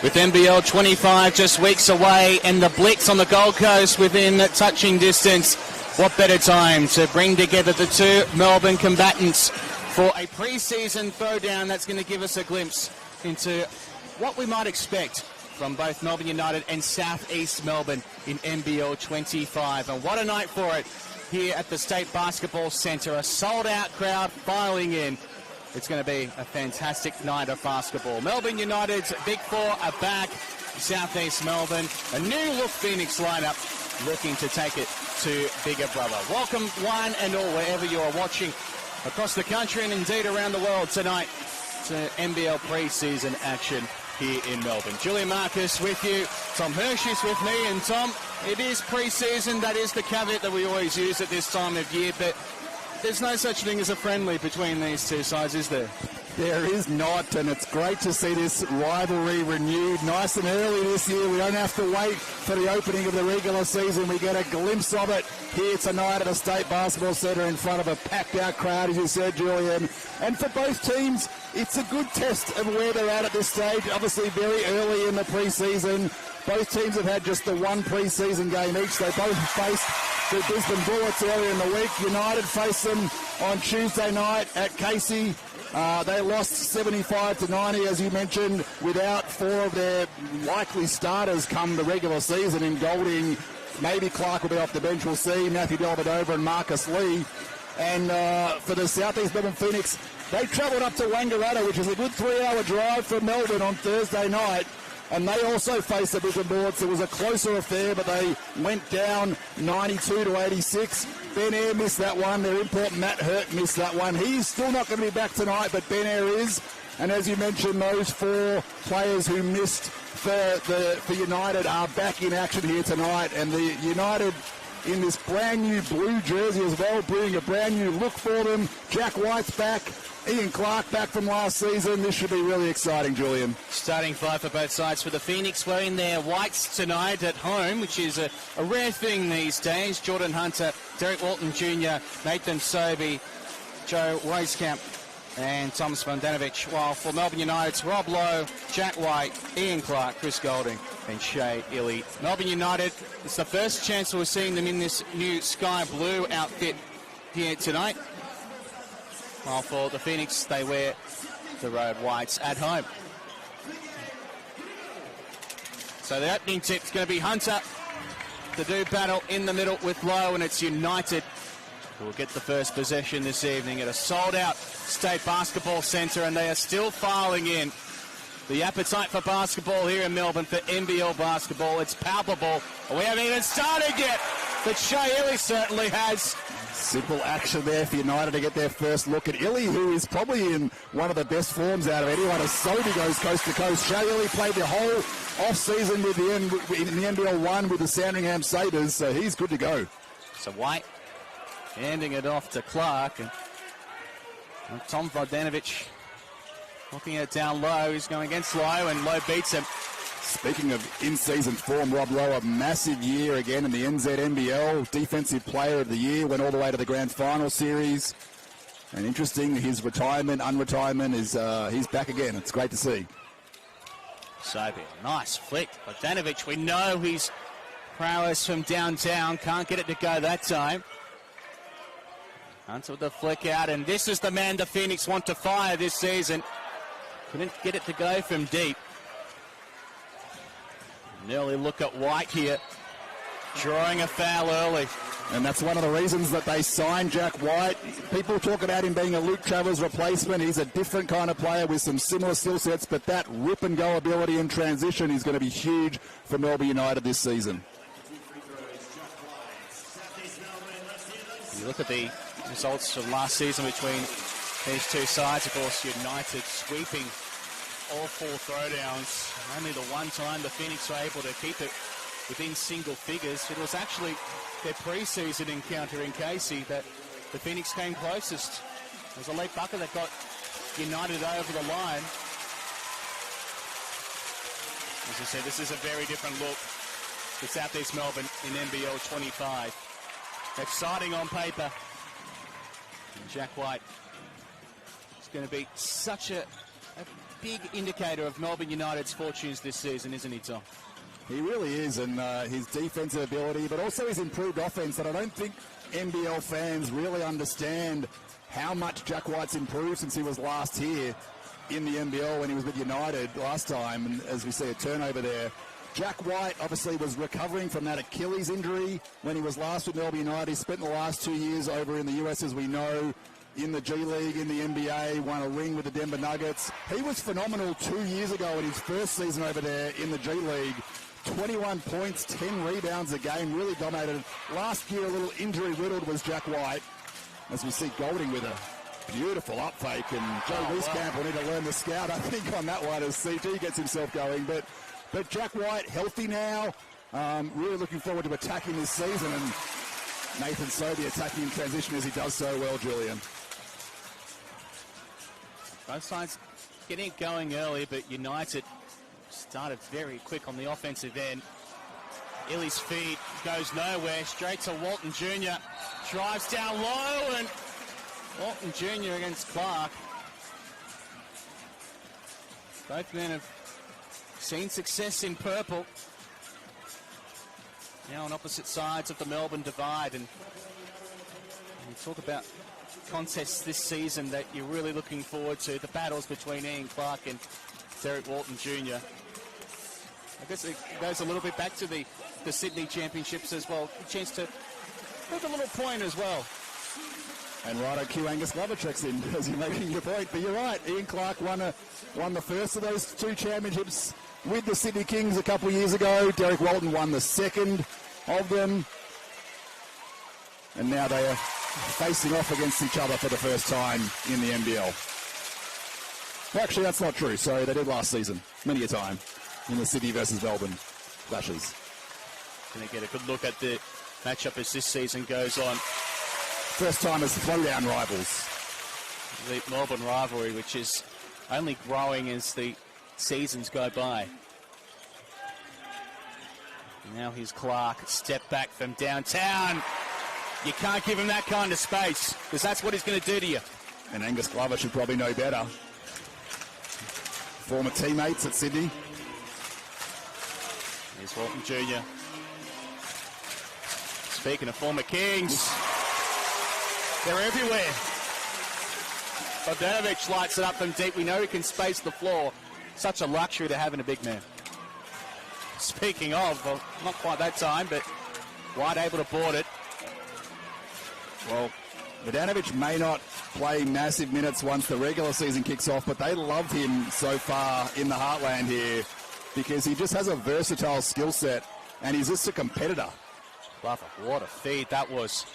With NBL25 just weeks away and the Blitz on the Gold Coast within touching distance, what better time to bring together the two Melbourne combatants for a pre-season throwdown that's going to give us a glimpse into what we might expect from both Melbourne United and South East Melbourne in NBL25. And what a night for it here at the State Basketball Centre. A sold-out crowd filing in. It's going to be a fantastic night of basketball. Melbourne United's Big Four are back. South East Melbourne, a new-look Phoenix lineup looking to take it to bigger brother. Welcome one and all wherever you are watching across the country and indeed around the world tonight to NBL pre-season action here in Melbourne. Julian Marcus with you, Tom Hirsch is with me, and Tom, it is pre-season. That is the caveat that we always use at this time of year, but there's no such thing as a friendly between these two sides, is there? There is not, and it's great to see this rivalry renewed nice and early this year. We don't have to wait for the opening of the regular season. We get a glimpse of it here tonight at the State Basketball Centre in front of a packed-out crowd, as you said, Julian. And for both teams, it's a good test of where they're at this stage. Obviously, very early in the pre-season. Both teams have had just the one pre-season game each. They both faced the Brisbane Bullets earlier in the week. United faced them on Tuesday night at Casey. They lost 75-90, as you mentioned, without four of their likely starters come the regular season in Golding. Maybe Clark will be off the bench, we'll see. Matthew Delvedova and Marcus Lee. And for the South East Melbourne Phoenix, they travelled up to Wangaratta, which is a good 3-hour drive from Melbourne on Thursday night. And they also faced the Brisbane Bullets. It was a closer affair, but they went down 92-86. Ben Eyre missed that one. Their import Matt Hurt missed that one. He's still not going to be back tonight, but Ben Eyre is. And as you mentioned, those four players who missed for United are back in action here tonight. And the United in this brand new blue jersey as well, bringing a brand new look for them. Jack White's back. Ian Clark back from last season. This should be really exciting, Julian. Starting five for both sides for the Phoenix wearing their whites tonight at home, which is a rare thing these days. Jordan Hunter, Derek Walton Jr., Nathan Sobey, Joe Weiskamp and Thomas Bogdanovic. While for Melbourne United's Rob Lowe, Jack White, Ian Clark, Chris Golding and Shea Illy. Melbourne United, it's the first chance we're seeing them in this new sky blue outfit here tonight. While for the Phoenix, they wear the road whites at home. So the opening tip is going to be Hunter. The do battle in the middle with Lowe, and it's United who will get the first possession this evening at a sold-out State Basketball Centre, and they are still filing in. The appetite for basketball here in Melbourne for NBL basketball, it's palpable. We haven't even started yet, but Shea Illy certainly has. Simple action there for United to get their first look at Illy, who is probably in one of the best forms out of anyone as Sobey goes coast to coast. Shea Illy played the whole off-season in the NBL1 with the Sandringham Sabres, so he's good to go. So White handing it off to Clark, and Tom Bogdanovic knocking it down low. He's going against Lowe, and Lowe beats him. Speaking of in-season form, Rob Lowe, a massive year again in the NZNBL. Defensive Player of the Year, went all the way to the Grand Final Series. And interesting, his unretirement is he's back again. It's great to see. Sobey, nice flick. Bogdanovic, we know his prowess from downtown. Can't get it to go that time. Hunter with the flick out, and this is the man the Phoenix want to fire this season. Couldn't get it to go from deep. Nearly look at White here, drawing a foul early. And that's one of the reasons that they signed Jack White. People talk about him being a Luke Travers replacement. He's a different kind of player with some similar skill sets, but that rip-and-go ability in transition is going to be huge for Melbourne United this season. You look at the results from last season between these two sides. Of course, United sweeping all four throwdowns. Only the one time the Phoenix were able to keep it within single figures. It was actually their pre-season encounter in Casey that the Phoenix came closest. It was a late bucket that got United over the line. As I said, this is a very different look for South East Melbourne in NBL 25. Exciting on paper. And Jack White is going to be such a big indicator of Melbourne United's fortunes this season, isn't he, Tom? He really is, and his defensive ability, but also his improved offense. And I don't think NBL fans really understand how much Jack White's improved since he was last here in the NBL when he was with United last time. And as we see a turnover there, Jack White obviously was recovering from that Achilles injury when he was last with Melbourne United. He spent the last 2 years over in the US, as we know, in the G League, in the NBA, won a ring with the Denver Nuggets. He was phenomenal 2 years ago in his first season over there in the G League. 21 points, 10 rebounds a game, really dominated. Last year, a little injury-riddled was Jack White. As we see Golding with a beautiful up fake, and Joe Wieskamp will need to learn to scout, I think, on that one as CG gets himself going. But Jack White, healthy now, really looking forward to attacking this season, and Nathan Sobey attacking in transition as he does so well, Julian. Both sides getting it going early, but United started very quick on the offensive end. Illy's feed goes nowhere, straight to Walton Jr. Drives down low, and Walton Jr. against Clark. Both men have seen success in purple. Now on opposite sides of the Melbourne divide, and we talk about contests this season that you're really looking forward to, the battles between Ian Clark and Derek Walton Jr. I guess it goes a little bit back to the Sydney Championships as well. A chance to put a little point as well. And righto Q Angus Glover checks in as you're making your point. But you're right, Ian Clark won the first of those two championships with the Sydney Kings a couple of years ago. Derek Walton won the second of them. And now they are facing off against each other for the first time in the NBL. Well, actually, that's not true. Sorry, they did last season, many a time, in the Sydney versus Melbourne clashes. Going to get a good look at the matchup as this season goes on. First time as Throwdown rivals. The Melbourne rivalry, which is only growing as the seasons go by. Now here's Clark, step back from downtown. You can't give him that kind of space, because that's what he's going to do to you. And Angus Glover should probably know better. Former teammates at Sydney. Here's Walton Jr. Speaking of former Kings, they're everywhere. Bogdanovic lights it up from deep. We know he can space the floor. Such a luxury to have in a big man. Speaking of, well, not quite that time, but White able to board it. Well, Bogdanovic may not play massive minutes once the regular season kicks off, but they love him so far in the heartland here because he just has a versatile skill set and he's just a competitor. Glover, what a feed that was.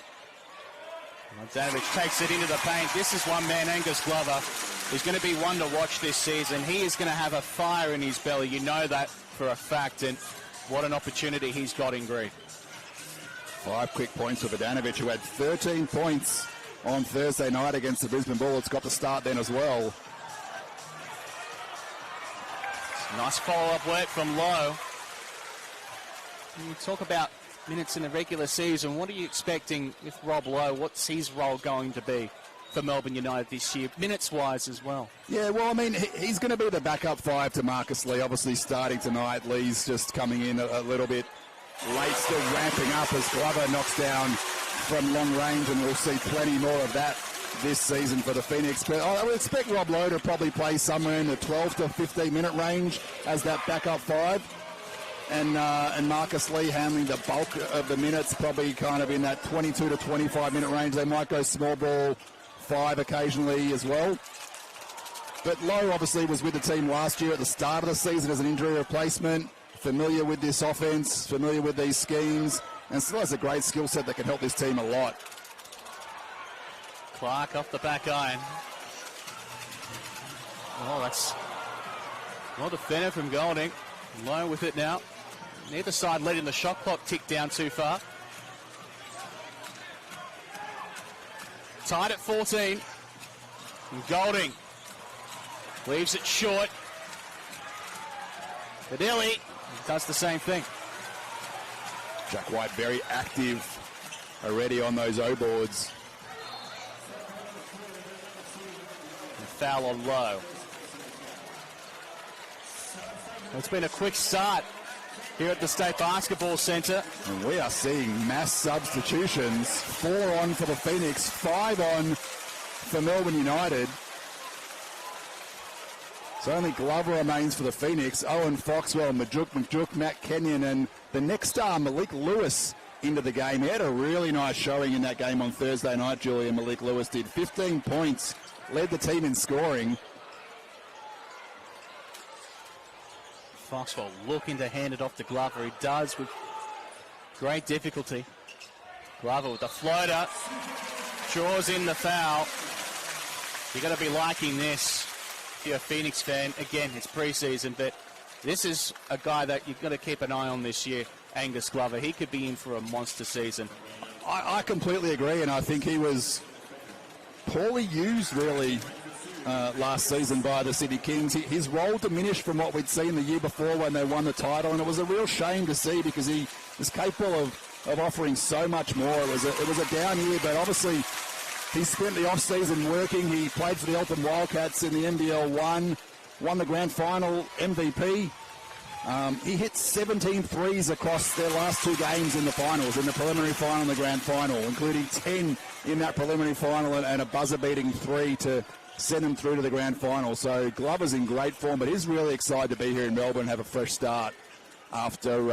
Bogdanovic takes it into the paint. This is one man, Angus Glover, who's going to be one to watch this season. He is going to have a fire in his belly. You know that for a fact, and what an opportunity he's got in green. 5 quick points for Bogdanovic, who had 13 points on Thursday night against the Brisbane Bullets. Got the start then as well. Nice follow-up work from Lowe. When you talk about minutes in the regular season, what are you expecting with Rob Lowe? What's his role going to be for Melbourne United this year, minutes-wise as well? Yeah, well, I mean, he's going to be the backup 5 to Marcus Lee, obviously starting tonight. Lee's just coming in a little bit late, still ramping up as Glover knocks down from long range, and we'll see plenty more of that this season for the Phoenix. But I would expect Rob Lowe to probably play somewhere in the 12 to 15-minute range as that backup 5. And Marcus Lee handling the bulk of the minutes, probably kind of in that 22 to 25-minute range. They might go small ball 5 occasionally as well. But Lowe obviously was with the team last year at the start of the season as an injury replacement, familiar with this offense, familiar with these schemes, and still has a great skill set that can help this team a lot. Clark off the back iron. Oh, that's well defended from Golding. Lowe with it now. Neither side letting the shot clock tick down too far. Tied at 14. And Golding leaves it short. But Illy does the same thing. Jack White very active already on those O-boards. And foul on Lowe. It's been a quick start here at the State Basketball Centre. And we are seeing mass substitutions. 4 on for the Phoenix, 5 on for Melbourne United. So only Glover remains for the Phoenix. Owen Foxwell, Majuk, Matt Kenyon, and the next star, Malik Lewis, into the game. He had a really nice showing in that game on Thursday night, Julia. Malik Lewis did 15 points, led the team in scoring. Foxwell looking to hand it off to Glover. He does with great difficulty. Glover with the floater. Draws in the foul. You've got to be liking this if you're a Phoenix fan. Again, it's pre-season, but this is a guy that you've got to keep an eye on this year, Angus Glover. He could be in for a monster season. I completely agree, and I think he was poorly used, really, last season by the City Kings. His role diminished from what we'd seen the year before when they won the title, and it was a real shame to see because he was capable of offering so much more. It was a down year, but obviously he spent the off-season working. He played for the Eltham Wildcats in the NBL1, won the grand final MVP. He hit 17 threes across their last 2 games in the finals, in the preliminary final and the grand final, including 10 in that preliminary final and a buzzer-beating 3 to send him through to the grand final. So Glover's in great form, but he's really excited to be here in Melbourne and have a fresh start after,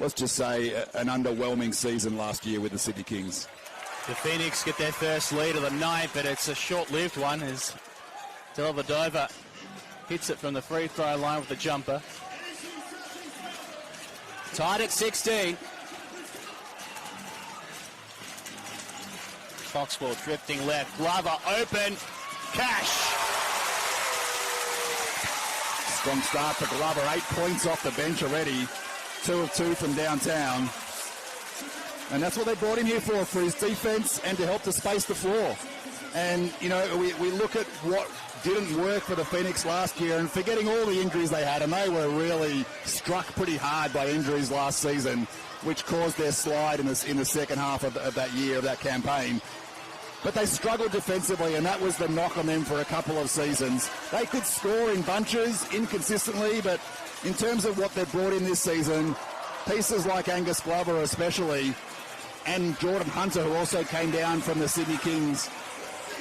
let's just say, an underwhelming season last year with the City Kings. The Phoenix get their first lead of the night, but it's a short-lived one as Dellavedova hits it from the free throw line with the jumper. Tied at 16. Foxwell drifting left. Glover open. Cash. Strong start for Glover. 8 points off the bench already. 2 of 2 from downtown. And that's what they brought him here for his defense and to help to space the floor. And, you know, we look at what didn't work for the Phoenix last year and forgetting all the injuries they had, and they were really struck pretty hard by injuries last season, which caused their slide in the second half of that year, of that campaign. But they struggled defensively, and that was the knock on them for a couple of seasons. They could score in bunches, inconsistently, but in terms of what they've brought in this season, pieces like Angus Glover especially, and Jordan Hunter, who also came down from the Sydney Kings,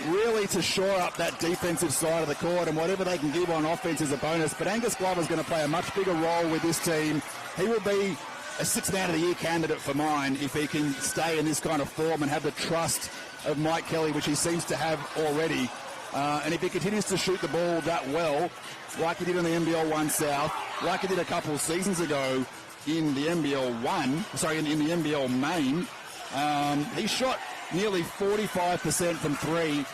really to shore up that defensive side of the court, and whatever they can give on offense is a bonus. But Angus Glover is going to play a much bigger role with this team. He will be a 6th Man of the Year candidate for mine if he can stay in this kind of form and have the trust of Mike Kelly, which he seems to have already. And if he continues to shoot the ball that well, like he did in the NBL1 South, like he did a couple of seasons ago in the NBL1, in the NBL main, he shot nearly 45% from 3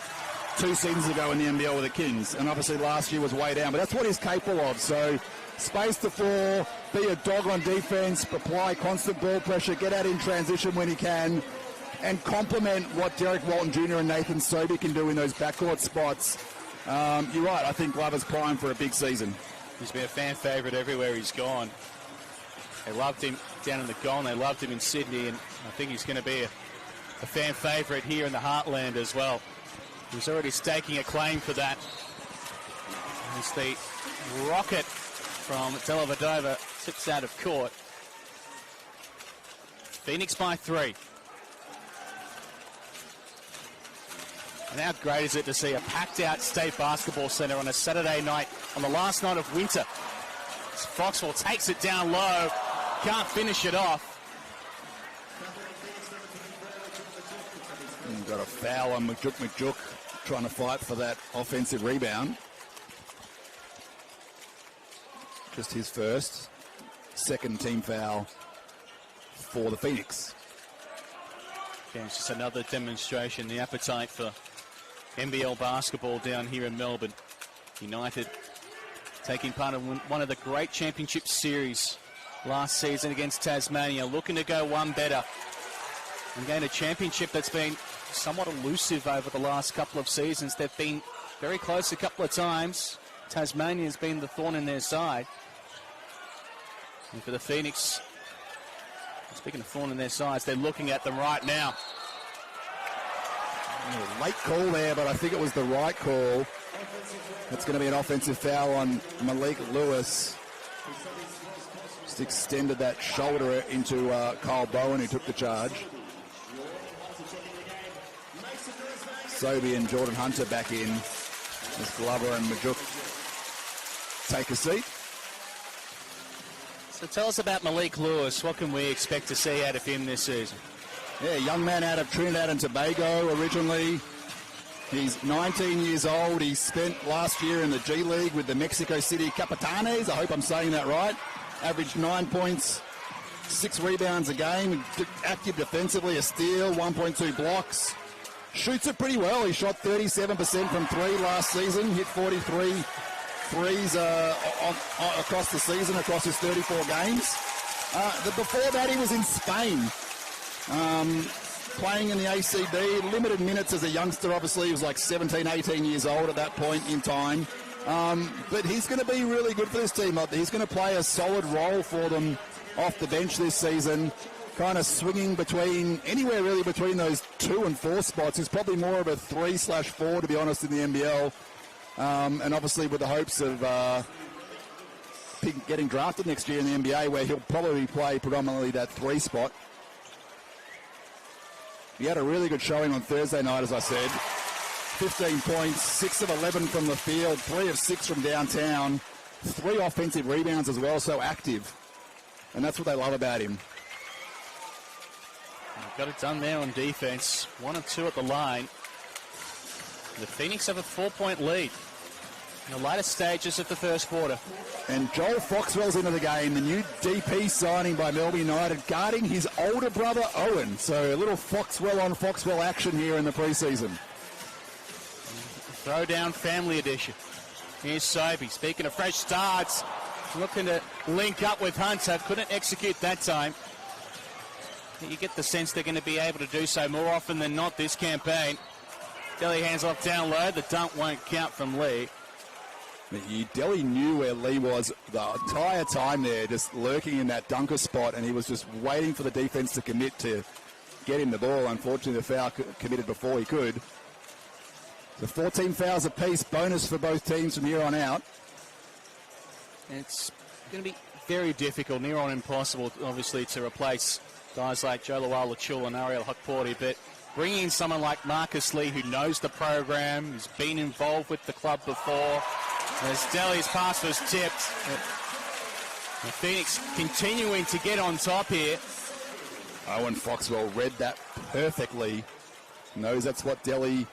2 seasons ago in the NBL with the Kings, and obviously last year was way down, but that's what he's capable of. So space the floor, be a dog on defense, apply constant ball pressure, get out in transition when he can, and complement what Derek Walton Jr. and Nathan Sobey can do in those backcourt spots. You're right, I think Glover's primed for a big season. He's been a fan favourite everywhere he's gone. They loved him down in the Gold, they loved him in Sydney, and I think he's going to be a fan favourite here in the Heartland as well. He's already staking a claim for that. As the rocket from Dellavedova tips out of court. Phoenix by 3. And how great is it to see a packed-out State Basketball Centre on a Saturday night, on the last night of winter. As Foxwell takes it down low, can't finish it off. And got a foul on Majuk, trying to fight for that offensive rebound. Just his first, 2nd team foul for the Phoenix. Again, it's just another demonstration, the appetite for NBL basketball down here in Melbourne. United taking part in one of the great championship series last season against Tasmania, looking to go one better and gain a championship that's been somewhat elusive over the last couple of seasons. They've been very close a couple of times. Tasmania has been the thorn in their side. And for the Phoenix, speaking of thorn in their sides, they're looking at them right now. Late call there, but I think it was the right call. It's going to be an offensive foul on Malik Lewis. Just extended that shoulder into Kyle Bowen, who took the charge. Sobey and Jordan Hunter back in as Glover and Majuk take a seat. So tell us about Malik Lewis. What can we expect to see out of him this season? Yeah, young man out of Trinidad and Tobago originally. He's 19 years old. He spent last year in the G League with the Mexico City Capitanes. I hope I'm saying that right. Averaged 9 points, 6 rebounds a game. Active defensively, a steal, 1.2 blocks. Shoots it pretty well. He shot 37% from 3 last season. Hit 43 threes across the season, across his 34 games. Before that, he was in Spain, playing in the ACB. Limited minutes as a youngster, obviously. He was like 17, 18 years old at that point in time. But he's going to be really good for this team. He's going to play a solid role for them off the bench this season, kind of swinging between anywhere really between those 2 and 4 spots. He's probably more of a 3/4, to be honest, in the NBL. And obviously with the hopes of getting drafted next year in the NBA, where he'll probably play predominantly that 3 spot. He had a really good showing on Thursday night, as I said. 15 points, 6 of 11 from the field, 3 of 6 from downtown, 3 offensive rebounds as well, so active. And that's what they love about him. Got it done there on defense. 1 of 2 at the line. The Phoenix have a 4-point lead in the later stages of the first quarter. And Joel Foxwell's into the game, the new DP signing by Melbourne United, guarding his older brother Owen. So a little Foxwell on Foxwell action here in the preseason. Throwdown family edition. Here's Sobey. Speaking of fresh starts, looking to link up with Hunter. Couldn't execute that time. You get the sense they're going to be able to do so more often than not this campaign. Delhi hands off down low. The dunk won't count from Lee. Delhi knew where Lee was the entire time there, just lurking in that dunker spot, and he was just waiting for the defense to commit to get him the ball. Unfortunately, the foul committed before he could. So 14 fouls apiece, bonus for both teams from here on out. It's going to be very difficult, near on impossible, obviously, to replace guys like Joe Lawala-Chul and Ariel Hukporti, but bringing in someone like Marcus Lee, who knows the program, who's been involved with the club before, as Delhi's pass was tipped. The Phoenix continuing to get on top here. Owen Foxwell read that perfectly. Knows that's what Delhi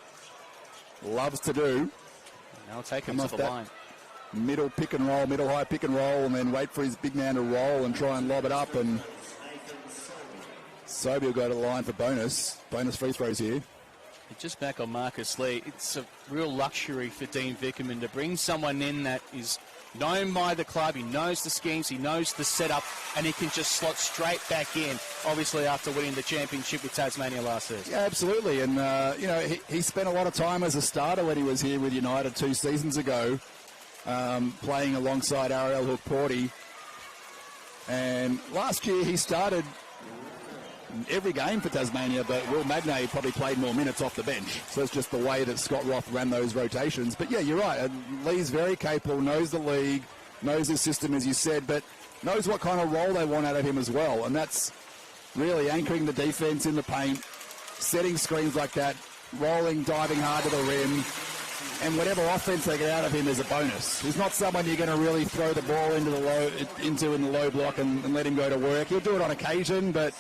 loves to do. Now take him to the line. Middle pick and roll, middle high pick and roll, and then wait for his big man to roll and try and lob it up. And Sobey will go to the line for bonus free throws here. Just back on Marcus Lee, it's a real luxury for Dean Vickerman to bring someone in that is known by the club. He knows the schemes, he knows the setup, and he can just slot straight back in, obviously after winning the championship with Tasmania last season. Yeah, absolutely. And, he spent a lot of time as a starter when he was here with United 2 seasons ago, playing alongside Ariel Hukporti. And last year he started every game for Tasmania, but Will Magnay probably played more minutes off the bench. So it's just the way that Scott Roth ran those rotations. But yeah, you're right. Lee's very capable, knows the league, knows the system, as you said, but knows what kind of role they want out of him as well. And that's really anchoring the defense in the paint, setting screens like that, rolling, diving hard to the rim, and whatever offense they get out of him is a bonus. He's not someone you're going to really throw the ball into in the low block and let him go to work. He'll do it on occasion, but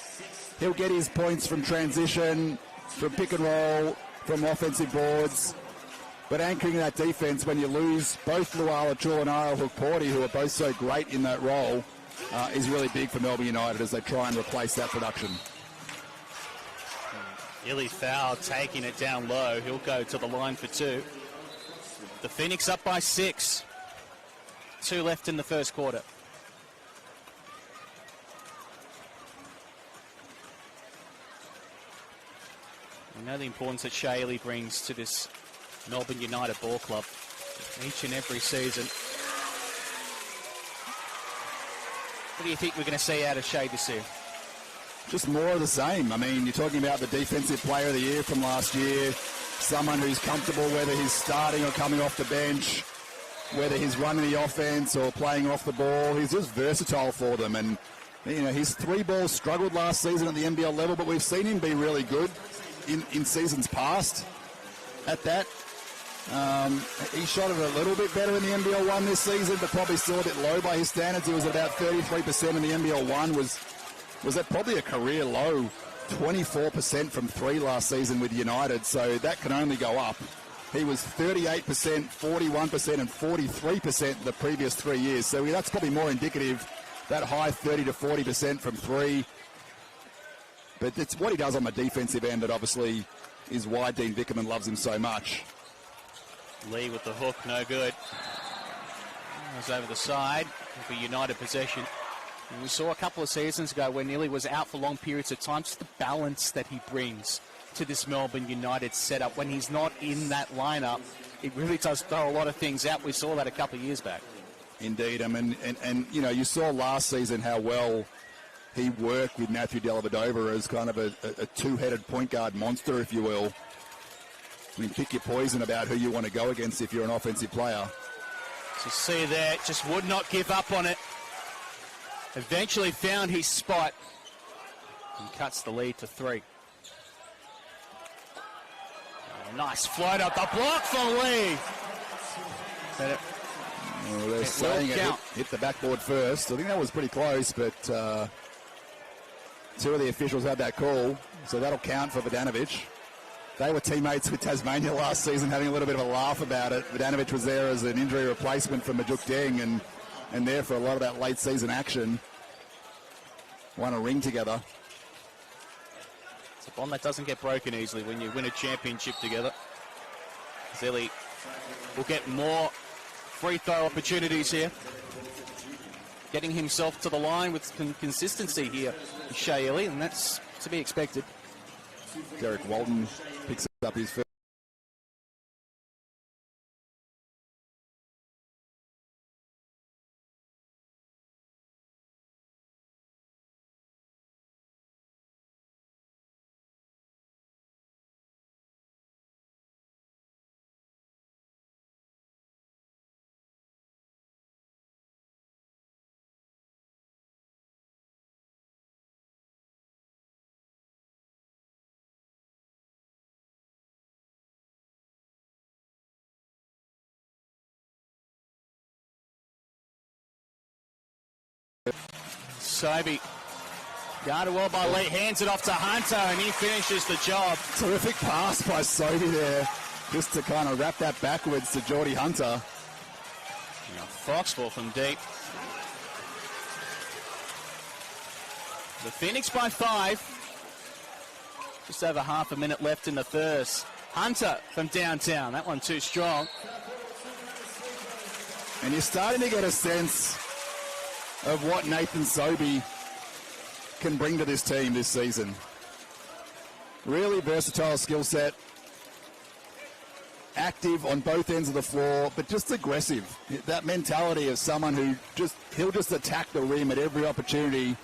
he'll get his points from transition, from pick and roll, from offensive boards. But anchoring that defense when you lose both Lawala-Chul and Ariel Hukporti, who are both so great in that role, is really big for Melbourne United as they try and replace that production. Illy foul, taking it down low. He'll go to the line for 2. The Phoenix up by 6. 2 left in the first quarter. We know the importance that Shaylee brings to this Melbourne United ball club each and every season. What do you think we're going to see out of Shay this year? Just more of the same. I mean, you're talking about the defensive player of the year from last year, someone who's comfortable whether he's starting or coming off the bench. whether he's running the offense or playing off the ball. He's just versatile for them. And, you know, his three balls struggled last season at the NBL level, but we've seen him be really good in seasons past at that. He shot it a little bit better in the NBL 1 this season, but probably still a bit low by his standards. He was at about 33% in the NBL 1, was at probably a career low 24% from three last season with United, so that can only go up. He was 38%, 41%, and 43% the previous 3 years, so that's probably more indicative, that high 30 to 40% from three. But it's what he does on the defensive end that obviously is why Dean Vickerman loves him so much. Lee with the hook, no good. Goes over the side. It'll be United possession. And we saw a couple of seasons ago when Neely was out for long periods of time, just the balance that he brings to this Melbourne United setup. When he's not in that lineup, it really does throw a lot of things out. We saw that a couple of years back. Indeed. I mean, and you know, you saw last season how well he worked with Matthew Dellavedova as kind of a two-headed point guard monster, if you will. I mean, pick your poison about who you want to go against if you're an offensive player. So see there, just would not give up on it. Eventually found his spot and cuts the lead to 3. Oh, nice float up the block from Lee. Well, they're saying it hit the backboard first. I think that was pretty close, but two of the officials had that call, so that'll count for Vodanovic. They were teammates with Tasmania last season, having a little bit of a laugh about it. Vodanovic was there as an injury replacement for Majuk Deng and there for a lot of that late season action. Won a ring together. It's a bond that doesn't get broken easily when you win a championship together. Zilli will get more free throw opportunities here. Getting himself to the line with consistency here, Shea Ili, and that's to be expected. Derek Walton picks up his first. Sobey, guarded well by Lee, hands it off to Hunter, and he finishes the job. Terrific pass by Sobey there, just to kind of wrap that backwards to Geordie Hunter. Foxball from deep. The Phoenix by 5. Just over half a minute left in the first. Hunter from downtown, that one too strong. And you're starting to get a sense of what Nathan Sobey can bring to this team this season. Really versatile skill set, active on both ends of the floor, but just aggressive. That mentality of someone who he'll just attack the rim at every opportunity.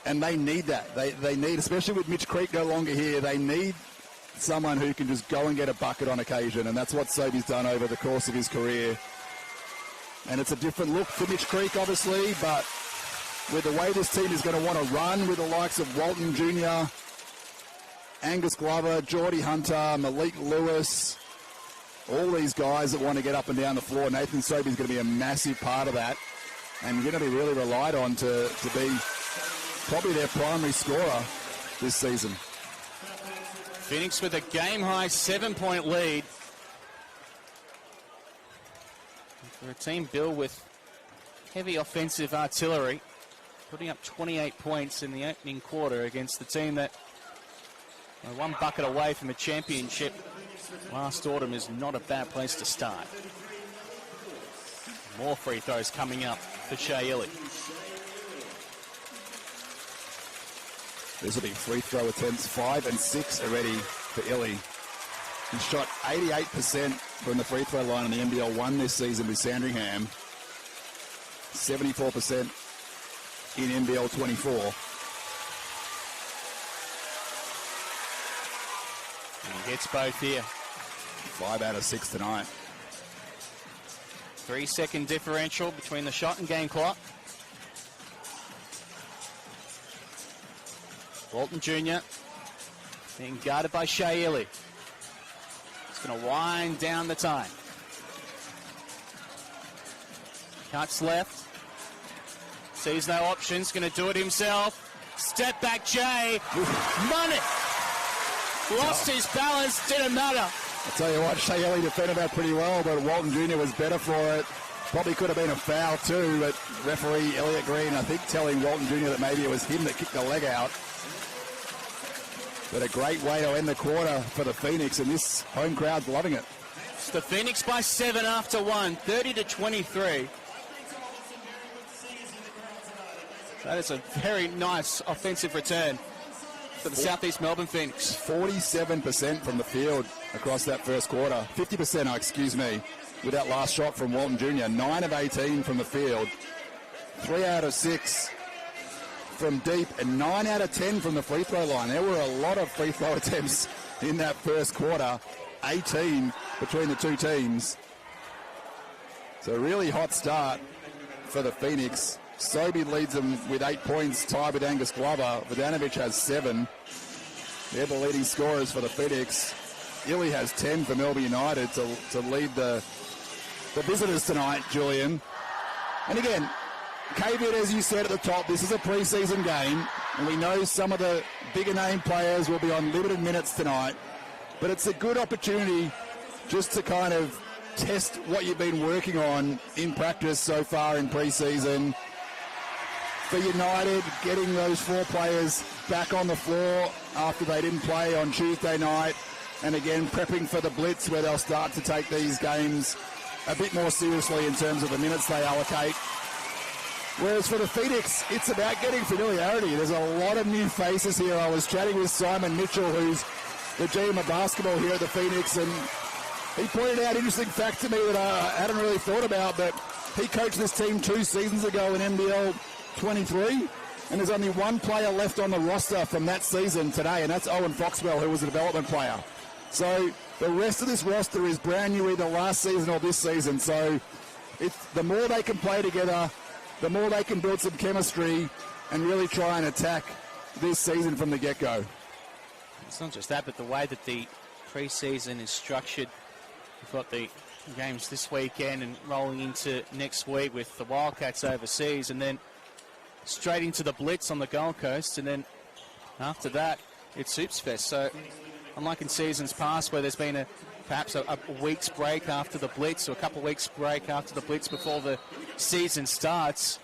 And they need that. They need, especially with Mitch Creek no longer here, they need someone who can just go and get a bucket on occasion. And that's what Sobey's done over the course of his career. And it's a different look for Mitch Creek, obviously, but with the way this team is going to want to run with the likes of Walton Jr., Angus Glover, Geordie Hunter, Malik Lewis, all these guys that want to get up and down the floor, Nathan Sobey's going to be a massive part of that and going to be really relied on to be probably their primary scorer this season. Phoenix with a game-high 7-point lead. For a team built with heavy offensive artillery, putting up 28 points in the opening quarter against the team that one bucket away from a championship last autumn is not a bad place to start. More free throws coming up for Shea Ili. This will be free throw attempts, 5 and 6 already for Ili. He shot 88% from the free throw line in the NBL 1 this season with Sandringham. 74% in NBL 24. And he hits both here. 5 out of 6 tonight. 3-second differential between the shot and game clock. Walton Jr. being guarded by Shea Illy. He's going to wind down the time. Cuts left. Sees no options. Going to do it himself. Step back, Jay. Money. Lost his balance. Didn't matter. I'll tell you what, Shea Illy defended that pretty well, but Walton Jr. was better for it. Probably could have been a foul too, but referee Elliot Green, I think, telling Walton Jr. that maybe it was him that kicked the leg out. But a great way to end the quarter for the Phoenix, and this home crowd's loving it. It's the Phoenix by 7 after 1, 30-23. That is a very nice offensive return for the South East Melbourne Phoenix. 47% from the field across that first quarter. 50%, excuse me, with that last shot from Walton Jr. 9 of 18 from the field. 3 out of 6 from deep, and 9 out of 10 from the free throw line. There were a lot of free throw attempts in that first quarter. 18 between the two teams. So a really hot start for the Phoenix. Sobey leads them with 8 points, tied with Angus Glover. Vodanovic has 7. They're the leading scorers for the Phoenix. Illy has 10 for Melbourne United to lead the visitors tonight, Julian. And again, caveat, as you said at the top, this is a preseason game, and we know some of the bigger name players will be on limited minutes tonight, but it's a good opportunity just to kind of test what you've been working on in practice so far in preseason. For United, getting those 4 players back on the floor after they didn't play on Tuesday night, and again prepping for the Blitz, where they'll start to take these games a bit more seriously in terms of the minutes they allocate. Whereas for the Phoenix, it's about getting familiarity. There's a lot of new faces here. I was chatting with Simon Mitchell, who's the GM of basketball here at the Phoenix, and he pointed out an interesting fact to me that I hadn't really thought about, that he coached this team 2 seasons ago in NBL25, and there's only 1 player left on the roster from that season today, and that's Owen Foxwell, who was a development player. So the rest of this roster is brand new either last season or this season. So the more they can play together, the more they can build some chemistry and really try and attack this season from the get-go. It's not just that, but the way that the pre-season is structured. We've got the games this weekend and rolling into next week with the Wildcats overseas, and then straight into the Blitz on the Gold Coast, and then after that, it's Hoops Fest. So unlike in seasons past where there's been perhaps a week's break after the Blitz, or a couple of weeks break after the Blitz before the season starts,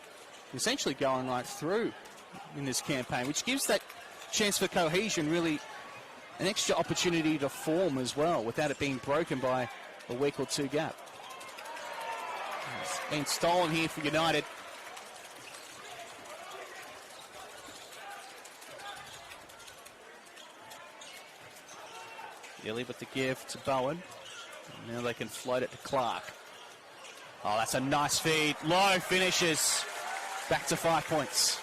we're essentially going right through in this campaign, which gives that chance for cohesion, really an extra opportunity to form as well without it being broken by a week or 2 gap. It's been stolen here for United. Illy with the give to Bowen. And now they can float it to Clark. Oh, that's a nice feed. Low finishes. Back to 5 points.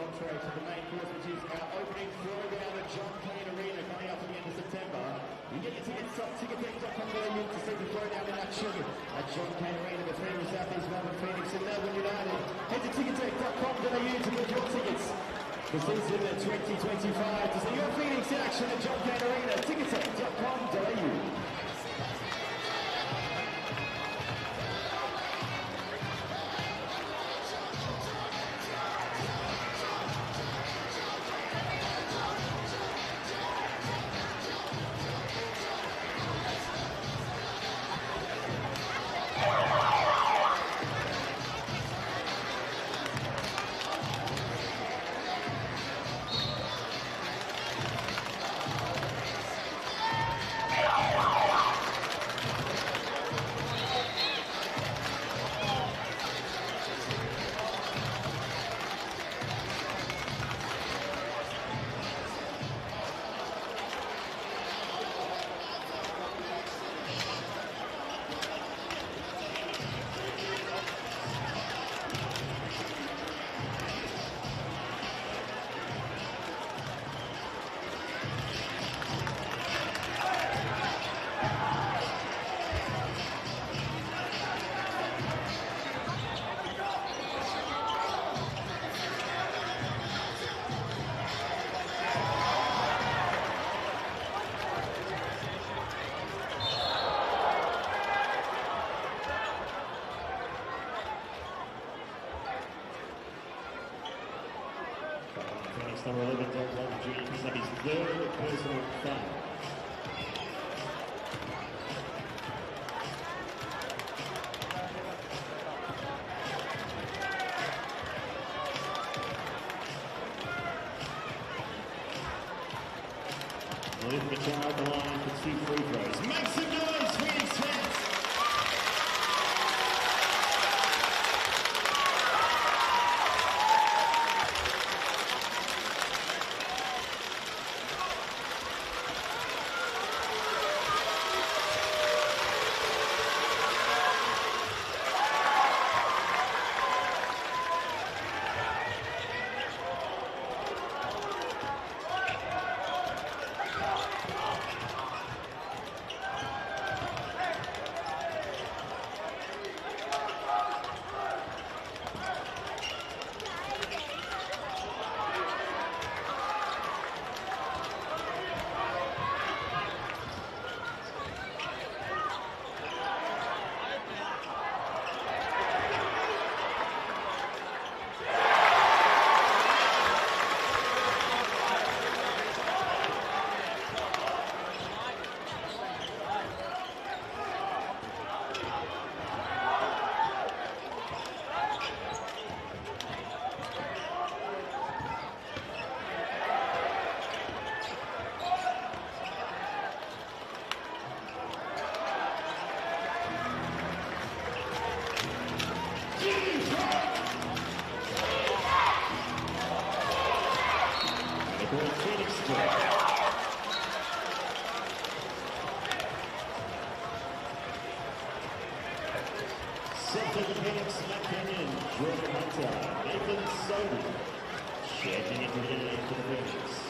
entree to the main course, which is our opening throwdown at John Cain Arena coming up at the end of September. You get your tickets at ticketek.com.au to see the throwdown in action at John Cain Arena between the South East Melbourne Phoenix and Melbourne United. Head to ticketek.com.au to book your tickets for season 2025 to see your Phoenix in action at John Cain Arena. Ticketek.com.au. Number 11, Don Jr. picks up his third personal foul. Olivia Machado at the line for 2 free throws. Make some noise, Phoenix fans! South of the Phoenix, Matt Kenyon, Jordan Hunter, Nathan Sobey, checking into the lane for the Phoenix.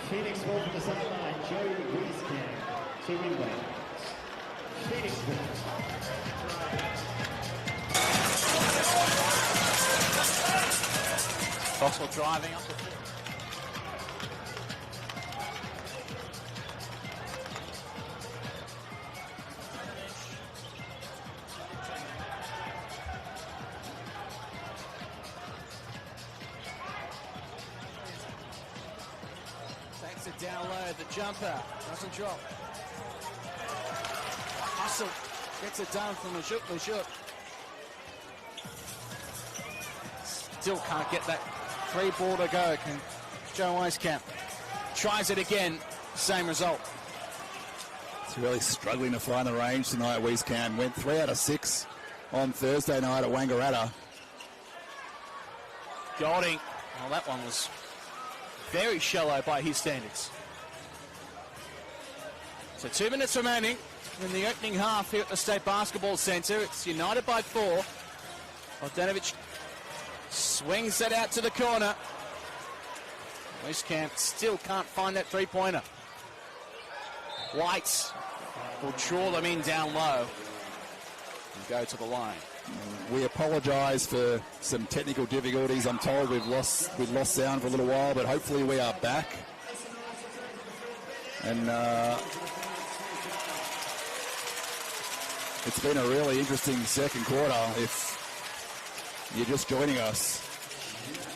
Phoenix ball from the sideline, Joe Wieskamp to inbound. Phoenix ball. Foxwell driving up the field. Takes it down low, the jumper doesn't drop. Hustle gets it done from Lejouk. Still can't get that three ball to go. Can Joe Wieskamp tries it again, same result. He's really struggling to find the range tonight. Wieskamp went 3 out of 6 on Thursday night at Wangaratta. Golding, well, that one was very shallow by his standards. So 2 minutes remaining in the opening half here at the State Basketball Centre. It's United by 4. Bogdanovic swings that out to the corner. Wieskamp still can't find that three-pointer. White will draw them in down low and go to the line. We apologise for some technical difficulties. I'm told we've lost sound for a little while, but hopefully we are back. And it's been a really interesting second quarter. If you're just joining us,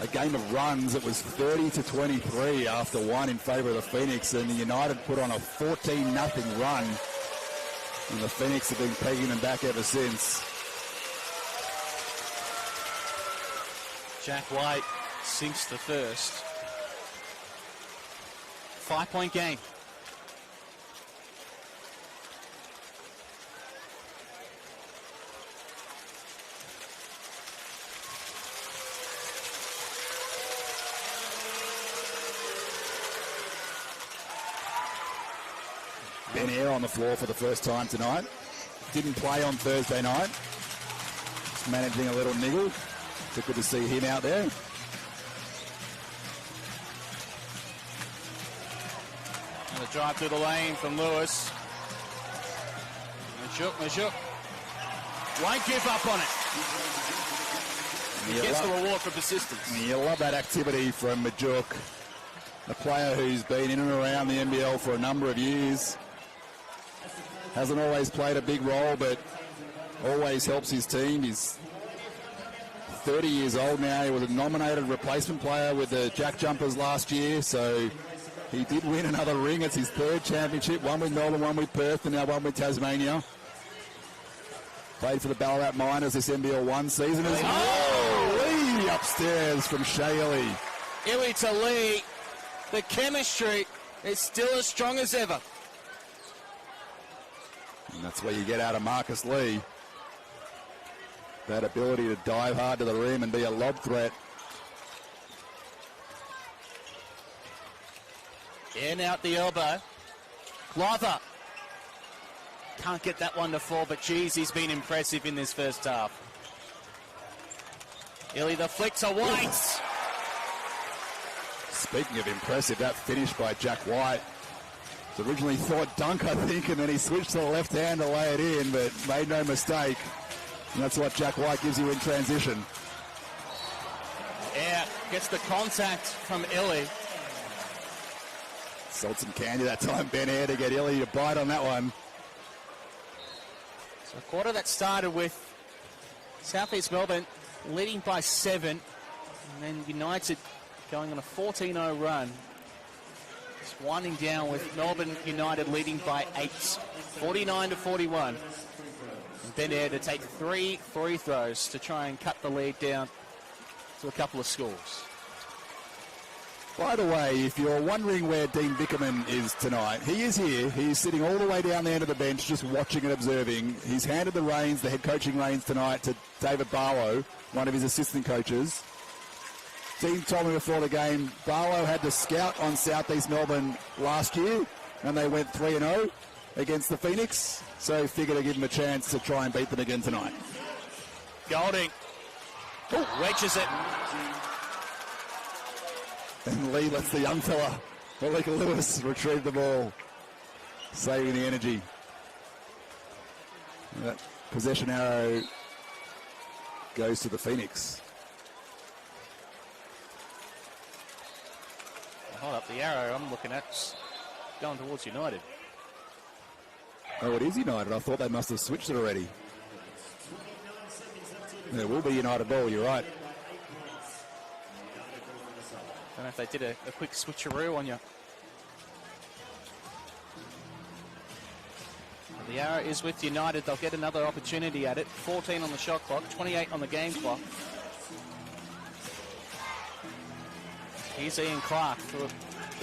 a game of runs. It was 30-23 after one in favour of the Phoenix, and the United put on a 14-0 run, and the Phoenix have been pegging them back ever since. Jack White sinks the first. 5-point game. Ben Eyre on the floor for the first time tonight. Didn't play on Thursday night. managing a little niggle. So good to see him out there. And a drive through the lane from Lewis. Majuk won't give up on it. He gets the reward for persistence. You love that activity from Majuk, a player who's been in and around the NBL for a number of years. Hasn't always played a big role, but always helps his team. He's 30 years old now. He was a nominated replacement player with the Jack Jumpers last year, so he did win another ring. It's his third championship, one with Melbourne, one with Perth, and now one with Tasmania. Played for the Ballarat Miners this NBL1 season as well. Lee upstairs from Shaylee. Illy to Lee. The chemistry is still as strong as ever. And that's what you get out of Marcus Lee. That ability to dive hard to the rim and be a lob threat. In out the elbow. Glover. Can't get that one to fall, but geez, he's been impressive in this first half. Illy the flick to White. Speaking of impressive, that finish by Jack White. Was originally thought dunk, I think, and then he switched to the left hand to lay it in, but made no mistake. And that's what Jack White gives you in transition. Yeah, gets the contact from Illy. Sold some candy that time, Ben Air, to get Illy to bite on that one. So a quarter that started with South East Melbourne leading by 7, and then United going on a 14-0 run. Just winding down with Melbourne United leading by 8, 49-41. And Ben Air to take 3 free throws to try and cut the lead down to a couple of scores. By the way, if you're wondering where Dean Bickerman is tonight, he is here. He's sitting all the way down the end of the bench, just watching and observing. He's handed the reins, the head coaching reins tonight, to David Barlow, one of his assistant coaches. Dean told me before the game, Barlow had to scout on South East Melbourne last year, and they went 3-0 against the Phoenix, so figured to give him a chance to try and beat them again tonight. Golding. Wedges it. And Lee lets the young fella, Malika Lewis, retrieve the ball, saving the energy. And that possession arrow goes to the Phoenix. Hold up, the arrow I'm looking at going towards United. Oh, it is United. I thought they must have switched it already. There will be United ball, you're right. Don't know if they did a quick switcheroo on you. The arrow is with United. They'll get another opportunity at it. 14 on the shot clock, 28 on the game clock. Here's Ian Clark for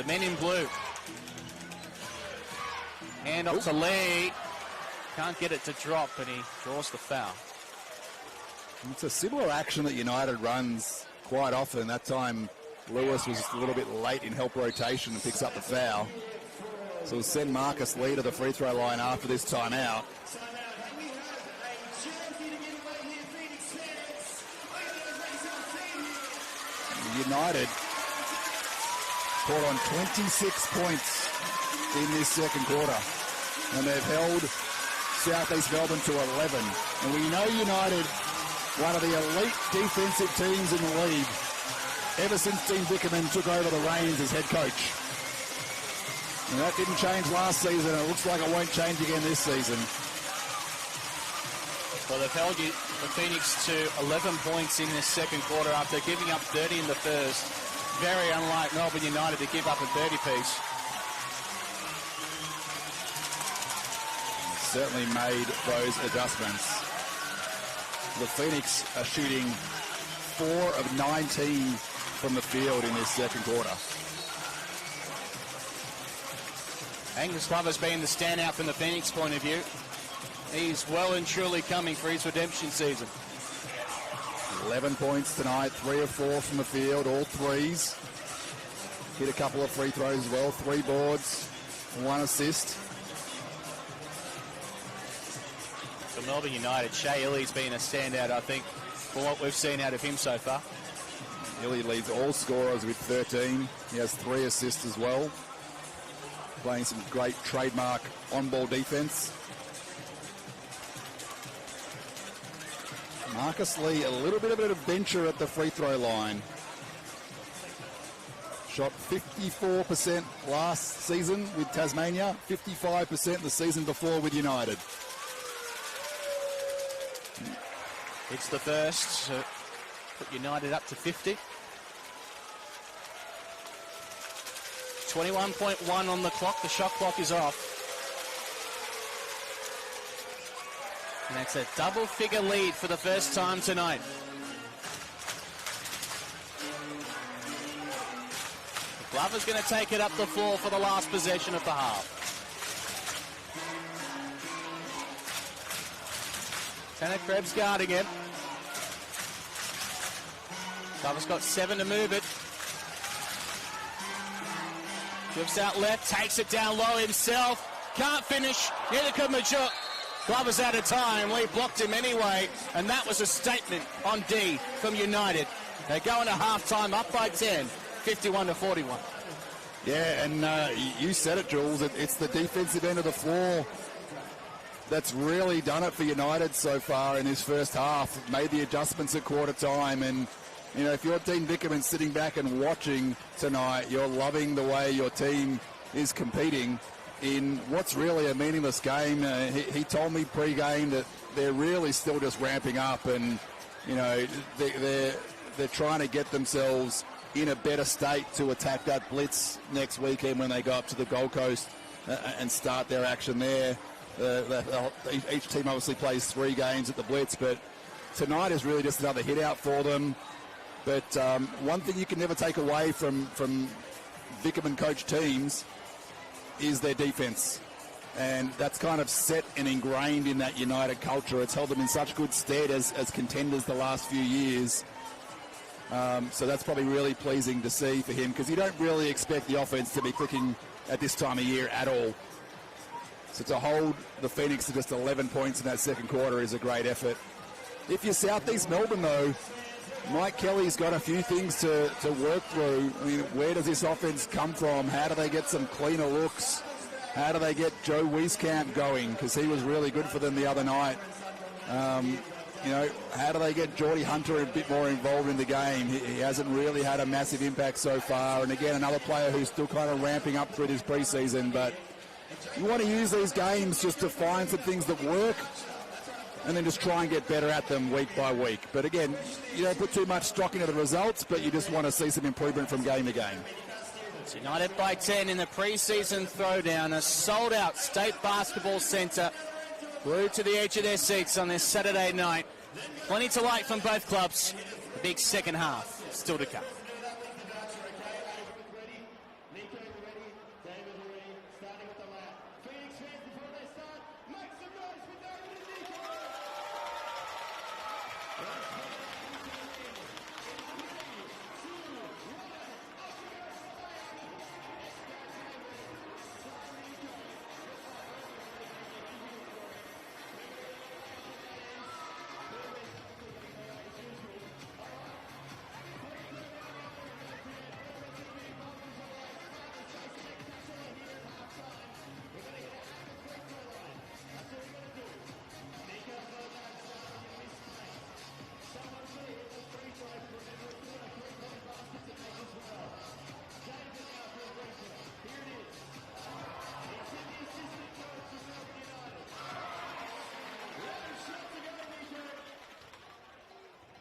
the men in blue. Hand up to Lee. Can't get it to drop, and he draws the foul. It's a similar action that United runs quite often. That time Lewis was a little bit late in help rotation and picks up the foul. So we'll send Marcus Lee to the free throw line after this timeout. United caught on 26 points in this second quarter, and they've held South East Melbourne to 11. And we know United, one of the elite defensive teams in the league, ever since Dean Bickerman took over the reins as head coach. And that didn't change last season, and it looks like it won't change again this season. Well, they've held the Phoenix to 11 points in this second quarter after giving up 30 in the first. Very unlike Melbourne United to give up a 30-piece. Certainly made those adjustments. The Phoenix are shooting 4 of 19 from the field in this second quarter. Angus Glover's been the standout from the Phoenix point of view. He's well and truly coming for his redemption season. 11 points tonight, 3 of 4 from the field, all threes. Hit a couple of free throws as well, 3 boards, 1 assist. for Melbourne United. Shea Illy's been a standout, I think, for what we've seen out of him so far. Illy leads all scorers with 13. He has 3 assists as well. Playing some great trademark on-ball defence. Marcus Lee, a little bit of an adventure at the free throw line. Shot 54% last season with Tasmania, 55% the season before with United. It's the first to put United up to 50. 21.1 on the clock. The shot clock is off. And it's a double-figure lead for the first time tonight. Glover's going to take it up the floor for the last possession of the half. Tanner Krebs guarding it. Glover's got 7 to move it. Drifts out left, takes it down low himself. Can't finish, neither could Majuk. Glover's out of time. Lee blocked him anyway, and that was a statement on D from United. They're going to halftime up by 10, 51-41. Yeah, and you said it, Jules. It's the defensive end of the floor that's really done it for United so far in this first half. Made the adjustments at quarter time, and you know, if you're Dean Vickerman sitting back and watching tonight, you're loving the way your team is competing in what's really a meaningless game. He told me pre-game that they're really still just ramping up, and you know, they're trying to get themselves in a better state to attack that blitz next weekend when they go up to the Gold Coast and start their action there. Each team obviously plays 3 games at the blitz, but tonight is really just another hit out for them. But one thing you can never take away from Vickerman coach teams is their defense. And that's kind of set and ingrained in that United culture. It's held them in such good stead as contenders the last few years. So that's probably really pleasing to see for him, because you don't really expect the offense to be clicking at this time of year at all. So to hold the Phoenix to just 11 points in that second quarter is a great effort. If you're South East Melbourne, though, Mike Kelly's got a few things to work through. I mean, where does this offense come from? How do they get some cleaner looks? How do they get Joe Wieskamp going? Because he was really good for them the other night. You know, how do they get Geordie Hunter a bit more involved in the game? He hasn't really had a massive impact so far. And again, another player who's still kind of ramping up through this preseason. But you want to use these games just to find some things that work and then just try and get better at them week by week. But again, you don't put too much stock into the results, but you just want to see some improvement from game to game. It's United by 10 in the preseason throwdown. A sold-out State Basketball Centre, glued to the edge of their seats on this Saturday night. Plenty to like from both clubs. The big second half still to come.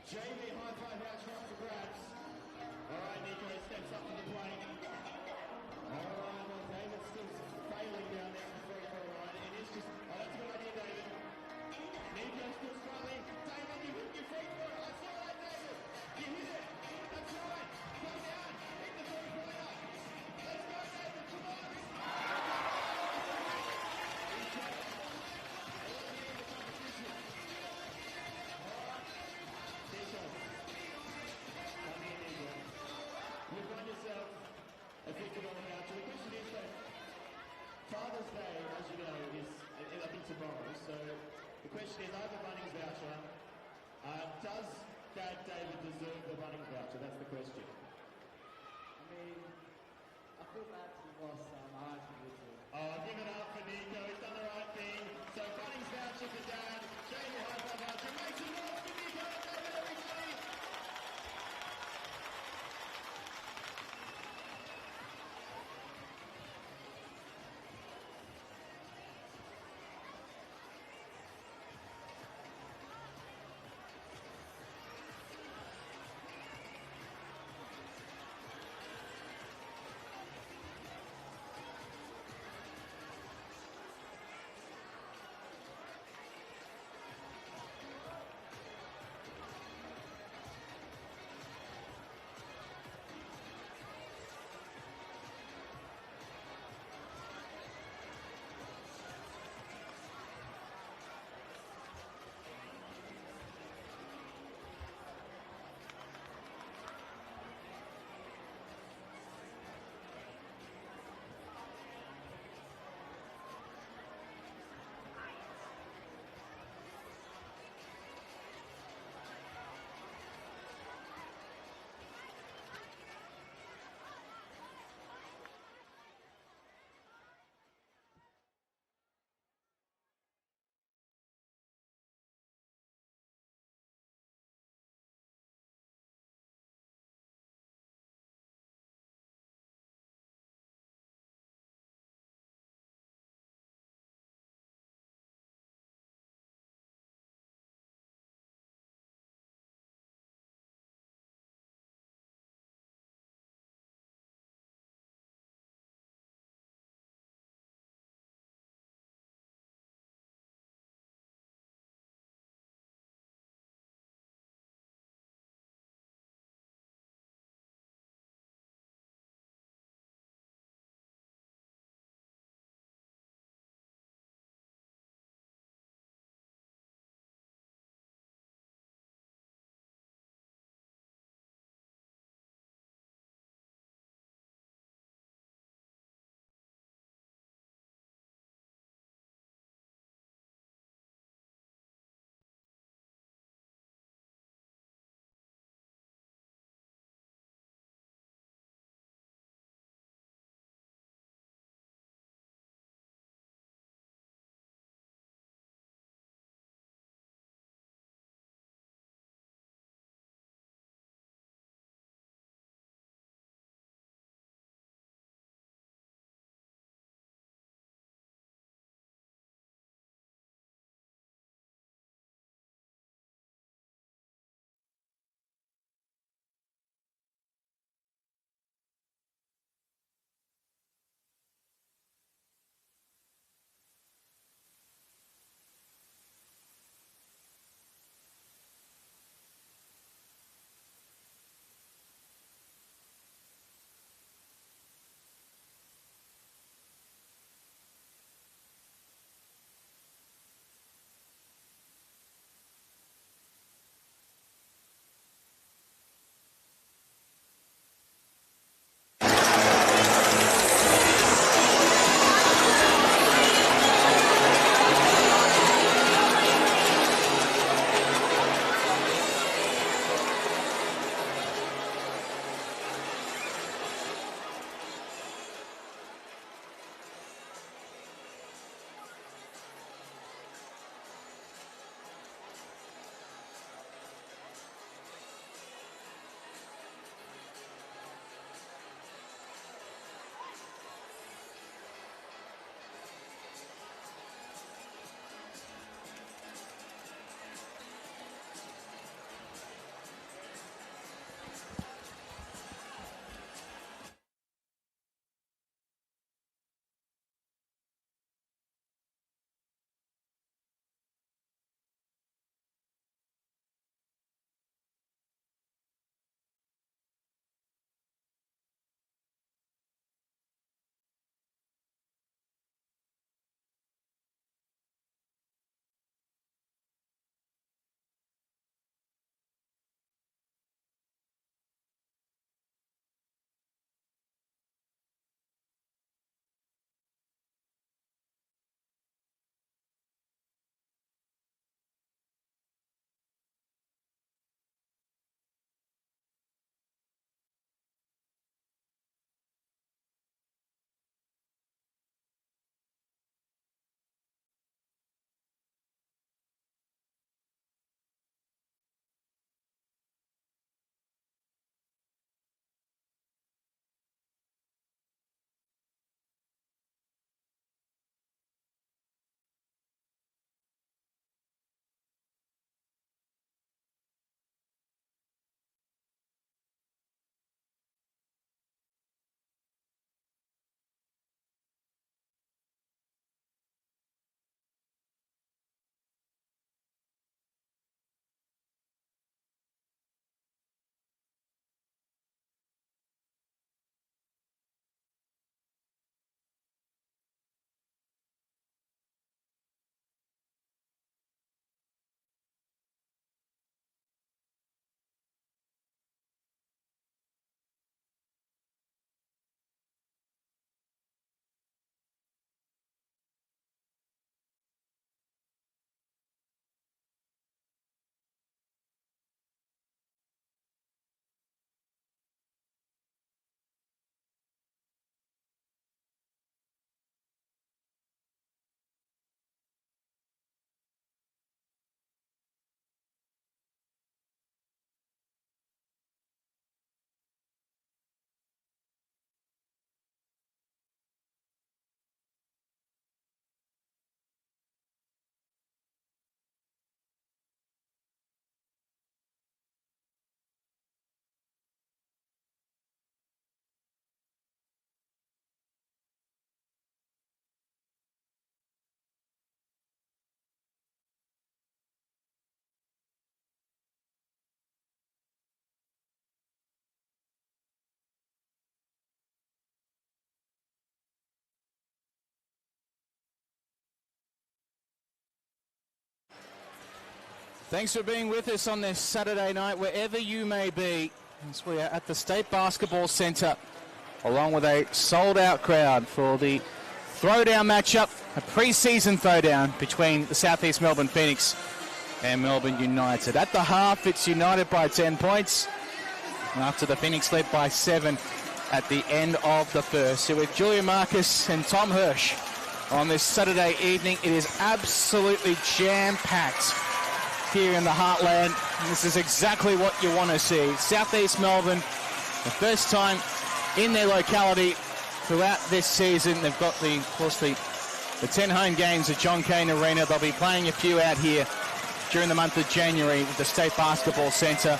Jamie, high five out shot for grabs. All right, Nico steps up to the plate. All right, well, David's still failing down there at the free throw line. It is just, oh, that's a good idea, David. Nico's still struggling. David, you hit your free throw. That's all right, David. You hit it. That's right. Go down. Hit the free throw up. Let's go, David. Come on. You've got yourself a victim on the couch. The question is that Father's Day, as you know, is Does Dad David deserve the running voucher? That's the question. I mean, I feel bad he lost I actually do. Oh, give it up for Nico. He's done the right thing. So Bunnings voucher for Dad. Jamie high five voucher. Make some noise for Nico. David, everybody. Thanks for being with us on this Saturday night, wherever you may be, as we are at the State Basketball Centre, along with a sold-out crowd for the Throwdown matchup, a pre-season throwdown between the South East Melbourne Phoenix and Melbourne United. At the half, it's United by 10 points, and after the Phoenix led by 7 at the end of the first. So with Julia Marcus and Tom Hirsch on this Saturday evening, it is absolutely jam-packed here in the heartland. And this is exactly what you want to see. South East Melbourne, the first time in their locality throughout this season. They've got of course the 10 home games at John Cain Arena. They'll be playing a few out here during the month of January with the State Basketball Centre.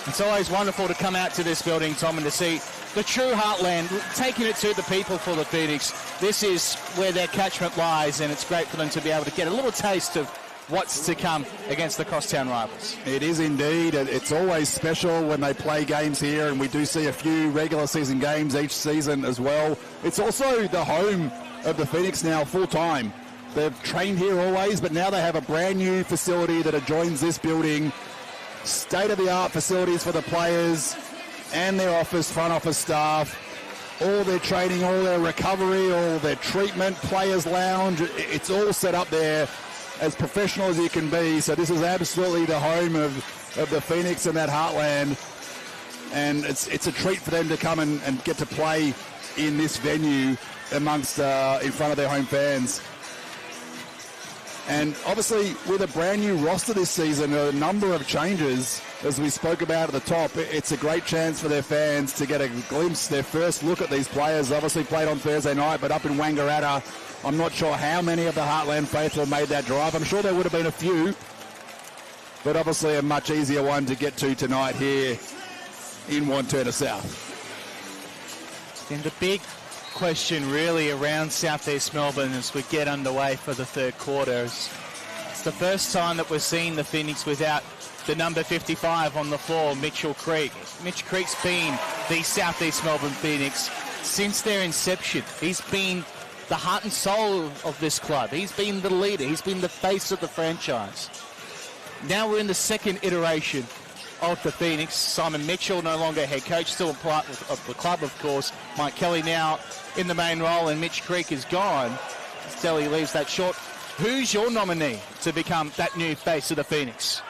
It's always wonderful to come out to this building, Tom, and to see the true heartland, taking it to the people for the Phoenix. This is where their catchment lies, and it's great for them to be able to get a little taste of what's to come against the crosstown rivals. It is indeed. It's always special when they play games here, and we do see a few regular season games each season as well. It's also the home of the Phoenix now full-time. They've trained here always, but now they have a brand new facility that adjoins this building. State-of-the-art facilities for the players and their front office staff. All their training, all their recovery, all their treatment, players' lounge. It's all set up there as professional as you can be. So this is absolutely the home of the Phoenix and that heartland. And it's a treat for them to come and get to play in this venue amongst in front of their home fans. And obviously with a brand new roster this season, a number of changes, as we spoke about at the top, it's a great chance for their fans to get a glimpse, their first look at these players. Obviously played on Thursday night, but up in Wangaratta, I'm not sure how many of the Heartland faithful made that drive. I'm sure there would have been a few, but obviously a much easier one to get to tonight here in Wantirna South. And the big question really around South East Melbourne as we get underway for the third quarter is it's the first time that we're seeing the Phoenix without the number 55 on the floor, Mitchell Creek. Mitch Creek's been the South East Melbourne Phoenix since their inception. He's been the heart and soul of this club. He's been the leader. He's been the face of the franchise. Now we're in the second iteration of the Phoenix. Simon Mitchell no longer head coach, still a part of the club, of course. Mike Kelly now in the main role, and Mitch Creek is gone. Still, he leaves that short. Who's your nominee to become that new face of the Phoenix?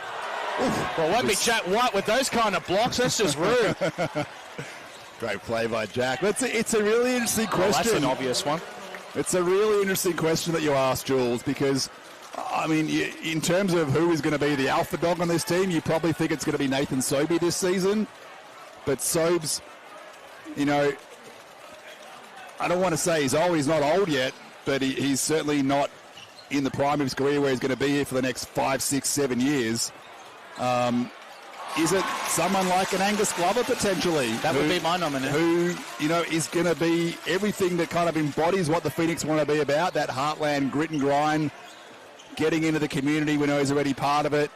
Oof, well, won't be Jack White with those kind of blocks. That's just rude. Great play by Jack. It's a really interesting question. That's an obvious one. It's a really interesting question that you asked, Jules, because, I mean, in terms of who is going to be the alpha dog on this team, you probably think it's going to be Nathan Sobey this season. But Sobes, you know, I don't want to say he's old. He's not old yet, but he's certainly not in the prime of his career where he's going to be here for the next 5, 6, 7 years. Is it someone like an Angus Glover potentially? That would be my nominee. Who, you know, is going to be everything that kind of embodies what the Phoenix want to be about, that heartland grit and grind, getting into the community. We know he's already part of it.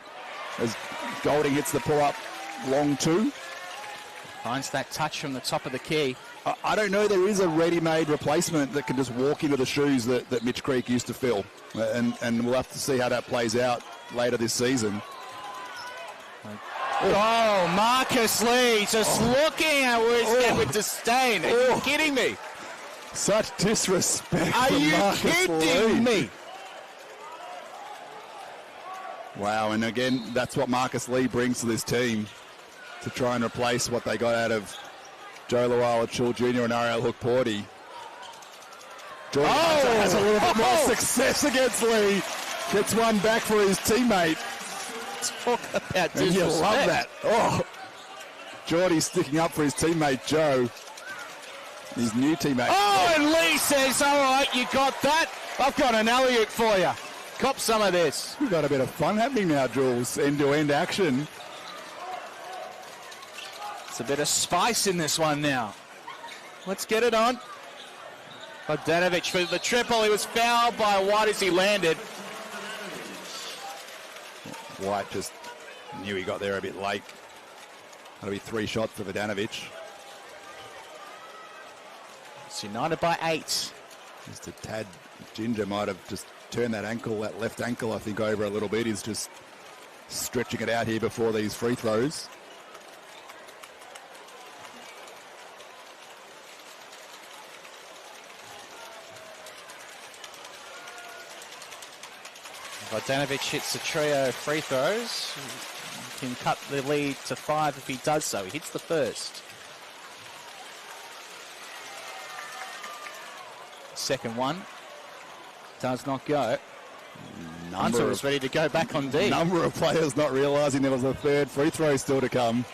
As Golding hits the pull-up long two. Finds that touch from the top of the key. I don't know. There is a ready-made replacement that can just walk into the shoes that Mitch Creek used to fill. And we'll have to see how that plays out later this season. Oh, Marcus Lee just looking at where he's getting with disdain. Are you kidding me? Such disrespect. Are you kidding me? Wow, and again, that's what Marcus Lee brings to this team, to try and replace what they got out of Joe Luala-Chul Jr. and Ariel Hook-Porty. Jordan has a little bit more success against Lee. Gets one back for his teammate. Talk about disrespect. And you love that. Oh, Geordie's sticking up for his teammate, Joe. His new teammate. Oh, and Lee says, all right, you got that. I've got an alley-oop for you. Cop some of this. We've got a bit of fun happening now, Jules. End-to-end action. It's a bit of spice in this one now. Let's get it on. Bogdanovic for the triple. He was fouled by White as he landed. White just knew he got there a bit late. That'll be 3 shots for Bogdanovic. It's United by 8. Just a tad. Ginger might have just turned that ankle, that left ankle, I think, over a little bit. He's just stretching it out here before these free throws. Vodanovic hits a trio of free throws. He can cut the lead to 5 if he does so. He hits the first. Second one does not go. Hunter is ready to go back on D. Number of players not realising there was a third free throw still to come.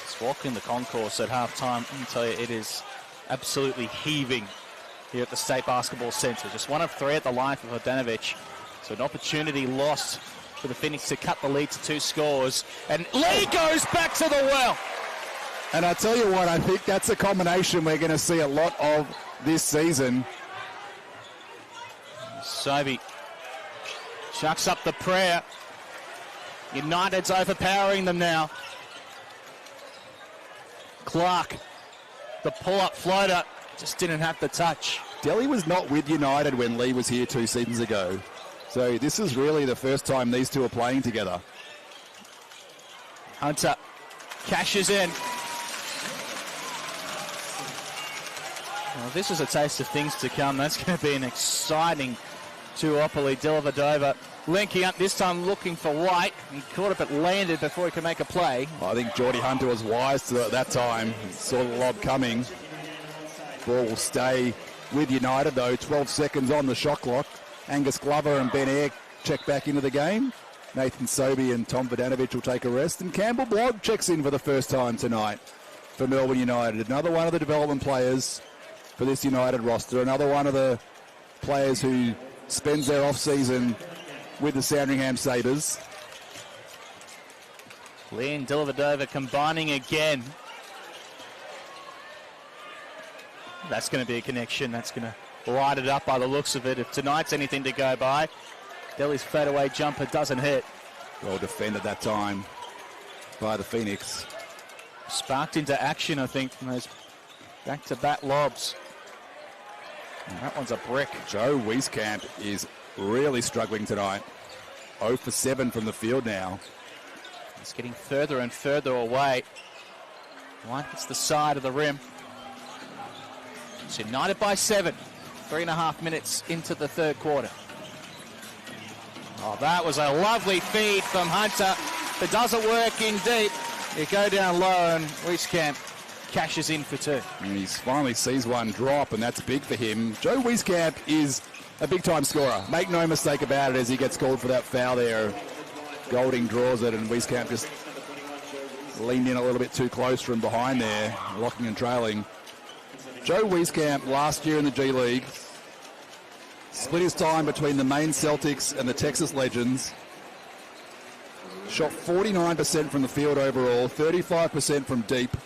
Just walk in the concourse at halftime. I can tell you it is absolutely heaving here at the State Basketball Centre. Just 1 of 3 at the line for Vodanovic. So an opportunity lost for the Phoenix to cut the lead to 2 scores. And Lee goes back to the well. And I tell you what, I think that's a combination we're going to see a lot of this season. Sobey chucks up the prayer. United's overpowering them now. Clark, the pull-up floater, just didn't have the touch. Delhi was not with United when Lee was here 2 seasons ago. So this is really the first time these two are playing together. Hunter cashes in. Well, this is a taste of things to come. That's going to be an exciting duopoly. Dellavedova linking up this time, looking for White. He caught it but landed before he could make a play. I think Geordie Hunter was wise to at that time. Saw the lob coming. Ball will stay with United though. 12 seconds on the shot clock. Angus Glover and Ben Eyre check back into the game. Nathan Sobey and Tom Vodanovic will take a rest. And Campbell Blogg checks in for the first time tonight for Melbourne United. Another one of the development players for this United roster. Another one of the players who spends their off-season with the Sandringham Sabres. Lee and Dellavedova combining again. That's going to be a connection. That's going to light it up by the looks of it. If tonight's anything to go by, Delhi's fadeaway jumper doesn't hit. Well defended that time by the Phoenix. Sparked into action, I think, from those back-to-back lobs. And that one's a brick. Joe Wieskamp is really struggling tonight. 0 for 7 from the field now. It's getting further and further away. White hits the side of the rim. It's United by 7. 3.5 minutes into the third quarter. Oh, that was a lovely feed from Hunter. If it doesn't work in deep, you go down low and Wieskamp cashes in for 2. And he finally sees one drop, and that's big for him. Joe Wieskamp is a big-time scorer. Make no mistake about it as he gets called for that foul there. Golding draws it, and Wieskamp just leaned in a little bit too close from behind there, locking and trailing. Joe Wieskamp last year in the G League split his time between the Maine Celtics and the Texas Legends. Shot 49% from the field overall, 35% from deep.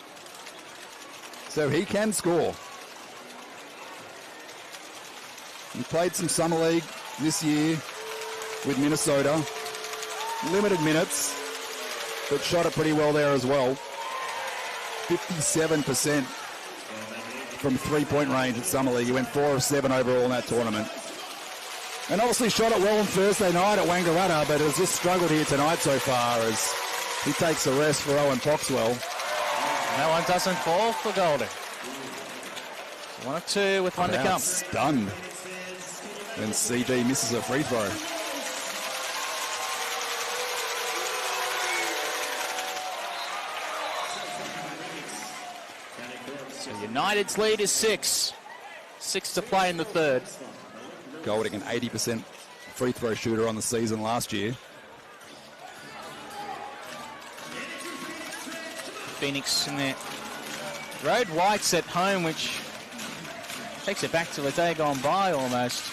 So he can score. He played some summer league this year with Minnesota. Limited minutes, but shot it pretty well there as well. 57% from three-point range at summer league. He went 4 of 7 overall in that tournament. And obviously shot it well on Thursday night at Wangaratta, but has just struggled here tonight so far as he takes a rest for Owen Foxwell. That one doesn't fall for Golding. 1 of 2 with one to come. Stunned. And CG misses a free throw. So United's lead is 6. 6 to play in the third. Golding an 80% free throw shooter on the season last year. Phoenix in there. Road White's at home, which takes it back to the day gone by almost.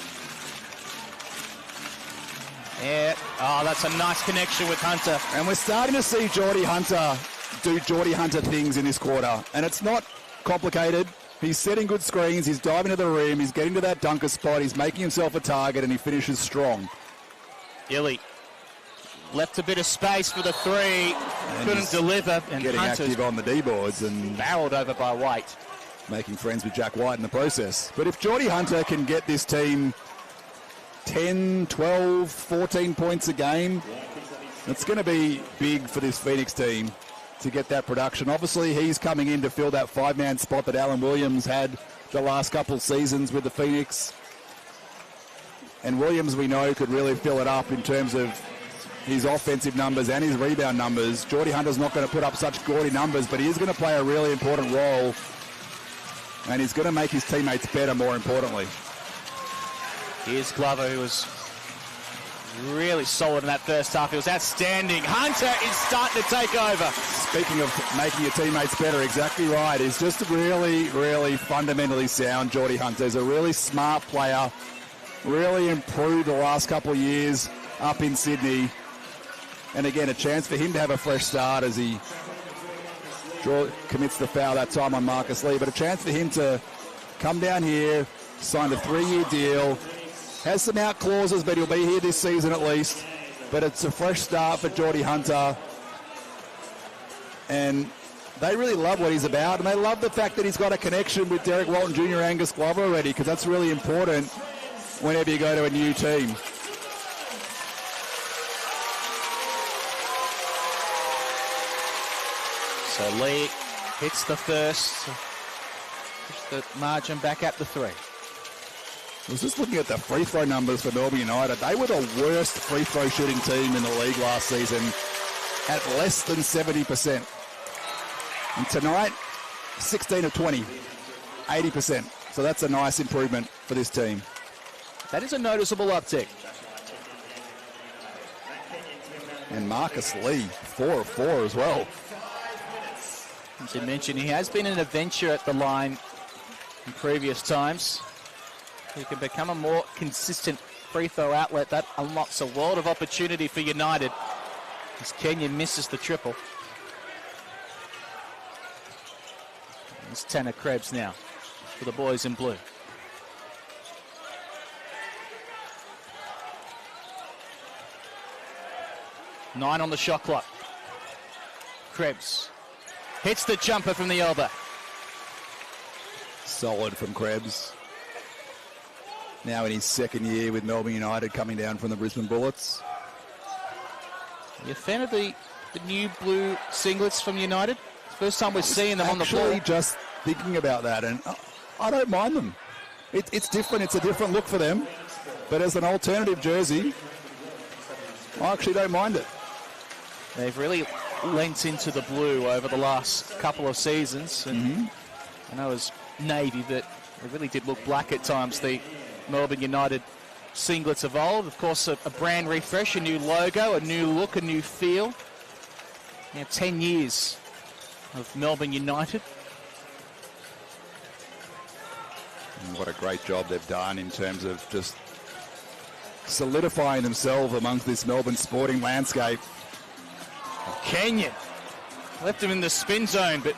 Yeah. Oh, that's a nice connection with Hunter. And we're starting to see Geordie Hunter do Geordie Hunter things in this quarter. And it's not complicated. He's setting good screens. He's diving to the rim. He's getting to that dunker spot. He's making himself a target, and he finishes strong. Illy left a bit of space for the 3. Couldn't deliver. And getting Hunter's active on the D-boards. And barreled over by White. making friends with Jack White in the process. But if Geordie Hunter can get this team 10, 12, 14 points a game, it's going to be big for this Phoenix team to get that production. Obviously, he's coming in to fill that 5-man spot that Alan Williams had the last couple of seasons with the Phoenix. And Williams, we know, could really fill it up in terms of his offensive numbers and his rebound numbers. Geordie Hunter's not going to put up such gaudy numbers, but he is going to play a really important role. And he's going to make his teammates better, more importantly. Here's Glover, who was really solid in that first half. He was outstanding. Hunter is starting to take over. Speaking of making your teammates better, exactly right. He's just really, really fundamentally sound, Geordie Hunter. He's a really smart player. Really improved the last couple of years up in Sydney. And again, a chance for him to have a fresh start as he commits the foul that time on Marcus Lee. But a chance for him to come down here, sign a 3-year deal. Has some out clauses, but he'll be here this season at least. But it's a fresh start for Geordie Hunter. And they really love what he's about. And they love the fact that he's got a connection with Derek Walton Jr. and Angus Glover already, because that's really important whenever you go to a new team. So Lee hits the first. Push the margin back at the 3. I was just looking at the free throw numbers for Melbourne United. They were the worst free throw shooting team in the league last season at less than 70%. And tonight, 16 of 20, 80%. So that's a nice improvement for this team. That is a noticeable uptick. And Marcus Lee, 4 of 4 as well. As you mentioned, he has been an adventure at the line in previous times. He can become a more consistent free throw outlet. That unlocks a world of opportunity for United as Kenyon misses the triple. It's Tanner Krebs now for the boys in blue. Nine on the shot clock. Krebs hits the jumper from the elbow. Solid from Krebs. Now in his second year with Melbourne United, coming down from the Brisbane Bullets. Are you a fan of the new blue singlets from United? First time we're seeing them on the floor. Actually, just thinking about that, and I don't mind them. It's different. It's a different look for them. But as an alternative jersey, I actually don't mind it. They've really lent into the blue over the last couple of seasons. And I know as Navy that it really did look black at times, the Melbourne United singlets evolved. Of course, a brand refresh, a new logo, a new look, a new feel. Now 10 years of Melbourne United. And what a great job they've done in terms of just solidifying themselves amongst this Melbourne sporting landscape. Kenyon left him in the spin zone, but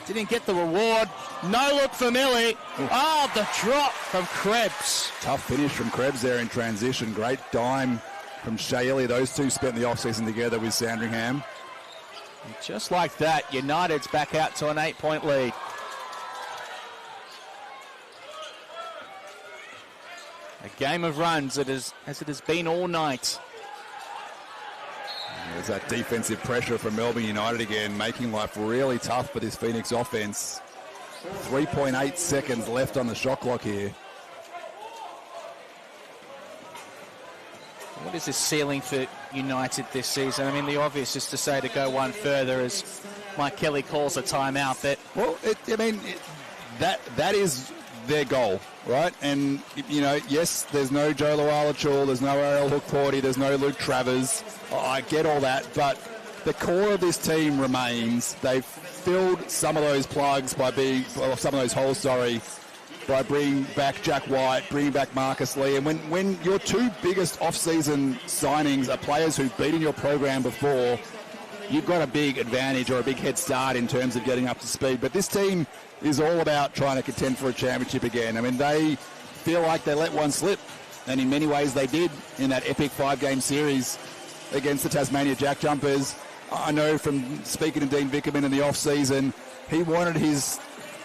didn't get the reward. No look for Millie. Oh, the drop from Krebs. Tough finish from Krebs there in transition. Great dime from Shaley. Those two spent the offseason together with Sandringham. And just like that, United's back out to an 8-point lead. A game of runs as it has been all night. There's that defensive pressure from Melbourne United again, making life really tough for this Phoenix offense. 3.8 seconds left on the shot clock here. What is the ceiling for United this season? I mean, the obvious is to say to go one further, as Mike Kelly calls a timeout. But well, that is their goal, right? And, you know, yes, there's no Joe Luala-Chul, there's no Ariel Hook-Porty, there's no Luke Travers. I get all that, but the core of this team remains. They've filled some of those plugs by some of those holes, by bringing back Jack White, bringing back Marcus Lee. And when your two biggest off-season signings are players who've been in your program before, you've got a big advantage or a big head start in terms of getting up to speed. But this team is all about trying to contend for a championship again. I mean, they feel like they let one slip, and in many ways they did in that epic 5-game series against the Tasmania Jack Jumpers. I know from speaking to Dean Vickerman in the off-season, he wanted his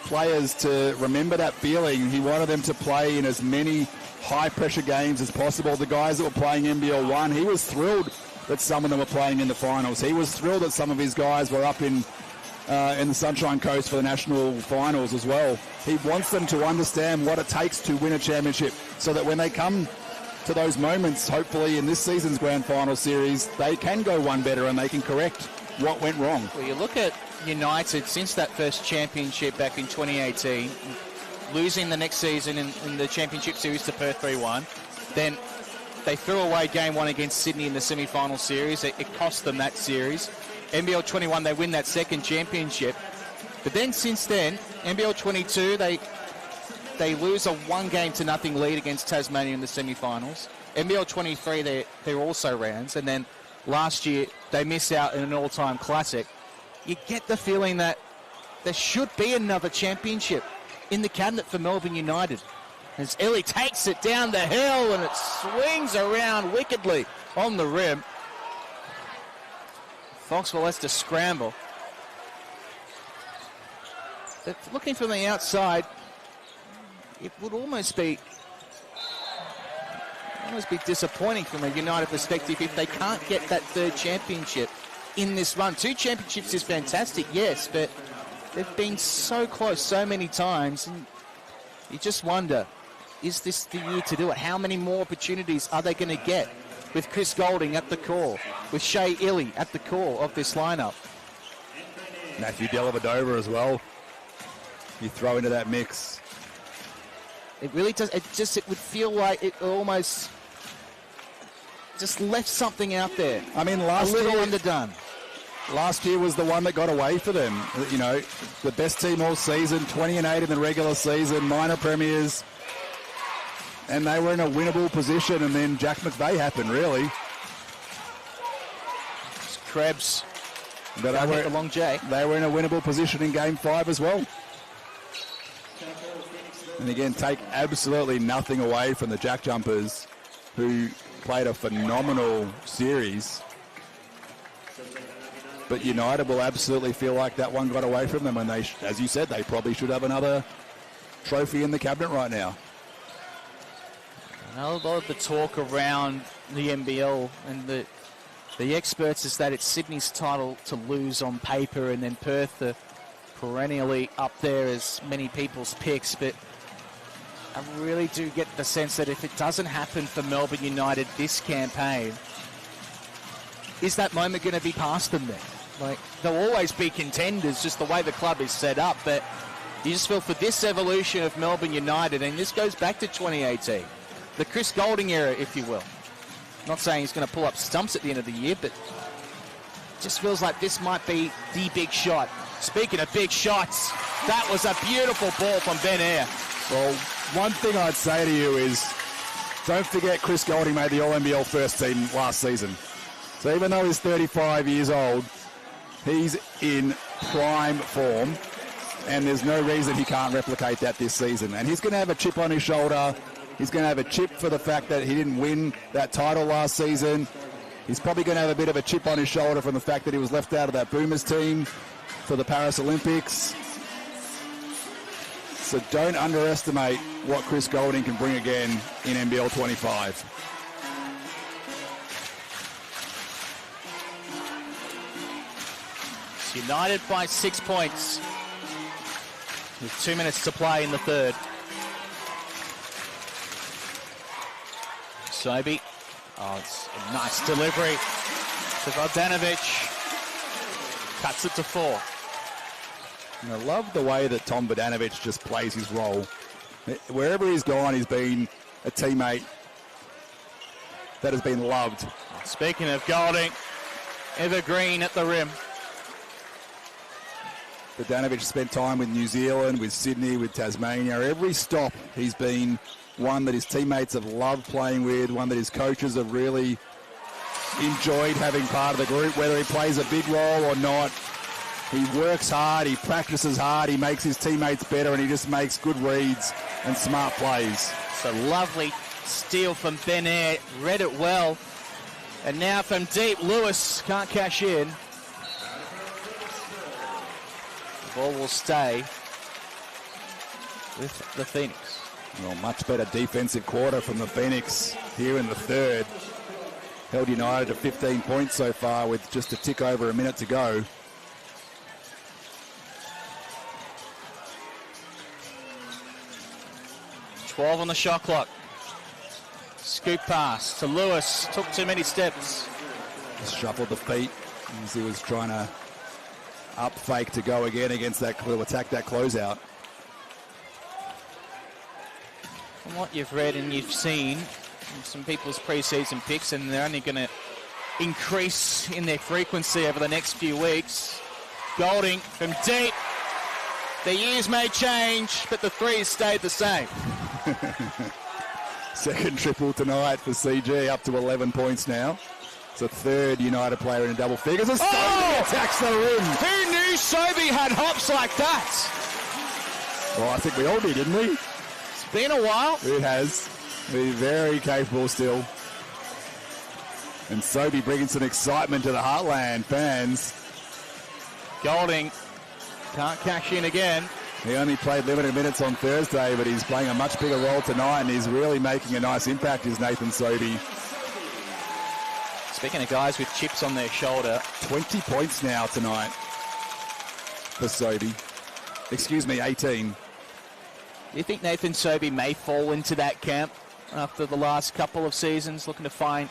players to remember that feeling. He wanted them to play in as many high-pressure games as possible. The guys that were playing NBL1, he was thrilled that some of them were playing in the finals. He was thrilled that some of his guys were up in the Sunshine Coast for the national finals as well. He wants them to understand what it takes to win a championship so that when they come to those moments, hopefully in this season's grand final series, they can go one better and they can correct what went wrong. Well, you look at United since that first championship back in 2018, losing the next season in the championship series to Perth 3-1. Then they threw away game one against Sydney in the semi-final series. It cost them that series. NBL21, they win that second championship. But then since then, NBL22, they lose a 1-0 lead against Tasmania in the semi-finals. NBL23, they're also rounds. And then last year, they miss out in an all-time classic. You get the feeling that there should be another championship in the cabinet for Melbourne United. As Ellie takes it down the hill and it swings around wickedly on the rim. Foxwell has to scramble. But looking from the outside, it would almost be disappointing from a United perspective if they can't get that third championship in this run. 2 championships is fantastic, yes, but they've been so close so many times, and you just wonder, is this the year to do it? How many more opportunities are they going to get with Chris Golding at the core, with Shea Illy at the core of this lineup? Matthew Dellavedova as well. You throw into that mix. It really does. It would feel like it almost just left something out there. I mean, last a little year, underdone. Last year was the one that got away for them. You know, the best team all season, 20-8 in the regular season, minor premiers, and they were in a winnable position. And then Jack McVeigh happened, really. It's Krebs. But they were in a winnable position in Game 5 as well. And again, take absolutely nothing away from the Jack Jumpers, who played a phenomenal series. But United will absolutely feel like that one got away from them, and they, as you said, they probably should have another trophy in the cabinet right now. A lot of the talk around the NBL and the experts is that it's Sydney's title to lose on paper, and then Perth are perennially up there as many people's picks. But I really do get the sense that if it doesn't happen for Melbourne United this campaign, is that moment going to be past them then? Like, they'll always be contenders, just the way the club is set up, but you just feel for this evolution of Melbourne United, and this goes back to 2018, the Chris Golding era, if you will. Not saying he's going to pull up stumps at the end of the year, but it just feels like this might be the big shot. Speaking of big shots, that was a beautiful ball from Ben Eyre. Well, one thing I'd say to you is, don't forget Chris Golding made the All-NBL first team last season. So even though he's 35 years old, he's in prime form, and there's no reason he can't replicate that this season. And he's going to have a chip on his shoulder. He's going to have a chip for the fact that he didn't win that title last season. He's probably going to have a bit of a chip on his shoulder from the fact that he was left out of that Boomers team for the Paris Olympics. So don't underestimate what Chris Golding can bring again in NBL25. United by 6 points with 2 minutes to play in the third. Sobey. Oh, it's a nice delivery to Vodanovic. Cuts it to 4. And I love the way that Tom Vodanovic just plays his role. Wherever he's gone, he's been a teammate that has been loved. Speaking of Golding, evergreen at the rim. Vodanovic spent time with New Zealand, with Sydney, with Tasmania. Every stop, he's been one that his teammates have loved playing with, one that his coaches have really enjoyed having part of the group, whether he plays a big role or not. He works hard, he practices hard, he makes his teammates better, and he just makes good reads and smart plays. It's a lovely steal from Ben Eyre, read it well. And now from deep, Lewis can't cash in. The ball will stay with the Phoenix. Well, much better defensive quarter from the Phoenix here in the third. Held United to 15 points so far with just a tick over a minute to go. .12 on the shot clock. Scoop pass to Lewis. Took too many steps. Just shuffled the feet as he was trying to up fake to go again against that attack, that closeout. From what you've read and you've seen some people's pre-season picks, and they're only going to increase in their frequency over the next few weeks. Golding from deep. The years may change, but the threes stayed the same. Second triple tonight for CG, up to 11 points now. It's a third United player in double figures. As Sobey attacks the rim. Who knew Sobey had hops like that? Well, I think we all did, didn't we? It's been a while. It has. He's very capable still. And Sobey bringing some excitement to the Heartland fans. Golding can't cash in again. He only played limited minutes on Thursday, but he's playing a much bigger role tonight, and he's really making a nice impact, is Nathan Sobey. Speaking of guys with chips on their shoulder. 20 points now tonight for Sobey. Excuse me, 18. Do you think Nathan Sobey may fall into that camp after the last couple of seasons, looking to find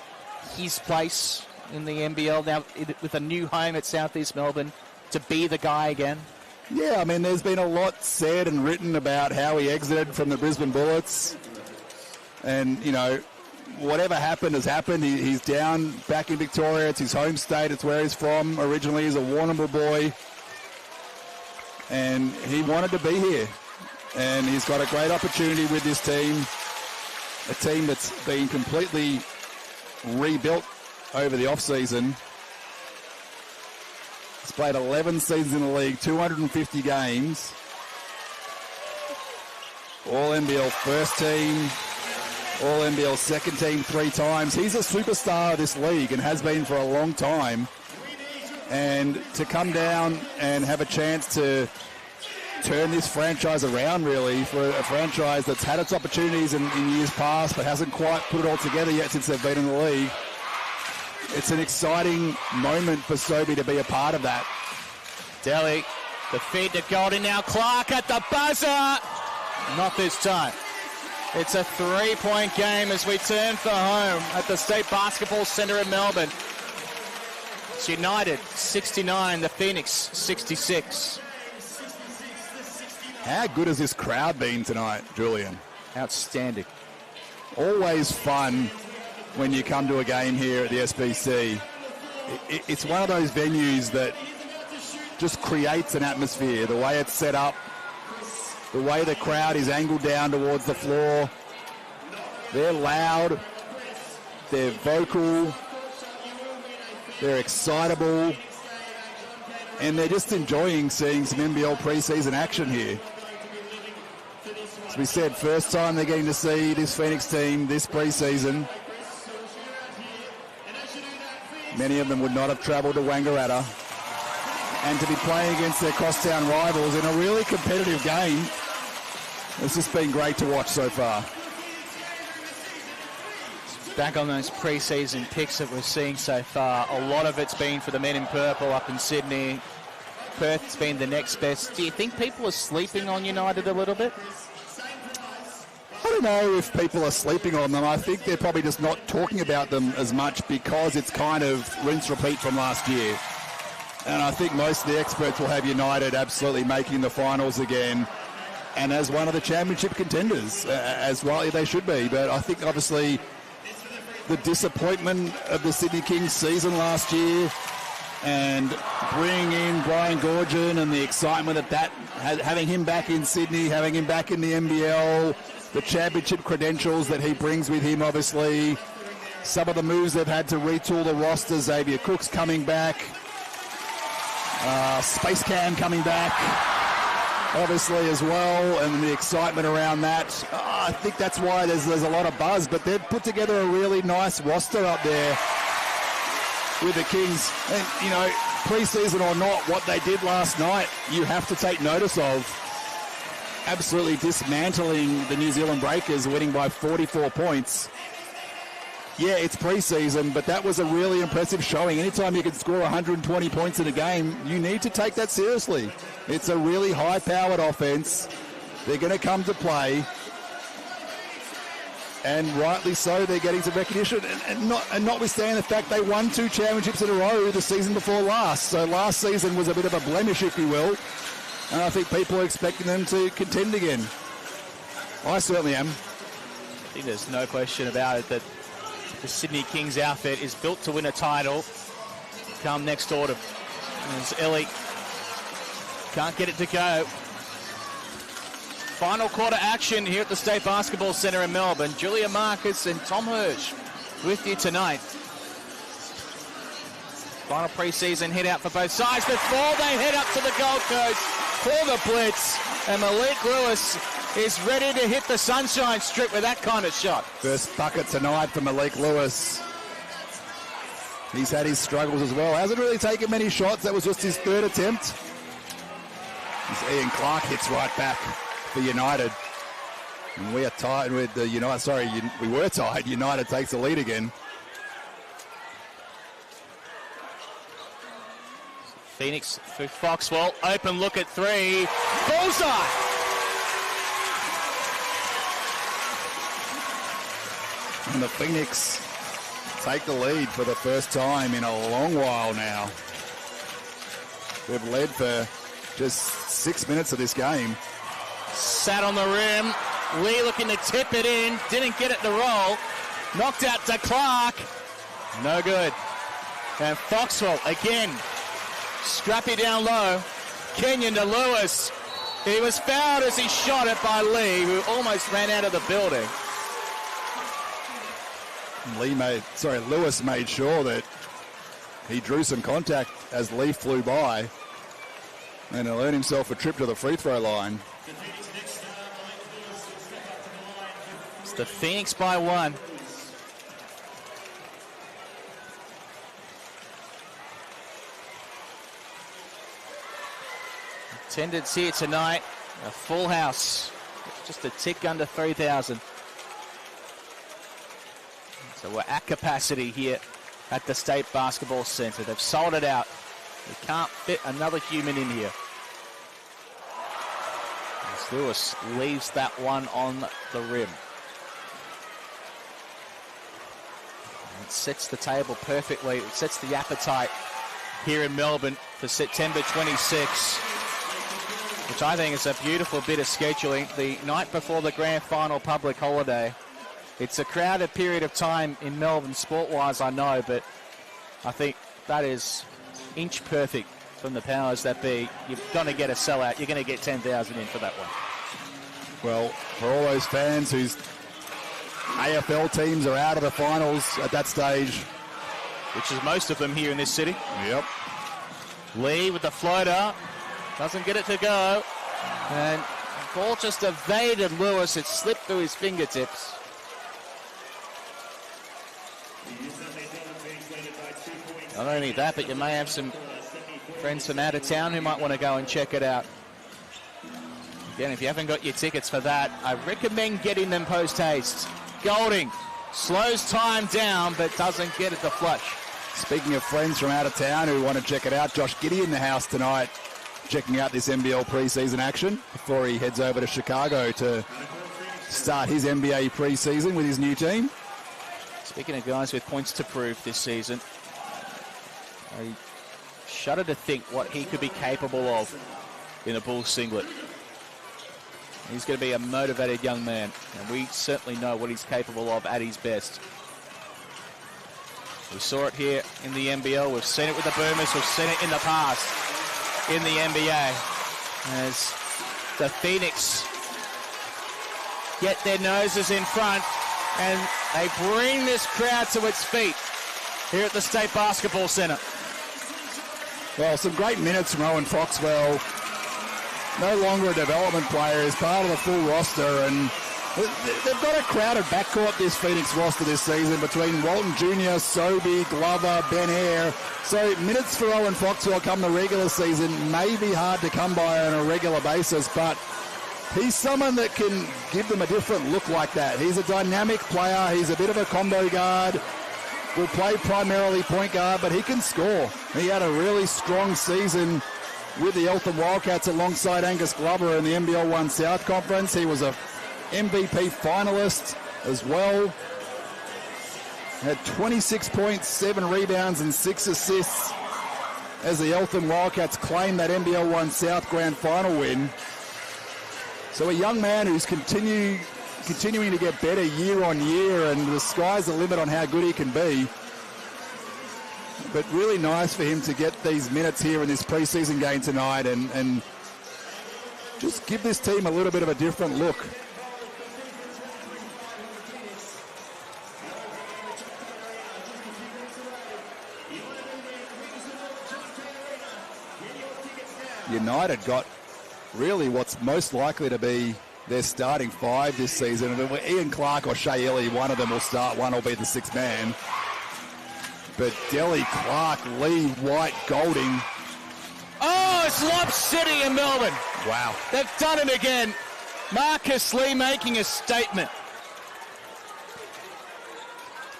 his place in the NBL now with a new home at South East Melbourne, to be the guy again? Yeah, I mean, there's been a lot said and written about how he exited from the Brisbane Bullets. And, you know, whatever happened has happened. He's down back in Victoria. It's his home state. It's where he's from. Originally, he's a Warrnambool boy. And he wanted to be here. And he's got a great opportunity with this team. A team that's been completely rebuilt over the off-season. He's played 11 seasons in the league, 250 games. All NBL first team, all NBL second team 3 times. He's a superstar of this league and has been for a long time. And to come down and have a chance to turn this franchise around, really, for a franchise that's had its opportunities in years past but hasn't quite put it all together yet since they've been in the league. It's an exciting moment for Sobey to be a part of that. Delhi, the feed to Golding now. Clark at the buzzer. Not this time. It's a 3-point game as we turn for home at the State Basketball Centre in Melbourne. It's United 69, the Phoenix 66. How good has this crowd been tonight, Julian? Outstanding. Always fun when you come to a game here at the SBC. It's one of those venues that just creates an atmosphere. The way it's set up, the way the crowd is angled down towards the floor. They're loud, they're vocal, they're excitable, and they're just enjoying seeing some NBL preseason action here. As we said, first time they're getting to see this Phoenix team this preseason. Many of them would not have travelled to Wangaratta. And to be playing against their crosstown rivals in a really competitive game, it's just been great to watch so far. Back on those pre-season picks that we're seeing so far, a lot of it's been for the men in purple up in Sydney. Perth's been the next best. Do you think people are sleeping on United a little bit? I don't know if people are sleeping on them. I think they're probably just not talking about them as much because it's kind of rinse-repeat from last year. And I think most of the experts will have United absolutely making the finals again and as one of the championship contenders, as rightly they should be. But I think obviously the disappointment of the Sydney Kings season last year and bringing in Brian Goorjian and the excitement of that, having him back in Sydney, having him back in the NBL, the championship credentials that he brings with him, obviously. Some of the moves they've had to retool the roster, Xavier Cook's coming back, Space Cam coming back, obviously, as well, and the excitement around that. I think that's why there's a lot of buzz, but they've put together a really nice roster up there with the Kings. And, you know, pre-season or not, what they did last night, you have to take notice of. absolutely dismantling the New Zealand Breakers, winning by 44 points. Yeah, it's pre-season, but that was a really impressive showing. Anytime you can score 120 points in a game, you need to take that seriously. It's a really high-powered offense. They're going to come to play. And rightly so, they're getting some recognition. And notwithstanding the fact they won 2 championships in a row the season before last. So last season was a bit of a blemish, if you will. And I think people are expecting them to contend again. I certainly am. I think there's no question about it that the Sydney Kings outfit is built to win a title come next autumn. As Ellie can't get it to go. Final quarter action here at the State Basketball Centre in Melbourne. Julia Marcus and Tom Hirsch with you tonight. Final pre-season hit out for both sides before they head up to the Gold Coast for the blitz. And Malik Lewis is ready to hit the Sunshine Strip with that kind of shot. First bucket tonight for Malik Lewis. He's had his struggles as well. Hasn't really taken many shots. That was just his 3rd attempt. As Ian Clark hits right back for United. And we are tied with the United. Sorry, we were tied. United takes the lead again. Phoenix for Foxwell. Open look at 3. Bullseye! And the Phoenix take the lead for the first time in a long while now. They've led for just 6 minutes of this game. Sat on the rim. Lee looking to tip it in. Didn't get it to roll. Knocked out to Clark. No good. And Foxwell again. Scrappy down low. Kenyon to Lewis. He was fouled as he shot it by Lee, who almost ran out of the building. Lewis made sure that he drew some contact as Lee flew by and earned himself a trip to the free throw line. It's the Phoenix by 1. Attendance here tonight, a full house, just a tick under 3,000. So we're at capacity here at the State Basketball Centre. They've sold it out. They can't fit another human in here. As Lewis leaves that one on the rim. It sets the table perfectly. It sets the appetite here in Melbourne for September 26, which I think is a beautiful bit of scheduling. The night before the grand final public holiday. It's a crowded period of time in Melbourne sport-wise, I know, but I think that is inch perfect from the powers that be. You're going to get a sellout. You're going to get 10,000 in for that one. Well, for all those fans whose AFL teams are out of the finals at that stage. Which is most of them here in this city. Yep. Lee with the floater. Doesn't get it to go. And the ball just evaded Lewis. It slipped through his fingertips. Not only that, but you may have some friends from out of town who might want to go and check it out. Again, if you haven't got your tickets for that, I recommend getting them post-haste. Golding slows time down, but doesn't get it to flush. Speaking of friends from out of town who want to check it out, Josh Giddey in the house tonight, checking out this NBL preseason action before he heads over to Chicago to start his NBA preseason with his new team. Speaking of guys with points to prove this season, I shudder to think what he could be capable of in a Bulls singlet. He's going to be a motivated young man, and we certainly know what he's capable of at his best. We saw it here in the NBL. We've seen it with the Boomers. We've seen it in the past in the NBA as the Phoenix get their noses in front and they bring this crowd to its feet here at the State Basketball Centre. Well, some great minutes from Owen Foxwell. No longer a development player, is part of the full roster, and they've got a crowded backcourt, this Phoenix roster this season, between Walton Jr., Sobey, Glover, Ben Ayre. So minutes for Owen Foxwell come the regular season may be hard to come by on a regular basis, but he's someone that can give them a different look like that. He's a dynamic player. He's a bit of a combo guard. Will play primarily point guard, but he can score. He had a really strong season with the Eltham Wildcats alongside Angus Glover in the NBL1 South Conference. He was a MVP finalist as well. Had 26 points, 7 rebounds and 6 assists as the Eltham Wildcats claimed that NBL1 South Grand Final win. So a young man who's continuing to get better year on year, and the sky's the limit on how good he can be. But really nice for him to get these minutes here in this preseason game tonight and just give this team a little bit of a different look. United got really what's most likely to be their starting 5 this season. And Ian Clark or Shea Ellie, one of them will start, one will be the 6th man. But Delhi, Clark, Lee, White, Golding. Oh, it's Lob City in Melbourne. Wow. They've done it again. Marcus Lee making a statement.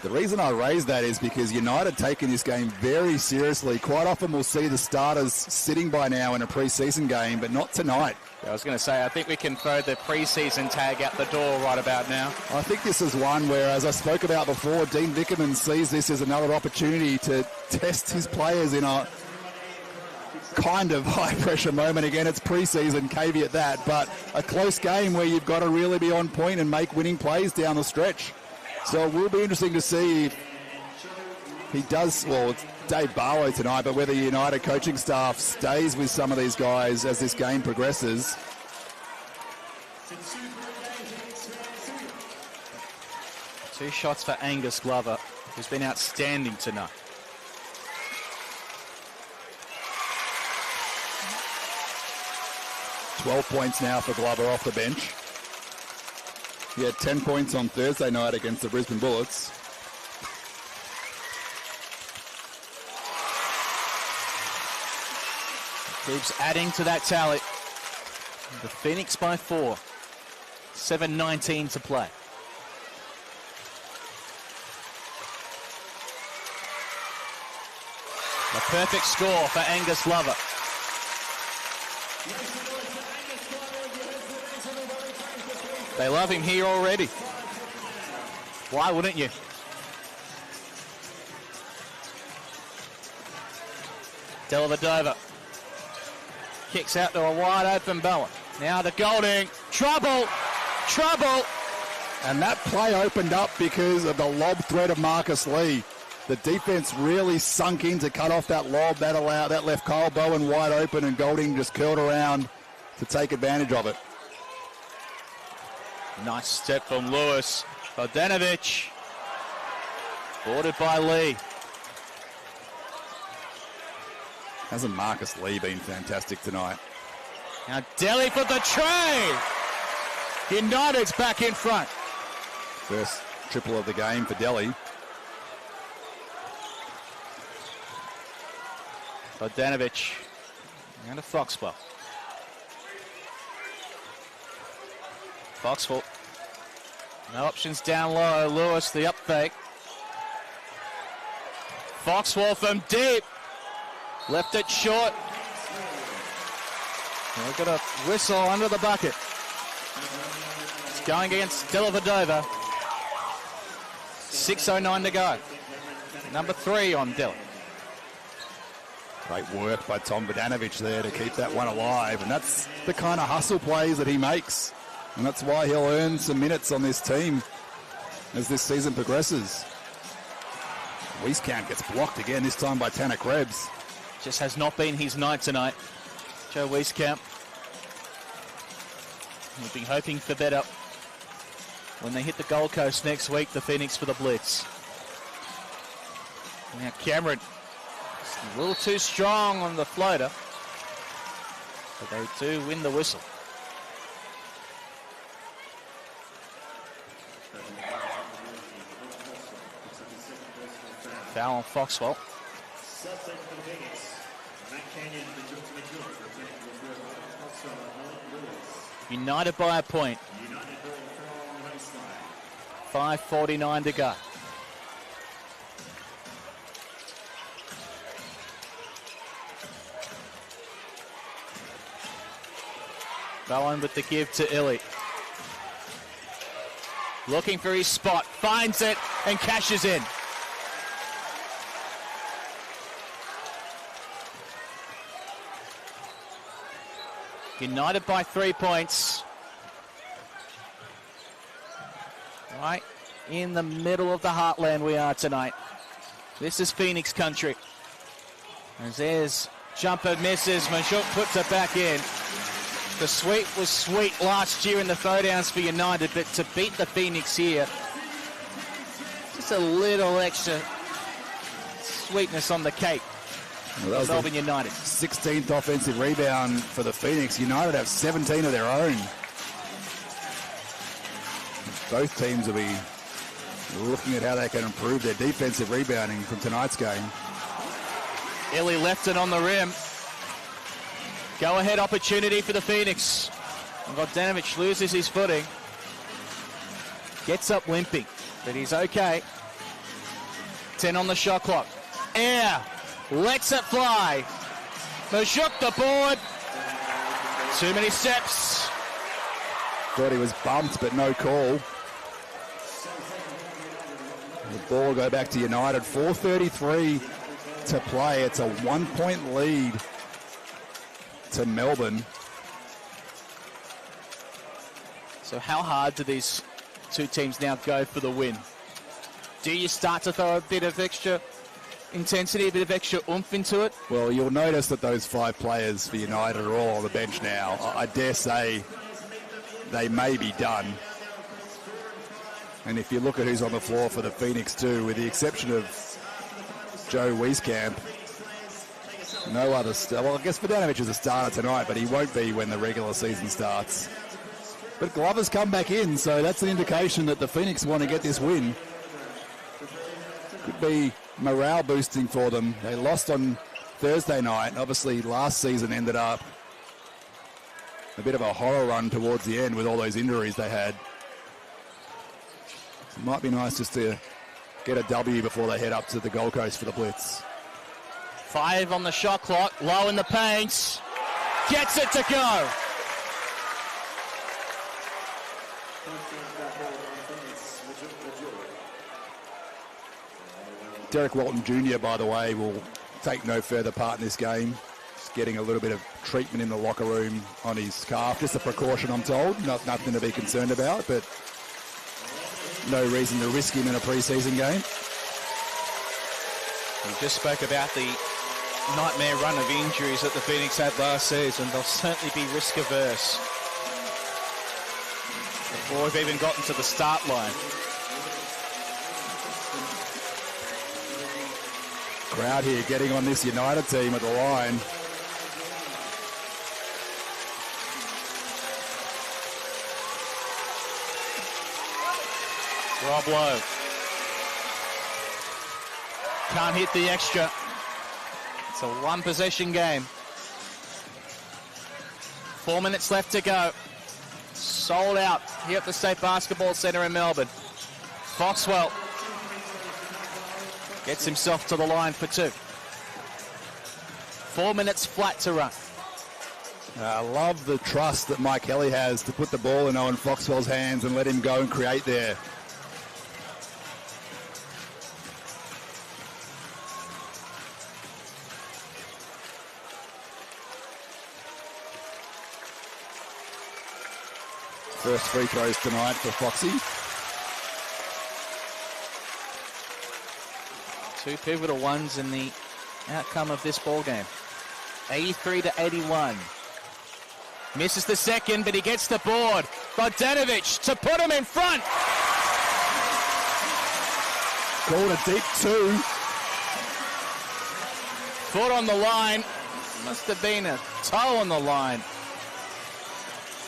The reason I raise that is because United taking this game very seriously. Quite often we'll see the starters sitting by now in a pre-season game, but not tonight. I was going to say, I think we can throw the pre-season tag out the door right about now. I think this is one where, as I spoke about before, Dean Vickerman sees this as another opportunity to test his players in a kind of high-pressure moment. Again, it's pre-season, caveat that, but a close game where you've got to really be on point and make winning plays down the stretch. So it will be interesting to see if he does, well, it's Dave Barlow tonight, but whether United coaching staff stays with some of these guys as this game progresses. Two shots for Angus Glover, who's been outstanding tonight. $12 points now for Glover off the bench. He had 10 points on Thursday night against the Brisbane Bullets. Keeps adding to that tally. The Phoenix by 4. 7:19 to play. A perfect score for Angus Glover. They love him here already. Why wouldn't you? Dellavedova kicks out to a wide open Bowen. Now to Golding. Trouble! Trouble! And that play opened up because of the lob threat of Marcus Lee. The defense really sunk in to cut off that lob. That left Kyle Bowen wide open, and Golding just curled around to take advantage of it. Nice step from Lewis. Bogdanovic. Boarded by Lee. Hasn't Marcus Lee been fantastic tonight? Now Delhi for the tray. United's back in front. First triple of the game for Delhi. Bogdanovic and a Foxwell. Foxwell. No options down low. Lewis, the up fake. Foxwell from deep. Left it short. We've got a whistle under the bucket. It's going against Dellavedova. 6:09 to go. Number 3 on Della. Great work by Tom Bogdanovic there to keep that one alive. And that's the kind of hustle plays that he makes. And that's why he'll earn some minutes on this team as this season progresses. Wieskamp gets blocked again, this time by Tanner Krebs. Just has not been his night tonight. Joe Wieskamp. We'll be hoping for better when they hit the Gold Coast next week, the Phoenix for the Blitz. Now Cameron, a little too strong on the floater, but they do win the whistle. Foul on Foxwell. United by a point. 5:49 to go. Bowen with the give to Illy. Looking for his spot, finds it and cashes in. United by 3 points. Right in the middle of the heartland we are tonight. This is Phoenix country. As there's jumper misses, Majok puts it back in. The sweep was sweet last year in the throwdowns for United, but to beat the Phoenix here, just a little extra sweetness on the cake. Well, that was Melbourne United. 16th offensive rebound for the Phoenix. United have 17 of their own. Both teams will be looking at how they can improve their defensive rebounding from tonight's game. Illy left it on the rim. Go-ahead opportunity for the Phoenix. Bogdanovic loses his footing. Gets up limping, but he's okay. 10 on the shot clock. Air. Lets it fly. Majok the board. Too many steps. Thought he was bumped, but no call. The ball will go back to United. 4:33 to play. It's a 1-point lead to Melbourne. So how hard do these two teams now go for the win? Do you start to throw a bit of extra intensity, a bit of extra oomph into it? Well, you'll notice that those 5 players for United are all on the bench now. I dare say they may be done. And if you look at who's on the floor for the Phoenix too, with the exception of Joe Wieskamp, no other well, I guess Bogdanovic is a starter tonight, but he won't be when the regular season starts. But Glover's come back in, so that's an indication that the Phoenix want to get this win. Could be morale boosting for them. They lost on Thursday night. Obviously, last season ended up a bit of a horror run towards the end with all those injuries they had. It might be nice just to get a W before they head up to the Gold Coast for the Blitz. 5 on the shot clock, low in the paint. Gets it to go. Derek Walton Jr., by the way, will take no further part in this game. Just getting a little bit of treatment in the locker room on his calf. Just a precaution, I'm told. Nothing to be concerned about, but no reason to risk him in a preseason game. We just spoke about the nightmare run of injuries that the Phoenix had last season. They'll certainly be risk averse before we've even gotten to the start line. Crowd here getting on this United team at the line. Rob Lowe. Can't hit the extra. It's a 1-possession game. 4 minutes left to go. Sold out here at the State Basketball Centre in Melbourne. Foxwell gets himself to the line for 2. 4 minutes flat to run. I love the trust that Mike Kelly has to put the ball in Owen Foxwell's hands and let him go and create there. First free throws tonight for Foxy. 2 pivotal ones in the outcome of this ball game. 83-81. Misses the second, but he gets the board. Bogdanovic to put him in front. Called a deep 2. Foot on the line. Must have been a toe on the line.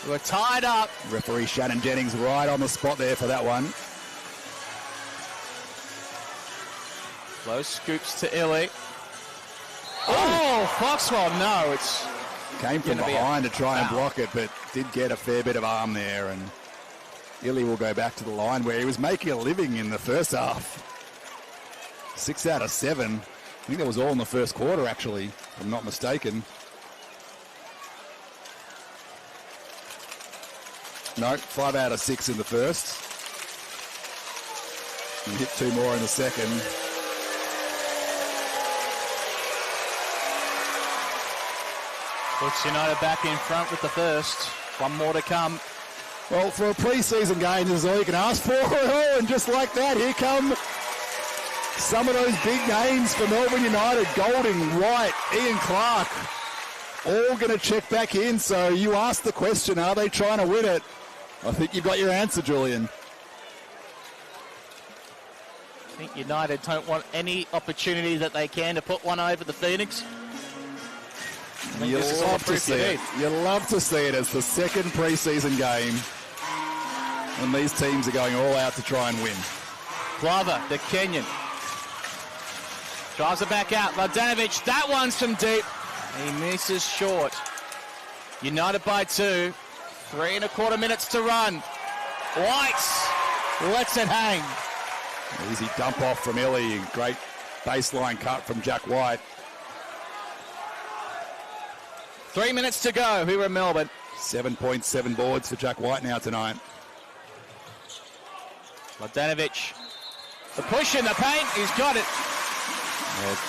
We're tied up. Referee Shannon Jennings right on the spot there for that one. Low scoops to Illy. Oh, Foxwell, no, it's Came from behind to try and block it, but did get a fair bit of arm there. And Illy will go back to the line where he was making a living in the first half. 6 out of 7. I think that was all in the first quarter, actually, if I'm not mistaken. No, 5 out of 6 in the first. And hit 2 more in the second. Puts United back in front with the first. One more to come. Well, for a pre-season game, this is all you can ask for. Oh, and just like that, here come some of those big names for Melbourne United. Golding, White, Ian Clark, all going to check back in. So you asked the question, are they trying to win it? I think you've got your answer, Julian. I think United don't want any opportunity that they can to put one over the Phoenix. You love to see it. You love to see it as the second pre-season game, and these teams are going all out to try and win. Glover, the Kenyan. Drives it back out. Ladanovic, that one's from deep. He misses short. United by 2. 3.25 minutes to run. White lets it hang. Easy dump off from Illy. Great baseline cut from Jack White. 3 minutes to go here in Melbourne. 7.7 boards for Jack White now tonight. Ladanovic. The push in the paint. He's got it.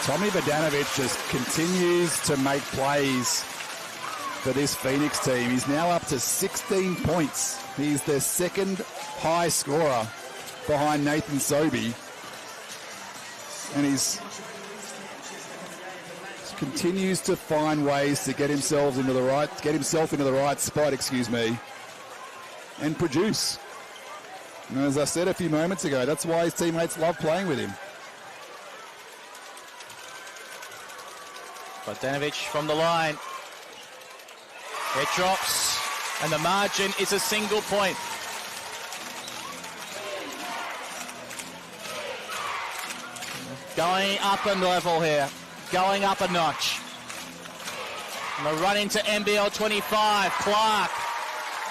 Tommy Vodanovic just continues to make plays for this Phoenix team. He's now up to 16 points. He's their second high scorer behind Nathan Sobey. And he's continues to find ways to get himself into the right spot, and produce. And as I said a few moments ago, that's why his teammates love playing with him. Vodanovic from the line. It drops, and the margin is a single point. Going up a level here. Going up a notch. And the run into NBL25. Clark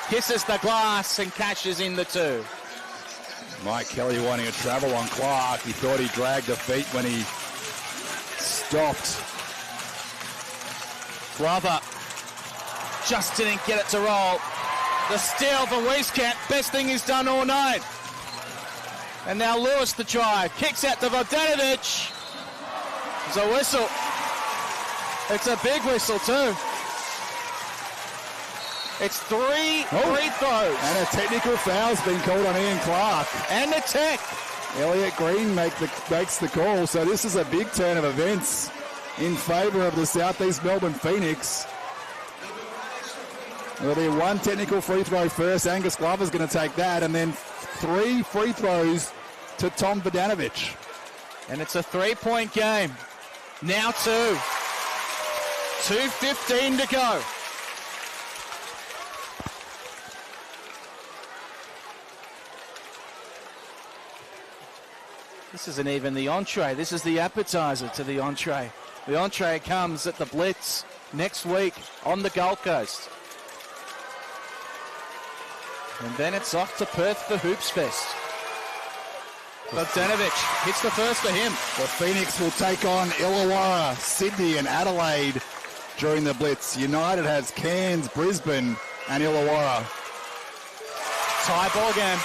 kisses the glass and cashes in the 2. Mike Kelly wanting to travel on Clark. He thought he dragged the feet when he stopped. Glover just didn't get it to roll. The steal from Wieskamp. Best thing he's done all night. And now Lewis the try. Kicks out to Vodanovic. It's a whistle. It's a big whistle too. It's 3 free throws. And a technical foul's been called on Ian Clark. And the tech. Elliot Green makes the call. So this is a big turn of events in favour of the South East Melbourne Phoenix. There'll be 1 technical free throw first. Angus Glover's going to take that. And then 3 free throws to Tom Vodanovic. And it's a 3-point game. Now 2. 2:15 to go. This isn't even the entree. This is the appetizer to the entree. The entree comes at the Blitz next week on the Gold Coast. And then it's off to Perth for Hoops Fest. Vodanovic hits the first for him. The Phoenix will take on Illawarra, Sydney and Adelaide during the Blitz. United has Cairns, Brisbane and Illawarra. Tie ball game.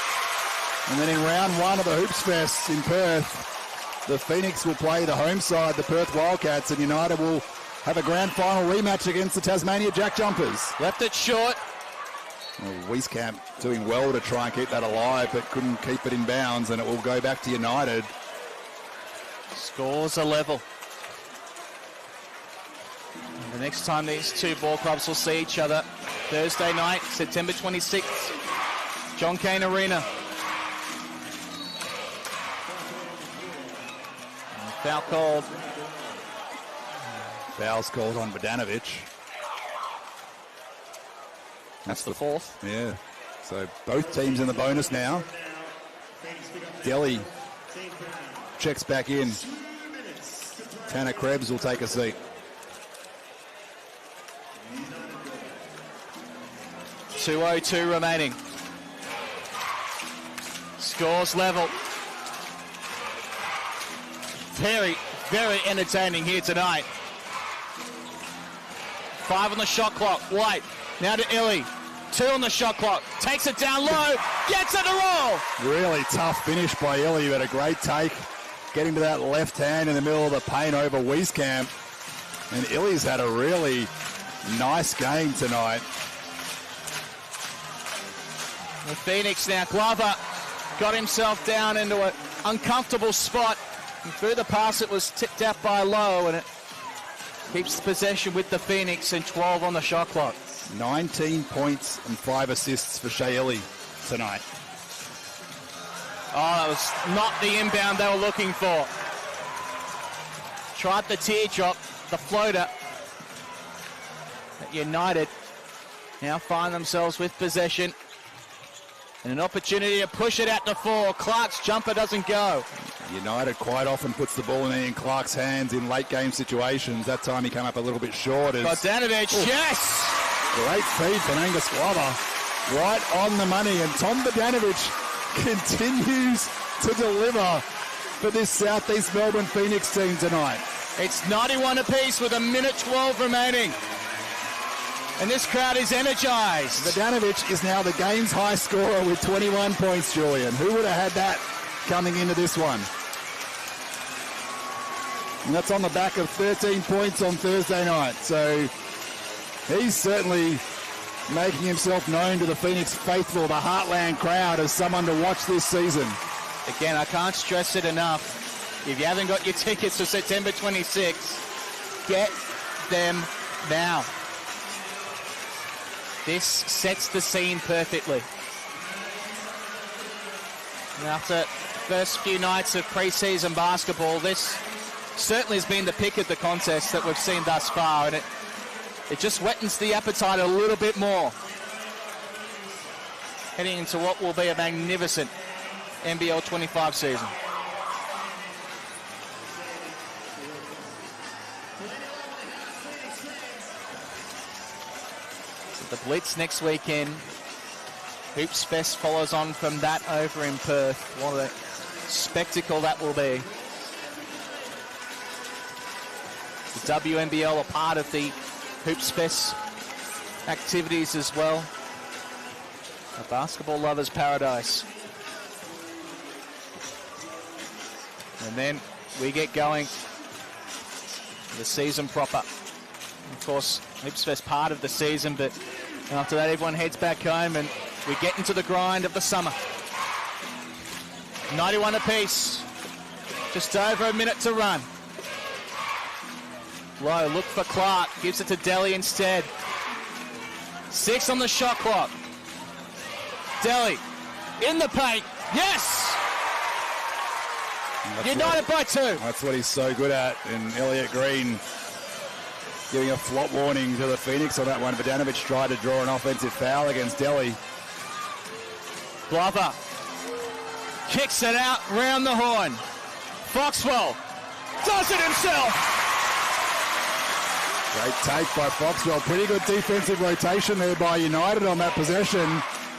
And then in round 1 of the Hoops Fest in Perth, the Phoenix will play the home side, the Perth Wildcats, and United will have a grand final rematch against the Tasmania Jack Jumpers. Left it short. Well, Wieskamp doing well to try and keep that alive, but couldn't keep it in bounds, and it will go back to United. Scores are level. And the next time these two ball clubs will see each other, Thursday night, September 26th, John Cain Arena. Foul called. Foul's called on Vodanovic. That's the 4th. Yeah. So both teams in the bonus now. Delhi checks back in. Tanner Krebs will take a seat. 2:02 remaining. Scores level. Very, very entertaining here tonight. 5 on the shot clock. White now to Illy. 2 on the shot clock. Takes it down low. Gets it to roll. Really tough finish by Illy, but a great take. Getting to that left hand in the middle of the paint over Wieskamp. And Illy's had a really nice game tonight. The Phoenix now. Glover got himself down into an uncomfortable spot. And through the pass, it was tipped out by Lowe, and it keeps possession with the Phoenix and 12 on the shot clock. 19 points and 5 assists for Shea Illy tonight. Oh, that was not the inbound they were looking for. Tried the teardrop, the floater. But United now find themselves with possession and an opportunity to push it out to 4. Clark's jumper doesn't go. United quite often puts the ball in Ian Clark's hands in late game situations. That time he came up a little bit short. Bogdanovic, yes! Great feed from Angus Glover. Right on the money. And Tom Bogdanovic continues to deliver for this South East Melbourne Phoenix team tonight. It's 91 apiece with 1:12 remaining. And this crowd is energized. Bogdanovic is now the game's high scorer with 21 points, Julian. Who would have had that coming into this one? And that's on the back of 13 points on Thursday night. So he's certainly making himself known to the Phoenix faithful, the Heartland crowd, as someone to watch this season. Again, I can't stress it enough. If you haven't got your tickets for September 26th, get them now. This sets the scene perfectly. And after first few nights of pre-season basketball, this certainly has been the pick of the contest that we've seen thus far, and it just wettens the appetite a little bit more. Heading into what will be a magnificent NBL25 season. So the Blitz next weekend. Hoops Fest follows on from that over in Perth. What a spectacle that will be. The WNBL are part of the Hoops Fest activities as well. A basketball lover's paradise. And then we get going. The season proper. Of course, Hoops Fest part of the season, but after that everyone heads back home and we get into the grind of the summer. 91 apiece. Just over a minute to run. Low, look for Clark. Gives it to Delhi instead. 6 on the shot clock. Delhi in the paint. Yes! United by 2. That's what he's so good at. And Elliot Green giving a flop warning to the Phoenix on that one. Bogdanovic tried to draw an offensive foul against Delhi. Glover kicks it out round the horn. Foxwell does it himself. Great take by Foxwell. Pretty good defensive rotation there by United on that possession.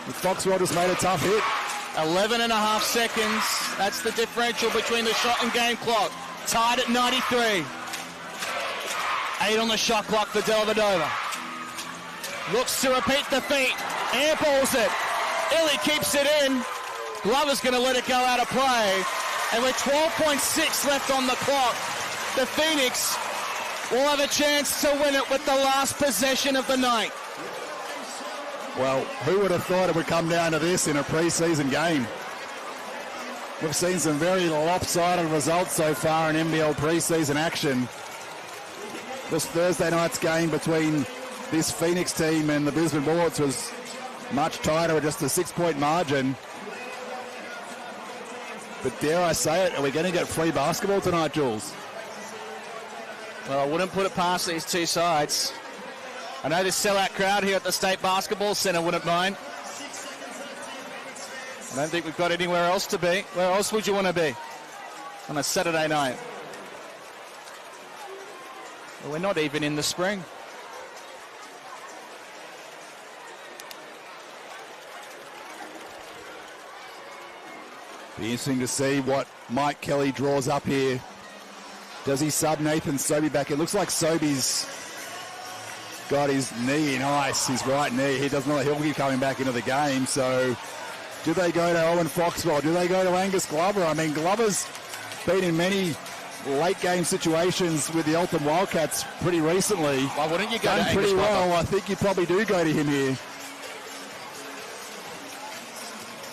Foxwell just made a tough hit. 11 and a half seconds. That's the differential between the shot and game clock. Tied at 93. 8 on the shot clock for Delvedova. Looks to repeat the feat. Airballs it. Illy keeps it in. Glover's going to let it go out of play. And with 12.6 left on the clock, the Phoenix will have a chance to win it with the last possession of the night. Well, who would have thought it would come down to this in a pre-season game? We've seen some very lopsided results so far in NBL pre-season action. This Thursday night's game between this Phoenix team and the Brisbane Bullets was much tighter at just a 6-point margin. But dare I say it, are we going to get free basketball tonight, Jules? Well, I wouldn't put it past these two sides. I know this sellout crowd here at the State Basketball Centre wouldn't mind. I don't think we've got anywhere else to be. Where else would you want to be on a Saturday night? Well, we're not even in the spring. Be interesting to see what Mike Kelly draws up here. Does he sub Nathan Sobey back? It looks like Sobey's got his knee in ice, his right knee. He does not. He'll be coming back into the game. So, do they go to Owen Foxwell? Do they go to Angus Glover? I mean, Glover's been in many late game situations with the Eltham Wildcats pretty recently. Why wouldn't you go to Done pretty Angus Glover? well. I think you probably do go to him here.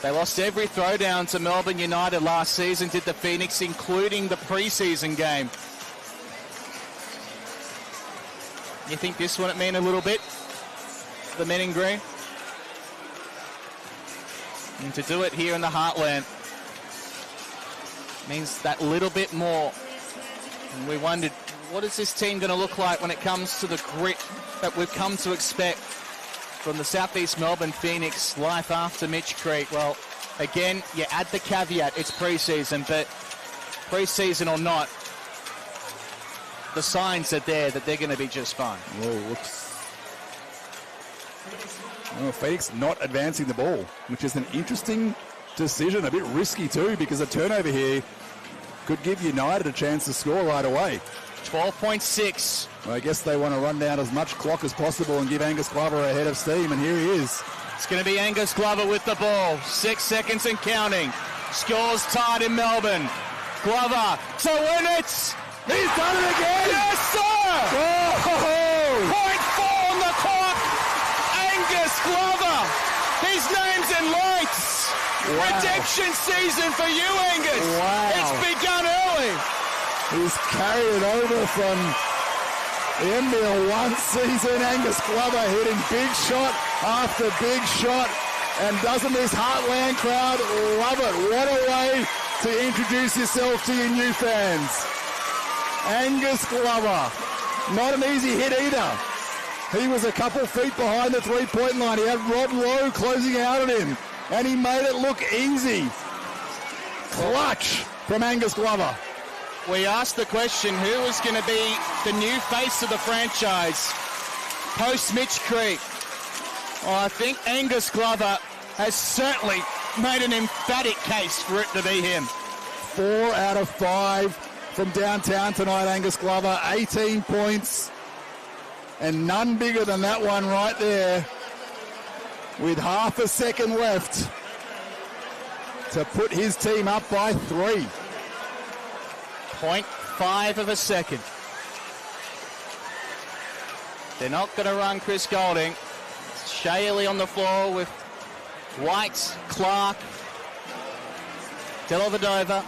They lost every throwdown to Melbourne United last season, did the Phoenix, including the preseason game. You think this one it mean a little bit? The men in green? And to do it here in the heartland means that little bit more. And we wondered, what is this team going to look like when it comes to the grit that we've come to expect from the South East Melbourne Phoenix life after Mitch Creek? Well, again, you add the caveat, it's preseason, but preseason or not, the signs are there that they're going to be just fine. Oh, Phoenix not advancing the ball, which is an interesting decision, a bit risky too, because a turnover here could give United a chance to score right away. 12.6. Well, I guess they want to run down as much clock as possible and give Angus Glover a head of steam, and here he is. It's going to be Angus Glover with the ball. 6 seconds and counting. Scores tied in Melbourne. Glover to win it. He's done it again! Yes, sir! Oh! 0.4 on the clock. Angus Glover. His name's in lights. Wow. Redemption season for you, Angus. Wow. It's begun early. He's carried it over from the NBL1 season. Angus Glover hitting big shot after big shot. And doesn't this Heartland crowd love it? What a way to introduce yourself to your new fans. Angus Glover. Not an easy hit either. He was a couple feet behind the three-point line. He had Rod Lowe closing out on him. And he made it look easy. Clutch from Angus Glover. We asked the question, who is going to be the new face of the franchise post Mitch Creek? Well, I think Angus Glover has certainly made an emphatic case for it to be him. 4 out of 5 from downtown tonight, Angus Glover. 18 points. And none bigger than that one right there. With half a second left to put his team up by 3. 0.5 of a second. They're not going to run Chris Golding. It's Shaley on the floor with White, Clark, Dellavedova,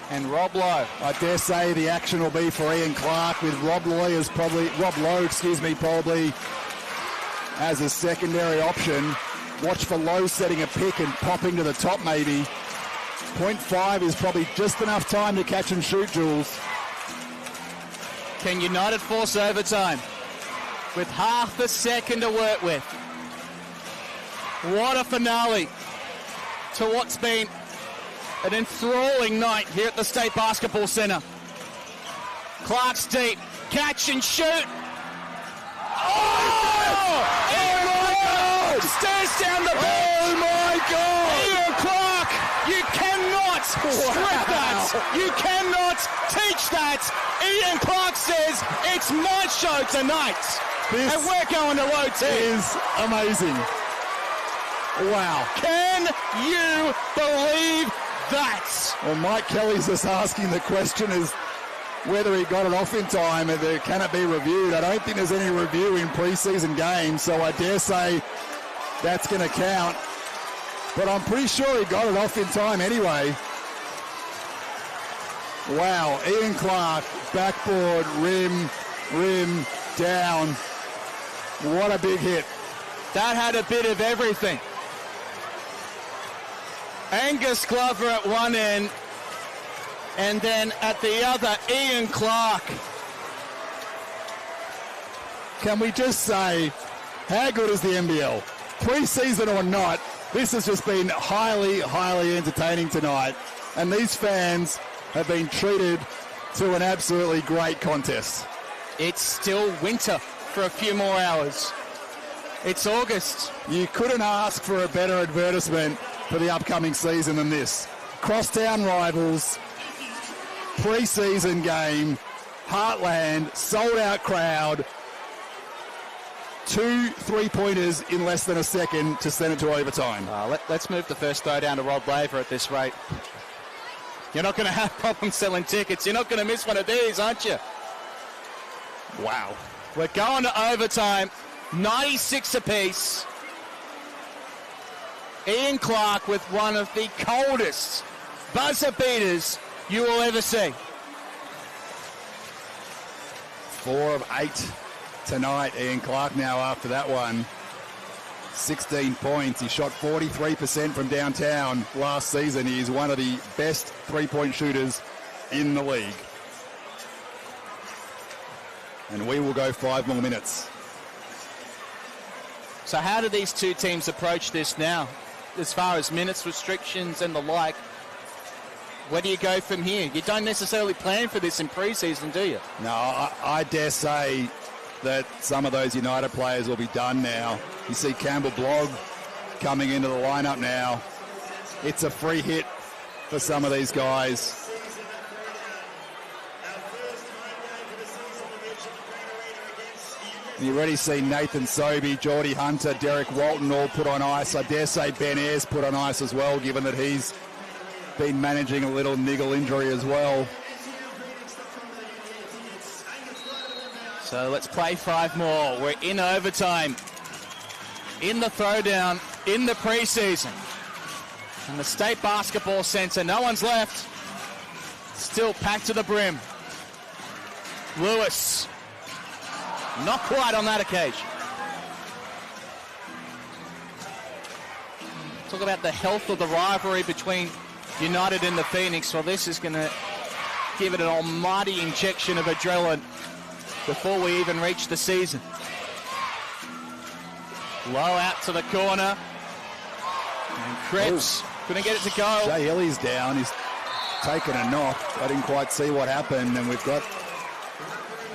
and Rob Lowe. I dare say the action will be for Ian Clark, with Rob Lowe probably as a secondary option. Watch for Lowe setting a pick and popping to the top maybe. 0.5 is probably just enough time to catch and shoot, Jules. Can United force overtime with half a second to work with? What a finale to what's been an enthralling night here at the State Basketball Centre. Clark's deep, catch and shoot. Stares down the bench. Oh my God! Ian Clark, you cannot strip that. You cannot teach that. Ian Clark says it's my show tonight. This and we're going to OT. is amazing. Wow. Can you believe that? Well, Mike Kelly's just asking the question is whether he got it off in time and can it be reviewed. I don't think there's any review in preseason games, so I dare say that's going to count. But I'm pretty sure he got it off in time anyway. Wow, Ian Clark, backboard, rim, down. What a big hit. That had a bit of everything. Angus Glover at one end, and then at the other, Ian Clark. Can we just say, how good is the NBL? Pre-season or not, this has just been highly, highly entertaining tonight. And these fans have been treated to an absolutely great contest. It's still winter for a few more hours. It's August. You couldn't ask for a better advertisement for the upcoming season than this. Crosstown rivals, pre-season game, Heartland, sold-out crowd, 2 3-pointers in less than a second to send it to overtime. Let's move the first Throwdown to Rob Laver at this rate. You're not going to have problems selling tickets. You're not going to miss one of these, aren't you? Wow. We're going to overtime, 96 apiece. Ian Clark with one of the coldest buzzer beaters you will ever see. 4 of 8 tonight, Ian Clark now after that one. 16 points. He shot 43% from downtown last season. He is one of the best three-point shooters in the league. And we will go 5 more minutes. So how do these two teams approach this now? As far as minutes restrictions and the like, where do you go from here? You don't necessarily plan for this in pre-season, do you? No, I dare say that some of those United players will be done now. You see Campbell Blogg coming into the lineup now. It's a free hit for some of these guys. You already see Nathan Sobey, Geordie Hunter, Derek Walton all put on ice. I dare say Ben Ayres put on ice as well, given that he's been managing a little niggle injury as well. So let's play 5 more. We're in overtime, in the Throwdown, in the preseason. And the State Basketball Centre, no one's left. Still packed to the brim. Lewis, not quite on that occasion. Talk about the health of the rivalry between United and the Phoenix. Well, this is going to give it an almighty injection of adrenaline before we even reach the season. Low out to the corner. And Krebs couldn't get it to go. Jay Ellie's down. He's taken a knock. I didn't quite see what happened, and we've got...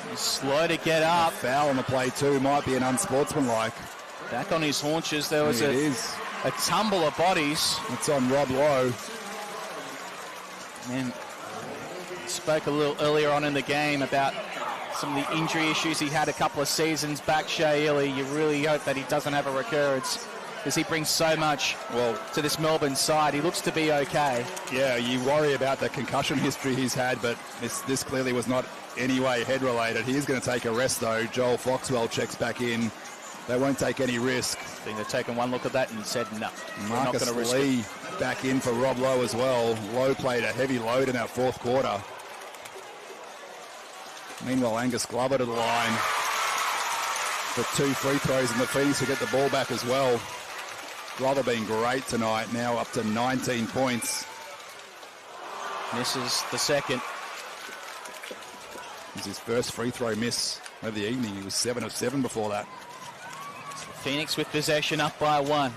He's slow to get up. Foul on the play too. Might be an unsportsmanlike. Back on his haunches. There was a tumble of bodies. It's on Rob Lowe. And spoke a little earlier on in the game about some of the injury issues he had a couple of seasons back. Shea Ely, you really hope that he doesn't have a recurrence, because he brings so much to this Melbourne side. He looks to be okay. Yeah, you worry about the concussion history he's had, but this clearly was not any way head-related. He is going to take a rest, though. Joel Foxwell checks back in. They won't take any risk. I think they've taken one look at that and said, no, Marcus we're not going to risk Lee it. Back in for Rob Lowe as well. Lowe played a heavy load in that fourth quarter. Meanwhile, Angus Glover to the line for 2 free throws, and the Phoenix will get the ball back as well. Glover being great tonight, now up to 19 points. Misses the second. It's his first free throw miss of the evening. He was 7 of 7 before that. Phoenix with possession, up by 1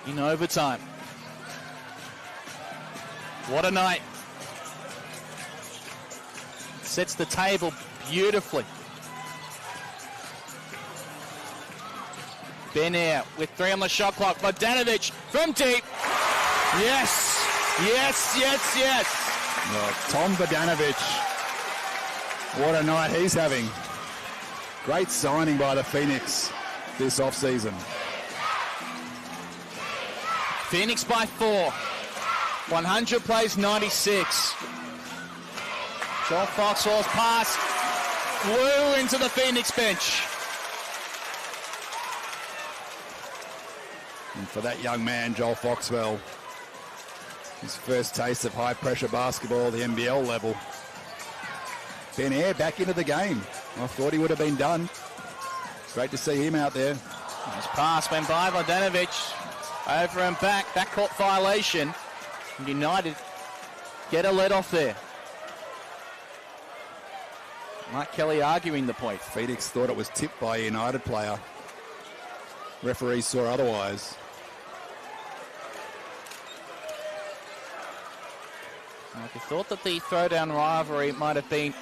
in overtime. What a night. Sets the table beautifully. Ben Ayre with 3 on the shot clock. Bogdanovic from deep. Yes, yes, yes, yes. Oh, Tom Bogdanovic. What a night he's having. Great signing by the Phoenix this offseason. Phoenix by 4. 100 plays 96. Joel Foxwell's pass flew into the Phoenix bench. And for that young man, Joel Foxwell, his first taste of high-pressure basketball at the NBL level. Ben Ayre back into the game. I thought he would have been done. Great to see him out there. His pass went by Bogdanovic. Over and back. Backcourt violation. United get a let off there. Mike Kelly arguing the point. Phoenix thought it was tipped by a United player. Referees saw otherwise. I thought that the Throwdown rivalry might have been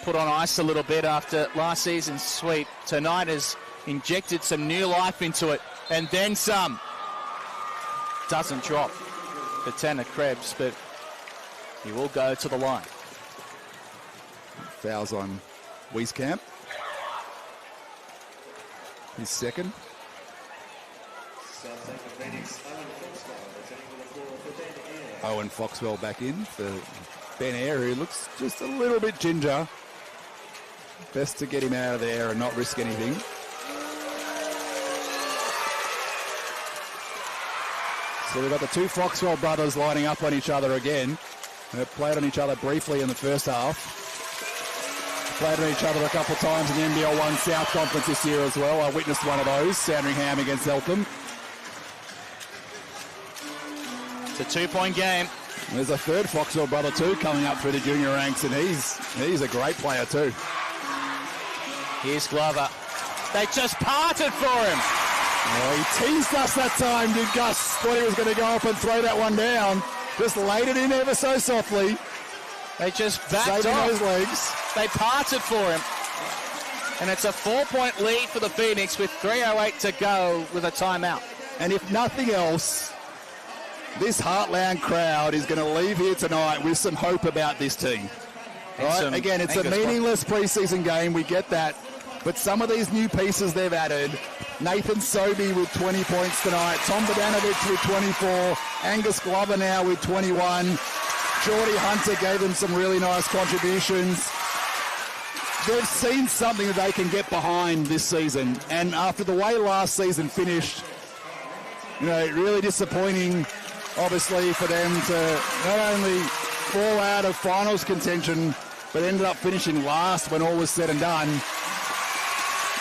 put on ice a little bit after last season's sweep. Tonight has injected some new life into it, and then some. Doesn't drop. for Tanner Krebs, but he will go to the line. Fouls on Wieskamp. His second. Owen Foxwell back in for Ben Eyre, who looks just a little bit ginger. Best to get him out of there and not risk anything. So we've got the two Foxwell brothers lining up on each other again. They've played on each other briefly in the first half. Played on each other a couple of times in the NBL1 South Conference this year as well. I witnessed one of those, Sandringham against Eltham. It's a 2-point game. There's a third Foxwell brother too coming up through the junior ranks, and he's a great player too. Here's Glover. They just parted for him. Oh, he teased us that time, did Gus? Thought he was going to go up and throw that one down. Just laid it in ever so softly. They just backed saving off. those legs. They parted for him. And it's a 4-point lead for the Phoenix with 3:08 to go with a timeout. And if nothing else, this Heartland crowd is going to leave here tonight with some hope about this team. Right? Again, it's a meaningless preseason game. We get that. But some of these new pieces they've added, Nathan Sobey with 20 points tonight, Tom Bodanovich with 24, Angus Glover now with 21, Geordie Hunter gave them some really nice contributions. They've seen something that they can get behind this season. And after the way last season finished, you know, really disappointing, obviously, for them to not only fall out of finals contention, but ended up finishing last when all was said and done.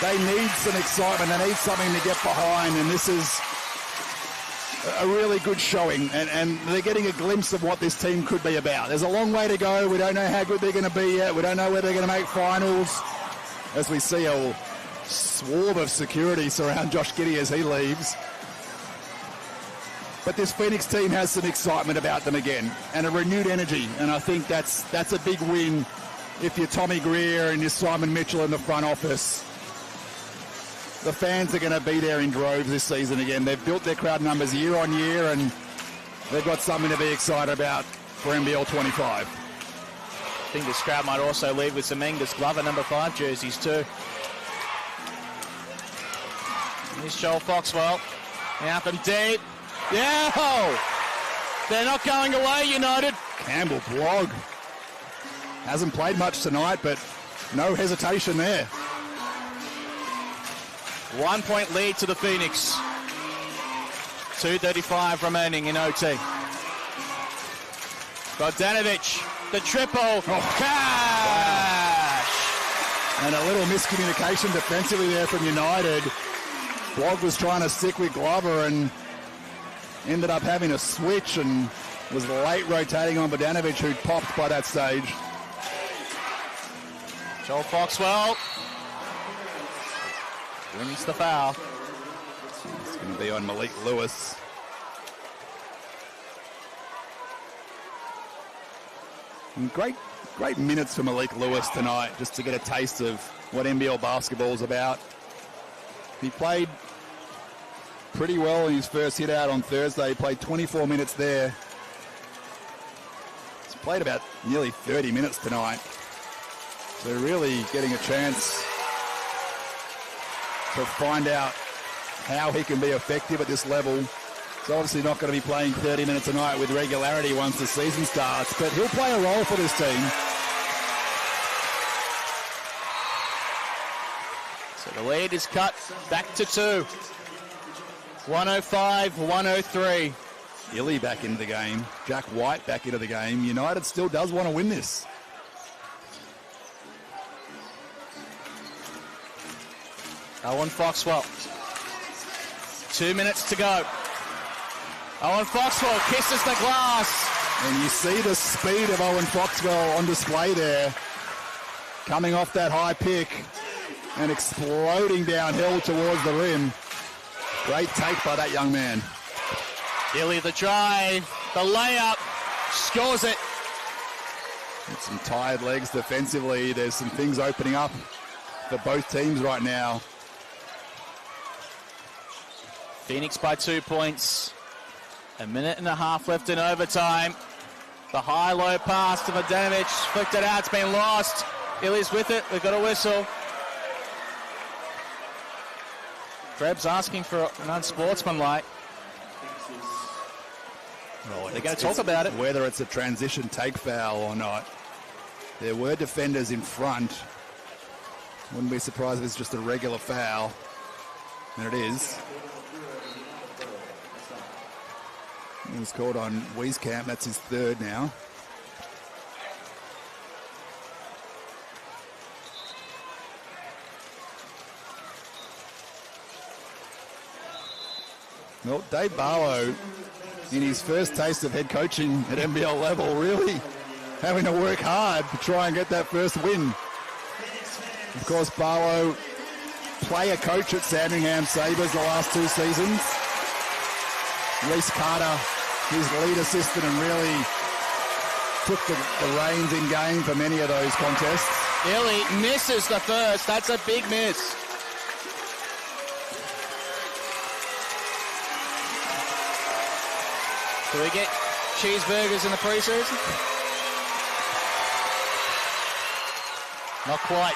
They need some excitement. They need something to get behind, and this is a really good showing, and they're getting a glimpse of what this team could be about. There's a long way to go. We don't know how good they're going to be yet. We don't know whether they're going to make finals, as we see a swarm of security surround Josh Giddey as he leaves. But this Phoenix team has some excitement about them again, and a renewed energy, and I think that's a big win if you're Tommy Greer and you're Simon Mitchell in the front office. The fans are going to be there in droves this season again. They've built their crowd numbers year on year, and they've got something to be excited about for NBL25. I think this crowd might also leave with some Angus Glover number 5 jerseys too. Here's Joel Foxwell. Now from deep. Yeah! They're not going away, United. Campbell Blogg hasn't played much tonight, but no hesitation there. 1-point lead to the Phoenix. 2:35 remaining in OT. Bodanovich, the triple. Oh, Cash! Wow. And a little miscommunication defensively there from United. Blogg was trying to stick with Glover and ended up having a switch and was late rotating on Bodanovich, who popped by that stage. Joel Foxwell wins the foul. It's going to be on Malik Lewis. And great minutes for Malik Lewis tonight, just to get a taste of what NBL basketball is about. He played pretty well in his first hit out on Thursday. He played 24 minutes there. He's played about nearly 30 minutes tonight. So really getting a chance to find out how he can be effective at this level. He's obviously not going to be playing 30 minutes a night with regularity once the season starts, but he'll play a role for this team. So the lead is cut back to 2. 105-103. Illy back into the game. Jack White back into the game. United still does want to win this. Owen Foxwell. 2 minutes to go. Owen Foxwell kisses the glass. And you see the speed of Owen Foxwell on display there. Coming off that high pick and exploding downhill towards the rim. Great take by that young man. Illy the drive, the layup, scores it. With some tired legs defensively. There's some things opening up for both teams right now. Phoenix by 2 points. A minute and a half left in overtime. The high-low pass to Vodanovic, flicked it out, it's been lost. Illy's with it, we've got a whistle. Krebs asking for an unsportsmanlike. Well, they're going to talk about it. Whether it's a transition take foul or not. There were defenders in front. Wouldn't be surprised if it's just a regular foul. And it is. It was called on Wieskamp. That's his third now. Well, Dave Barlow, in his first taste of head coaching at NBL level, really having to work hard to try and get that first win. Of course, Barlow, player coach at Sandringham Sabres the last 2 seasons. Reece Carter, his lead assistant, and really took the reins in game for many of those contests. Illy misses the first. That's a big miss. Do we get cheeseburgers in the preseason? Not quite.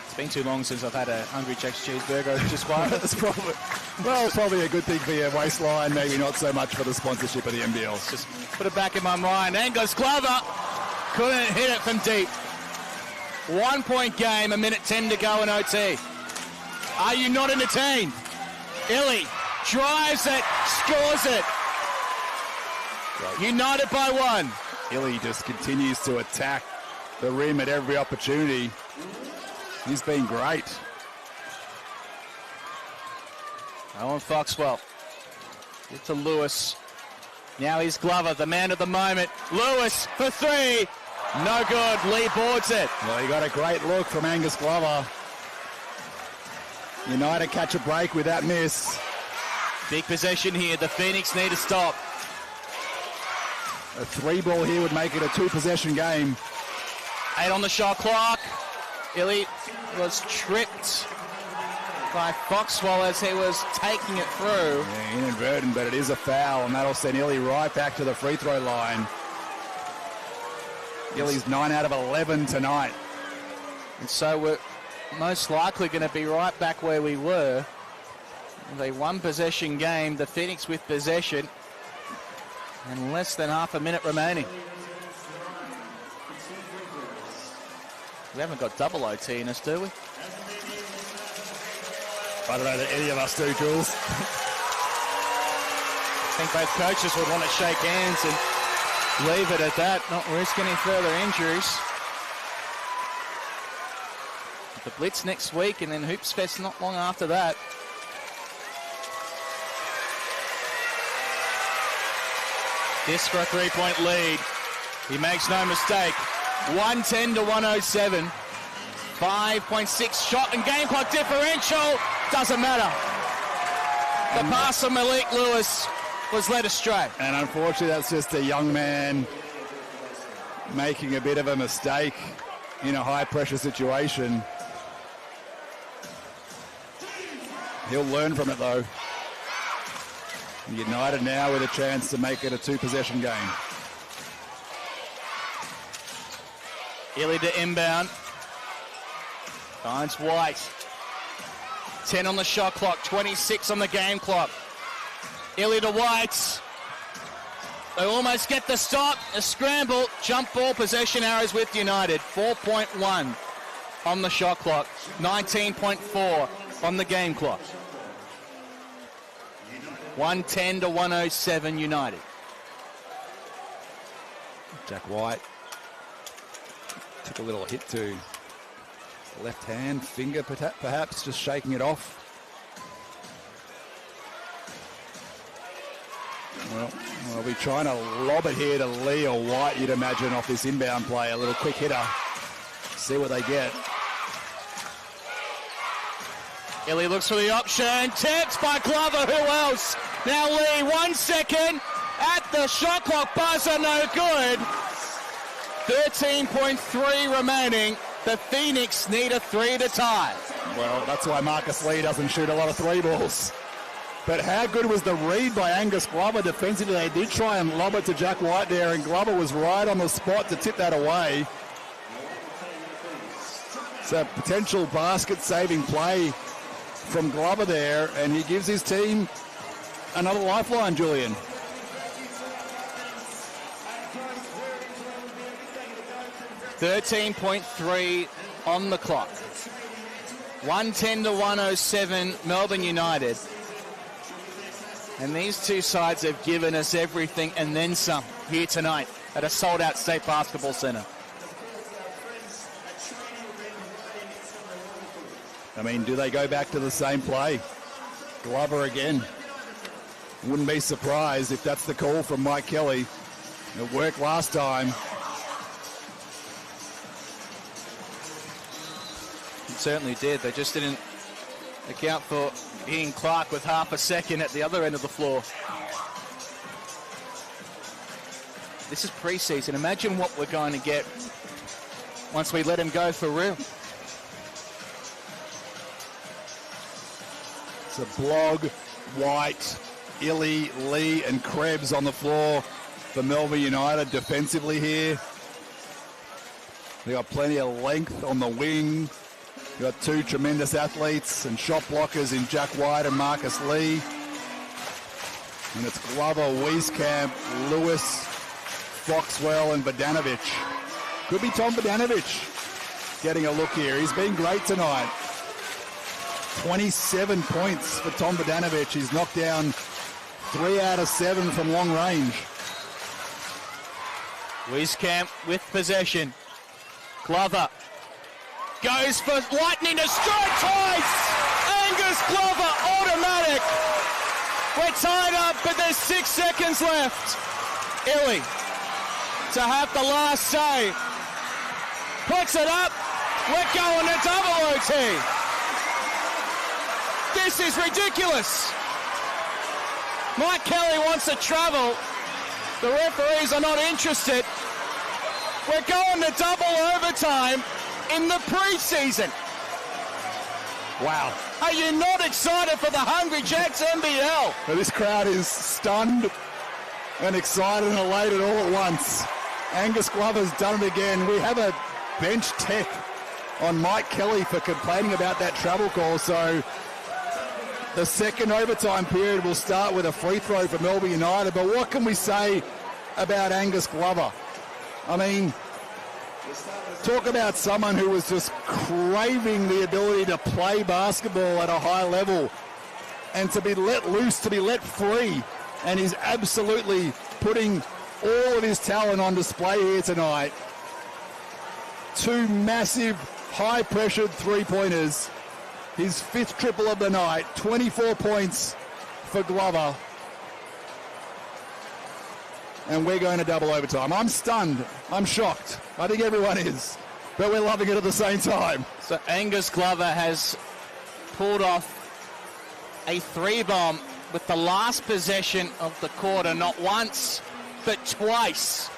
It's been too long since I've had a Hungry Jack's cheeseburger. Just quite. That's probably a good thing for your waistline, maybe not so much for the sponsorship of the NBL. Just put it back in my mind. Angus Glover couldn't hit it from deep. 1 point game, a minute 10 to go in OT. Are you not entertained? Illy drives it, scores it. United by 1. Illy just continues to attack the rim at every opportunity. He's been great. Owen Foxwell. Get to Lewis. Now he's Glover, the man of the moment. Lewis for 3. No good. Lee boards it. Well, he got a great look from Angus Glover. United catch a break with that miss. Big possession here. The Phoenix need to stop. A 3-ball here would make it a 2-possession game. 8 on the shot clock. Illy was tripped by Foxwell as he was taking it through. Yeah, inadvertent, but it is a foul, and that'll send Illy right back to the free throw line. Illy's 9 out of 11 tonight. And so we're most likely going to be right back where we were. With a 1-possession game, the Phoenix with possession, and less than half a minute remaining. We haven't got double OT in us, do we? I don't know that any of us do, Jules. I think both coaches would want to shake hands and leave it at that, not risk any further injuries. The Blitz next week and then Hoops Fest not long after that. This for a 3-point lead. He makes no mistake. 110 to 107. 5.6 shot and game clock differential. Doesn't matter. The pass of Malik Lewis was led astray. And unfortunately, that's just a young man making a bit of a mistake in a high-pressure situation. He'll learn from it, though. United now with a chance to make it a 2-possession game. Illy to inbound. Finds White. 10 on the shot clock, 26 on the game clock. Illy to White. They almost get the stop. A scramble. Jump ball possession arrows with United. 4.1 on the shot clock. 19.4 on the game clock. 110 to 107 United. Jack White took a little hit to left hand, finger perhaps, just shaking it off. Well, we'll be trying to lob it here to Lee or White, you'd imagine, off this inbound play. A little quick hitter. See what they get. Illy looks for the option. Tipped by Glover. Who else? Now Lee, 1 second at the shot clock buzzer. No good. 13.3 remaining. The Phoenix need a 3 to tie. Well, that's why Marcus Lee doesn't shoot a lot of three balls. But how good was the read by Angus Glover defensively? They did try and lob it to Jack White there, and Glover was right on the spot to tip that away. It's a potential basket-saving play from Glover there, and he gives his team another lifeline, Julian. 13.3 on the clock. 110 to 107, Melbourne United. And these two sides have given us everything and then some here tonight at a sold-out State Basketball Centre. I mean, do they go back to the same play? Glover again. Wouldn't be surprised if that's the call from Mike Kelly. It worked last time. It certainly did. They just didn't account for Ian Clark with half a second at the other end of the floor. This is preseason. Imagine what we're going to get once we let him go for real. It's a Blog, White, Illy, Lee and Krebs on the floor for Melbourne United defensively here. They got plenty of length on the wing. You got two tremendous athletes and shot blockers in Jack White and Marcus Lee. And it's Glover, Wieskamp, Lewis, Foxwell and Bogdanovic. Could be Tom Bogdanovic getting a look here. He's been great tonight. 27 points for Tom Bogdanovic. He's knocked down 3 out of 7 from long range. Wieskamp with possession. Glover goes for lightning to strike twice. Angus Glover, automatic. We're tied up, but there's 6 seconds left. Illy to have the last say. Puts it up. We're going to double OT. This is ridiculous. Mike Kelly wants to travel. The referees are not interested. We're going to double overtime in the preseason. Wow. Are you not excited for the Hungry Jacks NBL? Well, this crowd is stunned and excited and elated all at once. Angus Glover's done it again. We have a bench tech on Mike Kelly for complaining about that travel call. So the second overtime period will start with a free throw for Melbourne United. But what can we say about Angus Glover? I mean, talk about someone who was just craving the ability to play basketball at a high level and to be let loose, to be let free. And he's absolutely putting all of his talent on display here tonight. 2 massive, high-pressured three-pointers. His 5th triple of the night, 24 points for Glover. And we're going to double overtime. I'm stunned. I'm shocked. I think everyone is. But we're loving it at the same time. So Angus Glover has pulled off a 3-bomb with the last possession of the quarter, not once, but twice.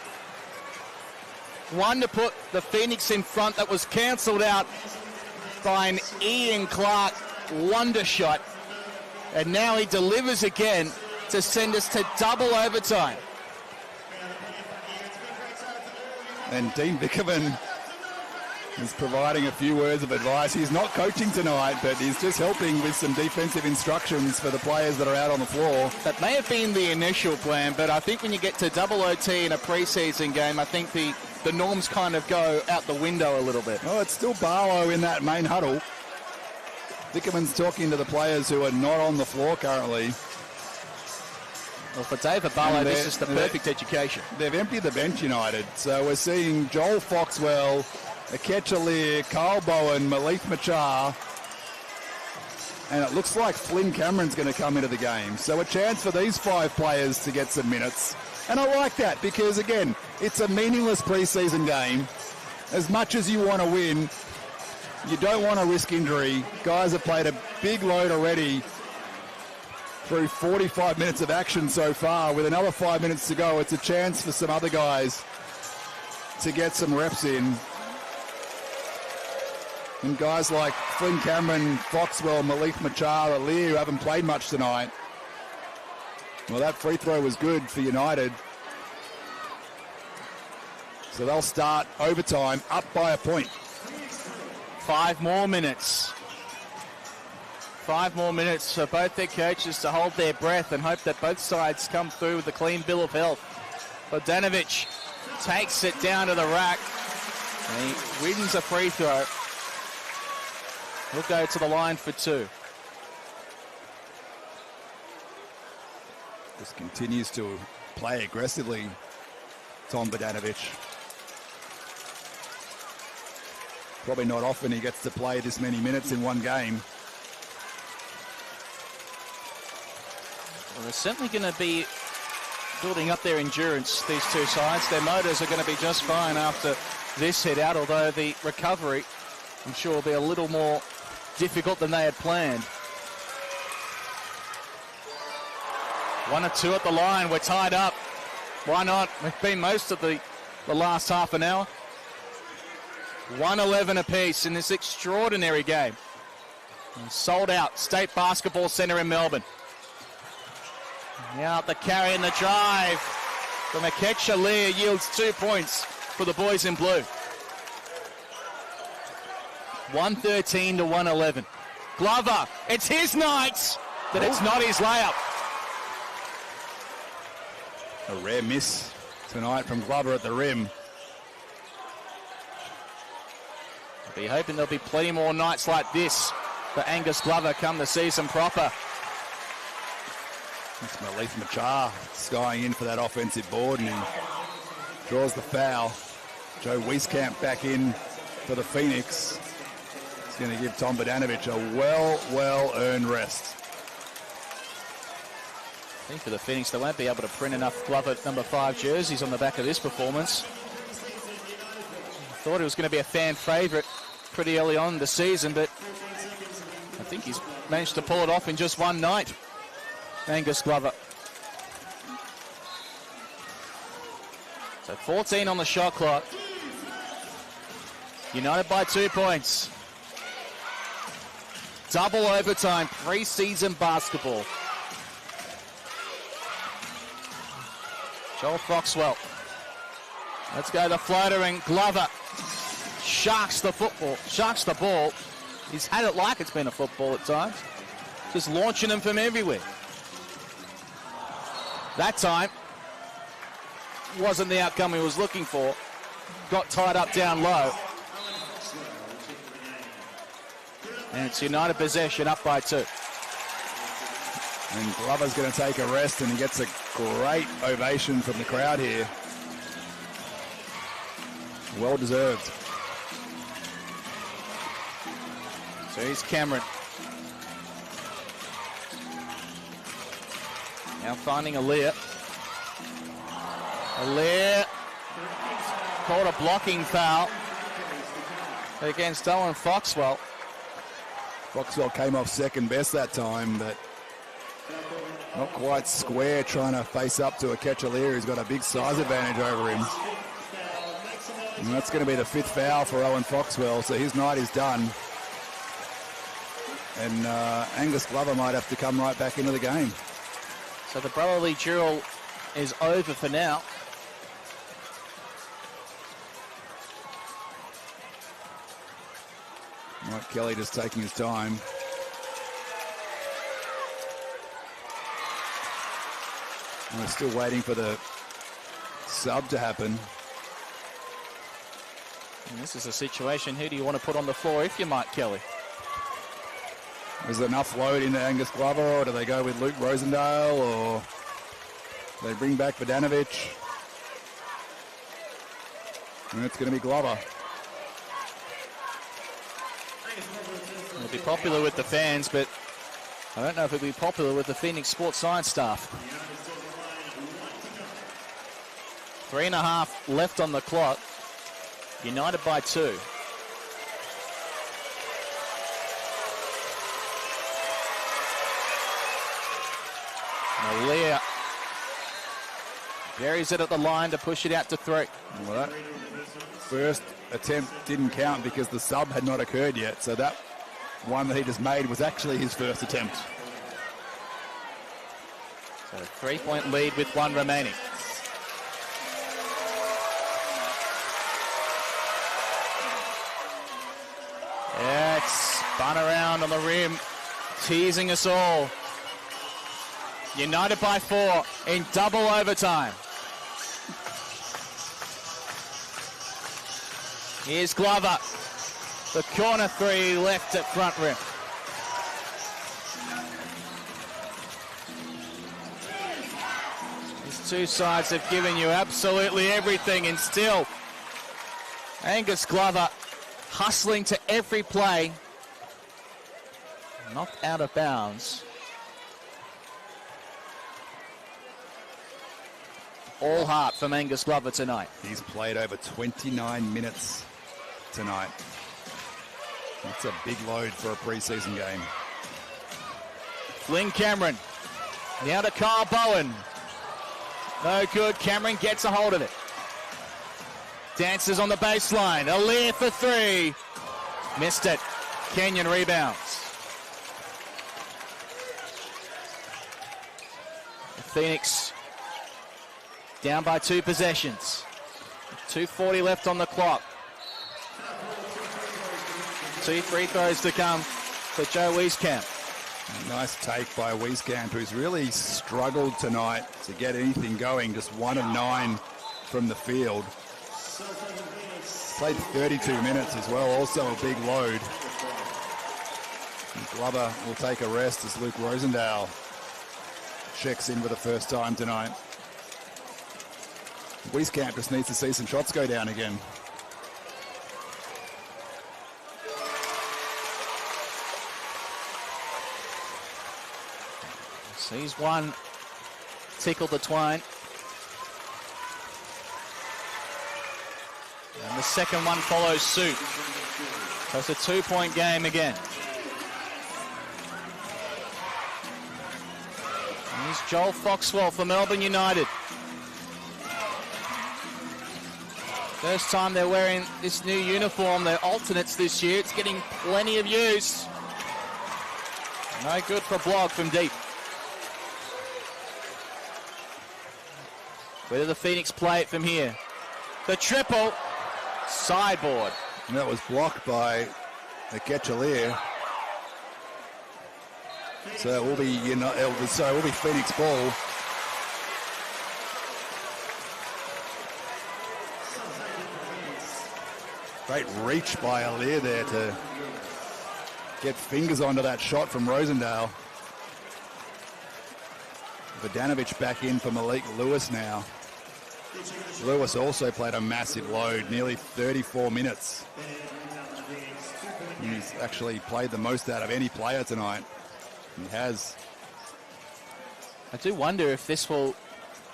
One to put the Phoenix in front that was cancelled out by an Ian Clark wonder shot. And now he delivers again to send us to double overtime. And Dean Vickerman is providing a few words of advice. He's not coaching tonight, but he's just helping with some defensive instructions for the players that are out on the floor. That may have been the initial plan, but I think when you get to double OT in a preseason game, I think the norms kind of go out the window a little bit. Oh, it's still Barlow in that main huddle. Vickerman's talking to the players who are not on the floor currently. Well, for David Barlow, this is the perfect education. They've emptied the bench, United. So we're seeing Joel Foxwell, Akecha Lear, Carl Bowen, Malik Machar, and it looks like Flynn Cameron's going to come into the game. So a chance for these 5 players to get some minutes. And I like that because, again, it's a meaningless preseason game. As much as you want to win, you don't want to risk injury. Guys have played a big load already through 45 minutes of action so far. With another 5 minutes to go, it's a chance for some other guys to get some reps in. And guys like Flynn Cameron, Foxwell, Malik Machar, Alir, who haven't played much tonight. Well, that free throw was good for United. So they'll start overtime up by a point. 5 more minutes. 5 more minutes for both their coaches to hold their breath and hope that both sides come through with a clean bill of health. Bogdanovic takes it down to the rack. And he wins a free throw. He'll go to the line for 2. Just continues to play aggressively, Tom Bogdanovic. Probably not often he gets to play this many minutes in one game. Well, they're certainly going to be building up their endurance, these two sides. Their motors are going to be just fine after this hit out, although the recovery, I'm sure, will be a little more difficult than they had planned. 1 or 2 at the line. We're tied up. Why not? We've been most of the last half an hour. 1-11 apiece in this extraordinary game. And sold out State Basketball Centre in Melbourne. Now the carry and the drive from Akecha Lear yields 2 points for the boys in blue. 113 to 111. Glover, it's his night, but it's not his layup. A rare miss tonight from Glover at the rim. I'll be hoping there'll be plenty more nights like this for Angus Glover come the season proper. It's Malik Machar skying in for that offensive board, and he draws the foul. Joe Wieskamp back in for the Phoenix. It's going to give Tom Bogdanovic a well-earned rest. I think for the Phoenix, they won't be able to print enough Glover number 5 jerseys on the back of this performance. I thought it was going to be a fan favourite pretty early on in the season, but I think he's managed to pull it off in just one night. Angus Glover. So 14 on the shot clock. United by 2 points. Double overtime, pre-season basketball. Joel Foxwell. Let's go the floater, and Glover sharks the football, sharks the ball. He's had it like it's been a football at times. Just launching them from everywhere. That time wasn't the outcome he was looking for. Got tied up down low. And it's United possession, up by 2. And Glover's going to take a rest, and he gets a great ovation from the crowd here. Well deserved. So here's Cameron. Now finding Alir. Alir called a blocking foul against Owen Foxwell. Foxwell came off second best that time, but not quite square trying to face up to Akecha Lear, who's got a big size advantage over him. And that's going to be the 5th foul for Owen Foxwell, so his night is done. And Angus Glover might have to come right back into the game. So the brotherly duel is over for now. Mike Kelly just taking his time. And we're still waiting for the sub to happen. And this is a situation, who do you want to put on the floor if you're Mike Kelly? Is there enough load into Angus Glover, or do they go with Luke Rosendale, or do they bring back Bogdanovic? And it's going to be Glover. It'll be popular with the fans, but I don't know if it'll be popular with the Phoenix Sports Science staff. 3.5 left on the clock. United by 2. Malia buries it at the line to push it out to 3. Well, that first attempt didn't count because the sub had not occurred yet, so that one that he just made was actually his first attempt. So a 3-point lead with 1 remaining. Yeah, it's spun around on the rim, teasing us all. United by 4 in double overtime. Here's Glover. The corner 3 left at front rim. These two sides have given you absolutely everything, and still Angus Glover hustling to every play. Knocked out of bounds. All heart from Angus Glover tonight. He's played over 29 minutes tonight. That's a big load for a preseason game. Flynn Cameron. Now to Kyle Bowen. No good. Cameron gets a hold of it. Dances on the baseline. Aaliyah for 3. Missed it. Kenyon rebounds. Phoenix down by 2 possessions. 2:40 left on the clock. 2 free throws to come for Joe Wieskamp. Nice take by Wieskamp, who's really struggled tonight to get anything going. Just 1 of 9 from the field. Played 32 minutes as well, also a big load. And Glover will take a rest as Luke Rosendale checks in for the first time tonight. Wieskamp just needs to see some shots go down again. Sees one tickle the twine. And the second one follows suit. So it's a 2-point game again. And here's Joel Foxwell for Melbourne United. First time they're wearing this new uniform. They're alternates this year. It's getting plenty of use. No good for a block from deep. Where do the Phoenix play it from here? The triple. Sideboard. And that was blocked by Ketchalier. So it will be, it will be Phoenix ball. Great reach by Alier there to get fingers onto that shot from Rosendale. Vodanovic back in for Malik Lewis now. Lewis also played a massive load, nearly 34 minutes. He's actually played the most out of any player tonight. He has. I do wonder if this will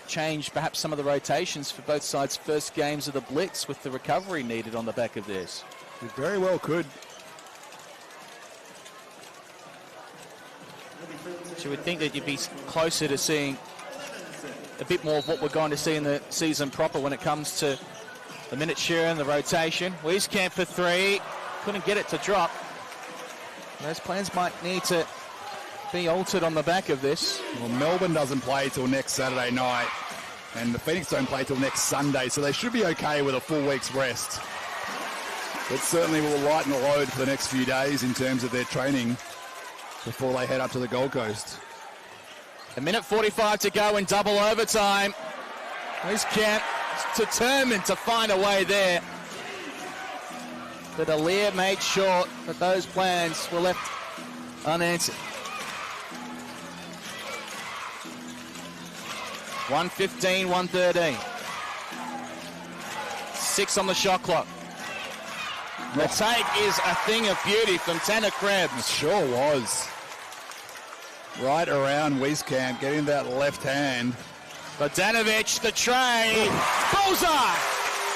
change perhaps some of the rotations for both sides' first games of the Blitz with the recovery needed on the back of this. It very well could. So you would think that you'd be closer to seeing a bit more of what we're going to see in the season proper when it comes to the minute share and the rotation. Wieskamp for 3. Couldn't get it to drop. Those plans might need to be altered on the back of this. Well, Melbourne doesn't play till next Saturday night, and the Phoenix don't play till next Sunday, so they should be okay with a full week's rest. It certainly will lighten the load for the next few days in terms of their training before they head up to the Gold Coast. 1:45 to go in double overtime. Wieskamp determined to find a way there. But Alier made sure that those plans were left unanswered. 1:15, 1:13. 6 on the shot clock. The take is a thing of beauty from Tanner Krebs. It sure was. Right around Wieskamp, getting that left hand. Vodanovic, the tray. Bullseye!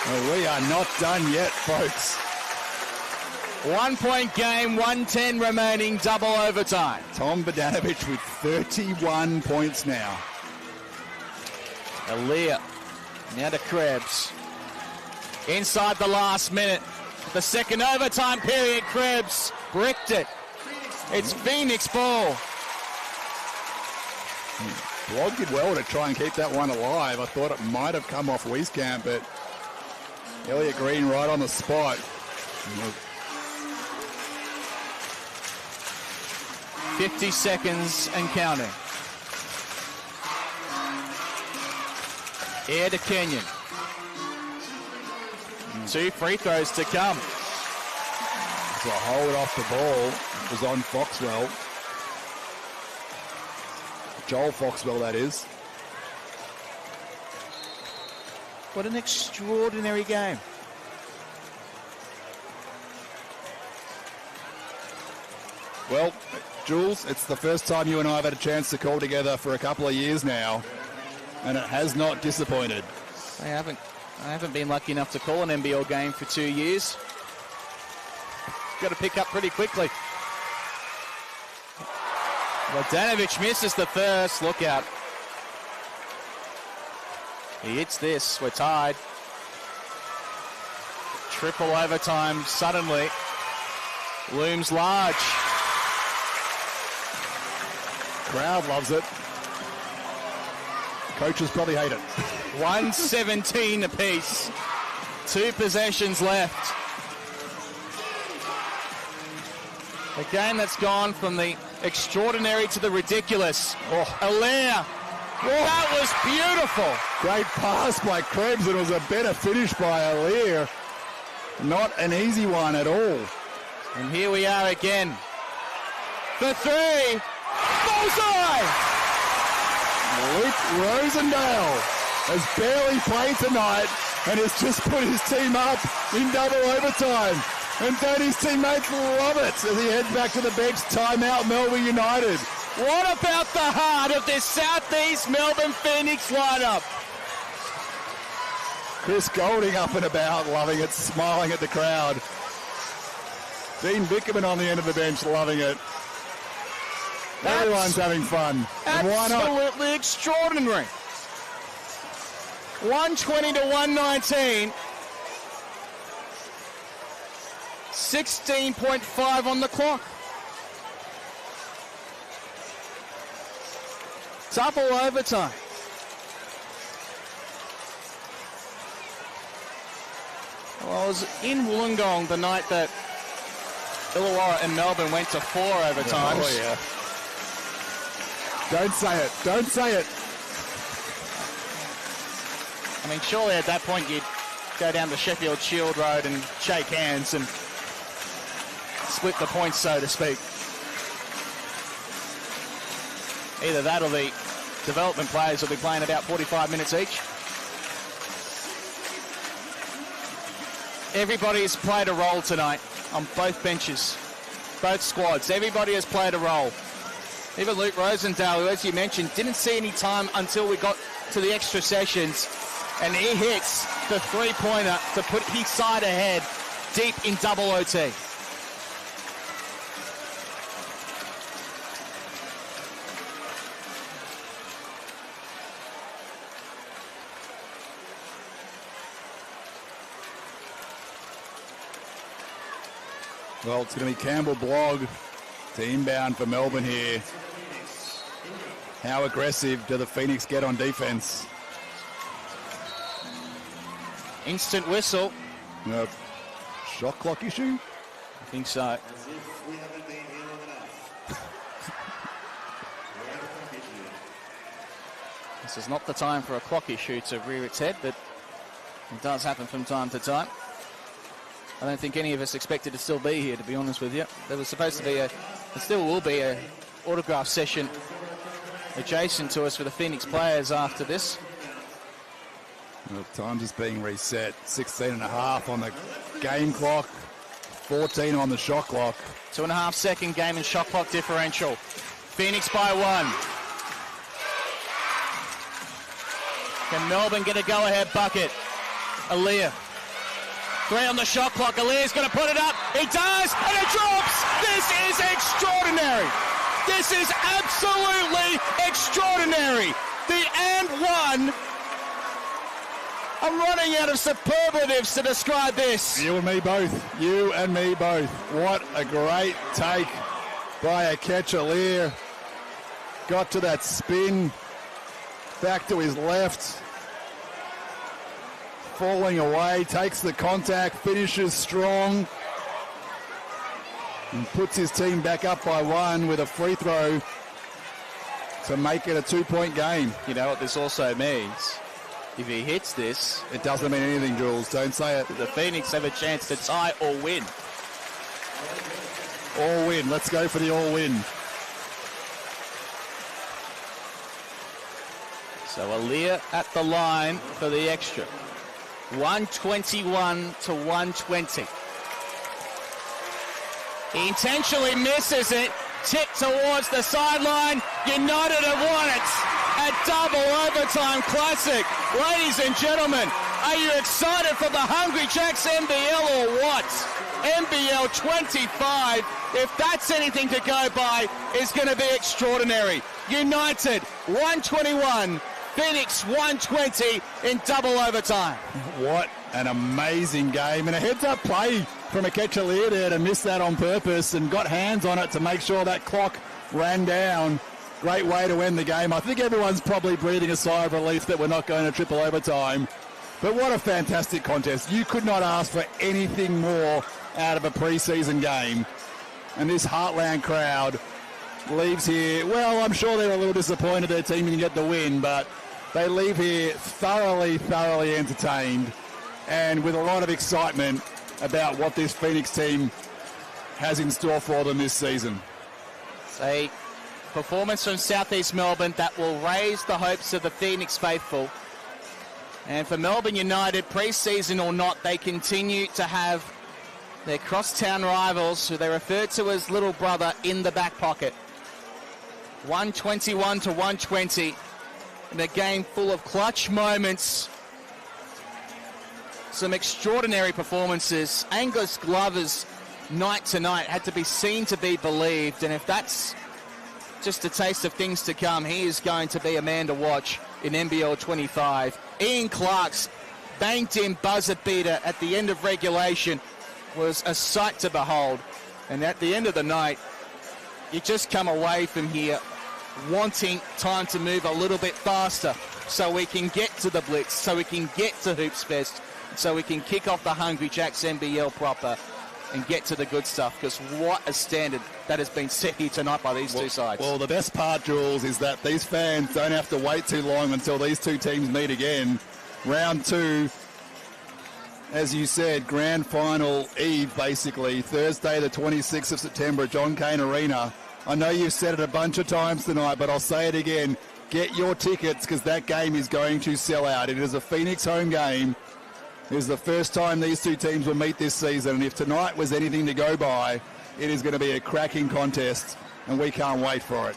Well, we are not done yet, folks. 1-point game, 1:10 remaining, double overtime. Tom Vodanovic with 31 points now. Alier, now to Krebs. Inside the last minute. The second overtime period, Krebs bricked it. It's Phoenix ball. Blog did well to try and keep that one alive. I thought it might have come off Wieskamp, but Elliot Green right on the spot. 50 seconds and counting. Air to Kenyon. 2 free throws to come. So a hold off the ball was on Foxwell. Joel Foxwell, that is. What an extraordinary game. Well, Jules, it's the first time you and I have had a chance to call together for a couple of years now, and it has not disappointed. I haven't been lucky enough to call an NBL game for 2 years. Got to pick up pretty quickly. Vodanovic misses the first. Look out. He hits this. We're tied. Triple overtime suddenly looms large. Crowd loves it. Coaches probably hate it. 117 apiece. 2 possessions left. A game that's gone from the extraordinary to the ridiculous. Alaire. That was beautiful. Great pass by Krebs. It was a better finish by Alaire. Not an easy one at all. And here we are again. The 3. Bullseye! Luke Rosendale has barely played tonight and has just put his team up in double overtime. And don't his teammates love it as he heads back to the bench. Timeout, Melbourne United. What about the heart of this South East Melbourne Phoenix lineup? Chris Golding up and about, loving it, smiling at the crowd. Dean Bickerman on the end of the bench, loving it. Everyone's having fun. And why not? Absolutely extraordinary. 120 to 119. 16.5 on the clock. Double overtime. Well, I was in Wollongong the night that Illawarra and Melbourne went to 4 overtimes. Oh, yeah. Don't say it. Don't say it. I mean, surely at that point you'd go down the Sheffield Shield Road and shake hands and split the points, so to speak. Either that or the development players will be playing about 45 minutes each. Everybody has played a role tonight on both benches, both squads. Everybody has played a role. Even Luke Rosendale, who, as you mentioned, didn't see any time until we got to the extra sessions, and he hits the 3-pointer to put his side ahead deep in double OT. Well, it's going to be Campbell Blogg to inbound for Melbourne here. How aggressive do the Phoenix get on defense? Instant whistle. Shot clock issue? I think so. This is not the time for a clock issue to rear its head, but it does happen from time to time. I don't think any of us expected to still be here, to be honest with you. There was supposed to be there still will be a autograph session adjacent to us for the Phoenix players after this. Well, time just being reset. 16.5 on the game clock, 14 on the shot clock. 2.5 second game and shot clock differential. Phoenix by 1. Can Melbourne get a go-ahead bucket? Alaire. 3 on the shot clock. Alaire's going to put it up. He does, and it drops. This is extraordinary. This is absolutely extraordinary. The and one. I'm running out of superlatives to describe this. You and me both. You and me both. What a great take by a Ketchalier. Got to that spin. Back to his left. Falling away, takes the contact, finishes strong. And puts his team back up by 1 with a free throw to make it a 2-point game. You know what this also means? If he hits this, it doesn't mean anything, Jules. Don't say it. The Phoenix have a chance to tie or win. All win. Let's go for the all win. So Aaliyah at the line for the extra. 121 to 120. He intentionally misses it. Tip towards the sideline. United have won it. A double overtime classic. Ladies and gentlemen, are you excited for the Hungry Jacks NBL or what? NBL 25, if that's anything to go by, is going to be extraordinary. United 121, Phoenix 120 in double overtime. What an amazing game. And a heads-up play from a Ketchalier there to miss that on purpose and got hands on it to make sure that clock ran down. Great way to end the game. I think everyone's probably breathing a sigh of relief that we're not going to triple overtime. But what a fantastic contest. You could not ask for anything more out of a preseason game. And this Heartland crowd leaves here, well, I'm sure they're a little disappointed their team didn't get the win, but they leave here thoroughly entertained and with a lot of excitement about what this Phoenix team has in store for them this season. It's a performance from South East Melbourne that will raise the hopes of the Phoenix faithful. And for Melbourne United, pre-season or not, they continue to have their crosstown rivals, who they refer to as little brother, in the back pocket. 121 to 120 in a game full of clutch moments. Some extraordinary performances. Angus Glover's night tonight had to be seen to be believed, and if that's just a taste of things to come, he is going to be a man to watch in NBL 25. Ian Clark's banked in buzzer beater at the end of regulation was a sight to behold, and at the end of the night, you just come away from here wanting time to move a little bit faster so we can get to the Blitz, so we can get to Hoops Fest, so we can kick off the Hungry Jacks NBL proper and get to the good stuff, because what a standard that has been set here tonight by these two sides. Well, the best part, Jules, is that these fans don't have to wait too long until these two teams meet again. Round 2, as you said, grand final eve, basically, Thursday the 26th of September at John Cain Arena. I know you've said it a bunch of times tonight, but I'll say it again. Get your tickets, because that game is going to sell out. It is a Phoenix home game. It is the first time these two teams will meet this season, and if tonight was anything to go by, it is going to be a cracking contest, and we can't wait for it.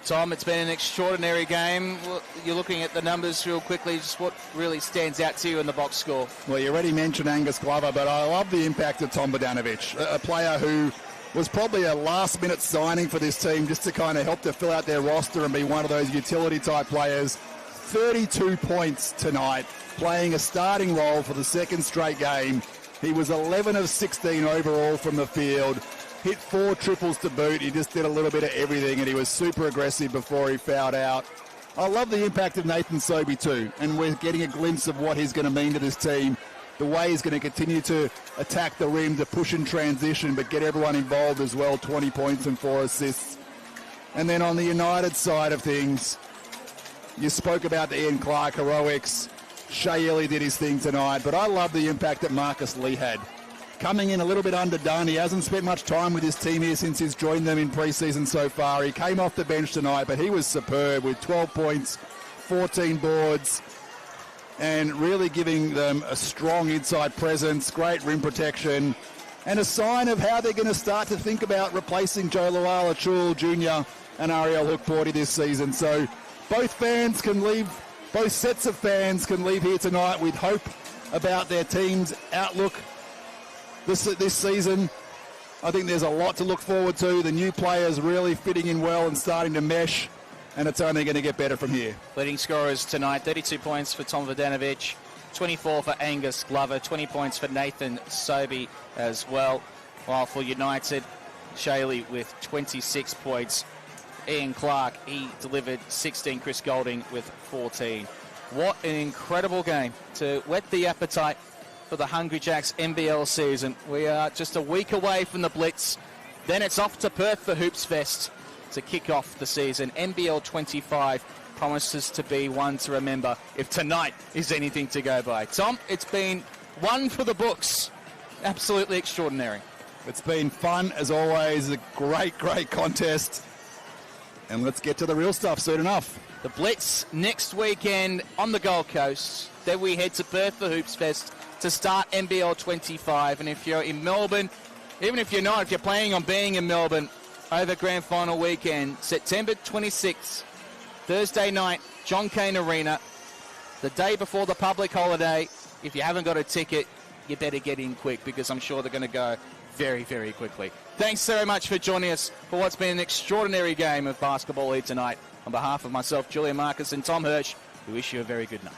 Tom, it's been an extraordinary game. You're looking at the numbers real quickly. Just what really stands out to you in the box score? Well, you already mentioned Angus Glover, but I love the impact of Tom Bogdanovic, a player who was probably a last-minute signing for this team just to kind of help to fill out their roster and be one of those utility-type players. 32 points tonight, playing a starting role for the second straight game. He was 11 of 16 overall from the field, hit 4 triples to boot. He just did a little bit of everything, and he was super aggressive before he fouled out. I love the impact of Nathan Sobey too, and we're getting a glimpse of what he's going to mean to this team. The way he's going to continue to attack the rim, to push in transition, but get everyone involved as well. 20 points and 4 assists. And then on the United side of things, you spoke about the Ian Clark heroics. Shea Ely did his thing tonight, but I love the impact that Marcus Lee had. Coming in a little bit underdone. He hasn't spent much time with his team here since he's joined them in preseason so far. He came off the bench tonight, but he was superb with 12 points, 14 boards, and really giving them a strong inside presence, great rim protection, and a sign of how they're going to start to think about replacing Joe Lawala-Chul Jr. and Ariel Hook-Porty this season. So both sets of fans can leave here tonight with hope about their team's outlook this season. I think there's a lot to look forward to. The new players really fitting in well and starting to mesh, and it's only going to get better from here. Leading scorers tonight, 32 points for Tom Bogdanovic, 24 for Angus Glover, 20 points for Nathan Sobey as well. While for United, Shaley with 26 points. Ian Clark, he delivered 16. Chris Golding with 14. What an incredible game to whet the appetite for the Hungry Jacks NBL season. We are just a week away from the Blitz. Then it's off to Perth for Hoops Fest to kick off the season. NBL25 promises to be one to remember if tonight is anything to go by. Tom, it's been one for the books. Absolutely extraordinary. It's been fun as always. A great contest. And let's get to the real stuff soon enough. The Blitz next weekend on the Gold Coast. Then we head to Perth for Hoops Fest to start NBL 25. And if you're in Melbourne, even if you're not, if you're planning on being in Melbourne over Grand Final weekend, September 26th, Thursday night, John Cain Arena, the day before the public holiday. If you haven't got a ticket, you better get in quick because I'm sure they're going to go very, very quickly. Thanks very much for joining us for what's been an extraordinary game of basketball here tonight. On behalf of myself, Julian Marcus and Tom Hirsch, we wish you a very good night.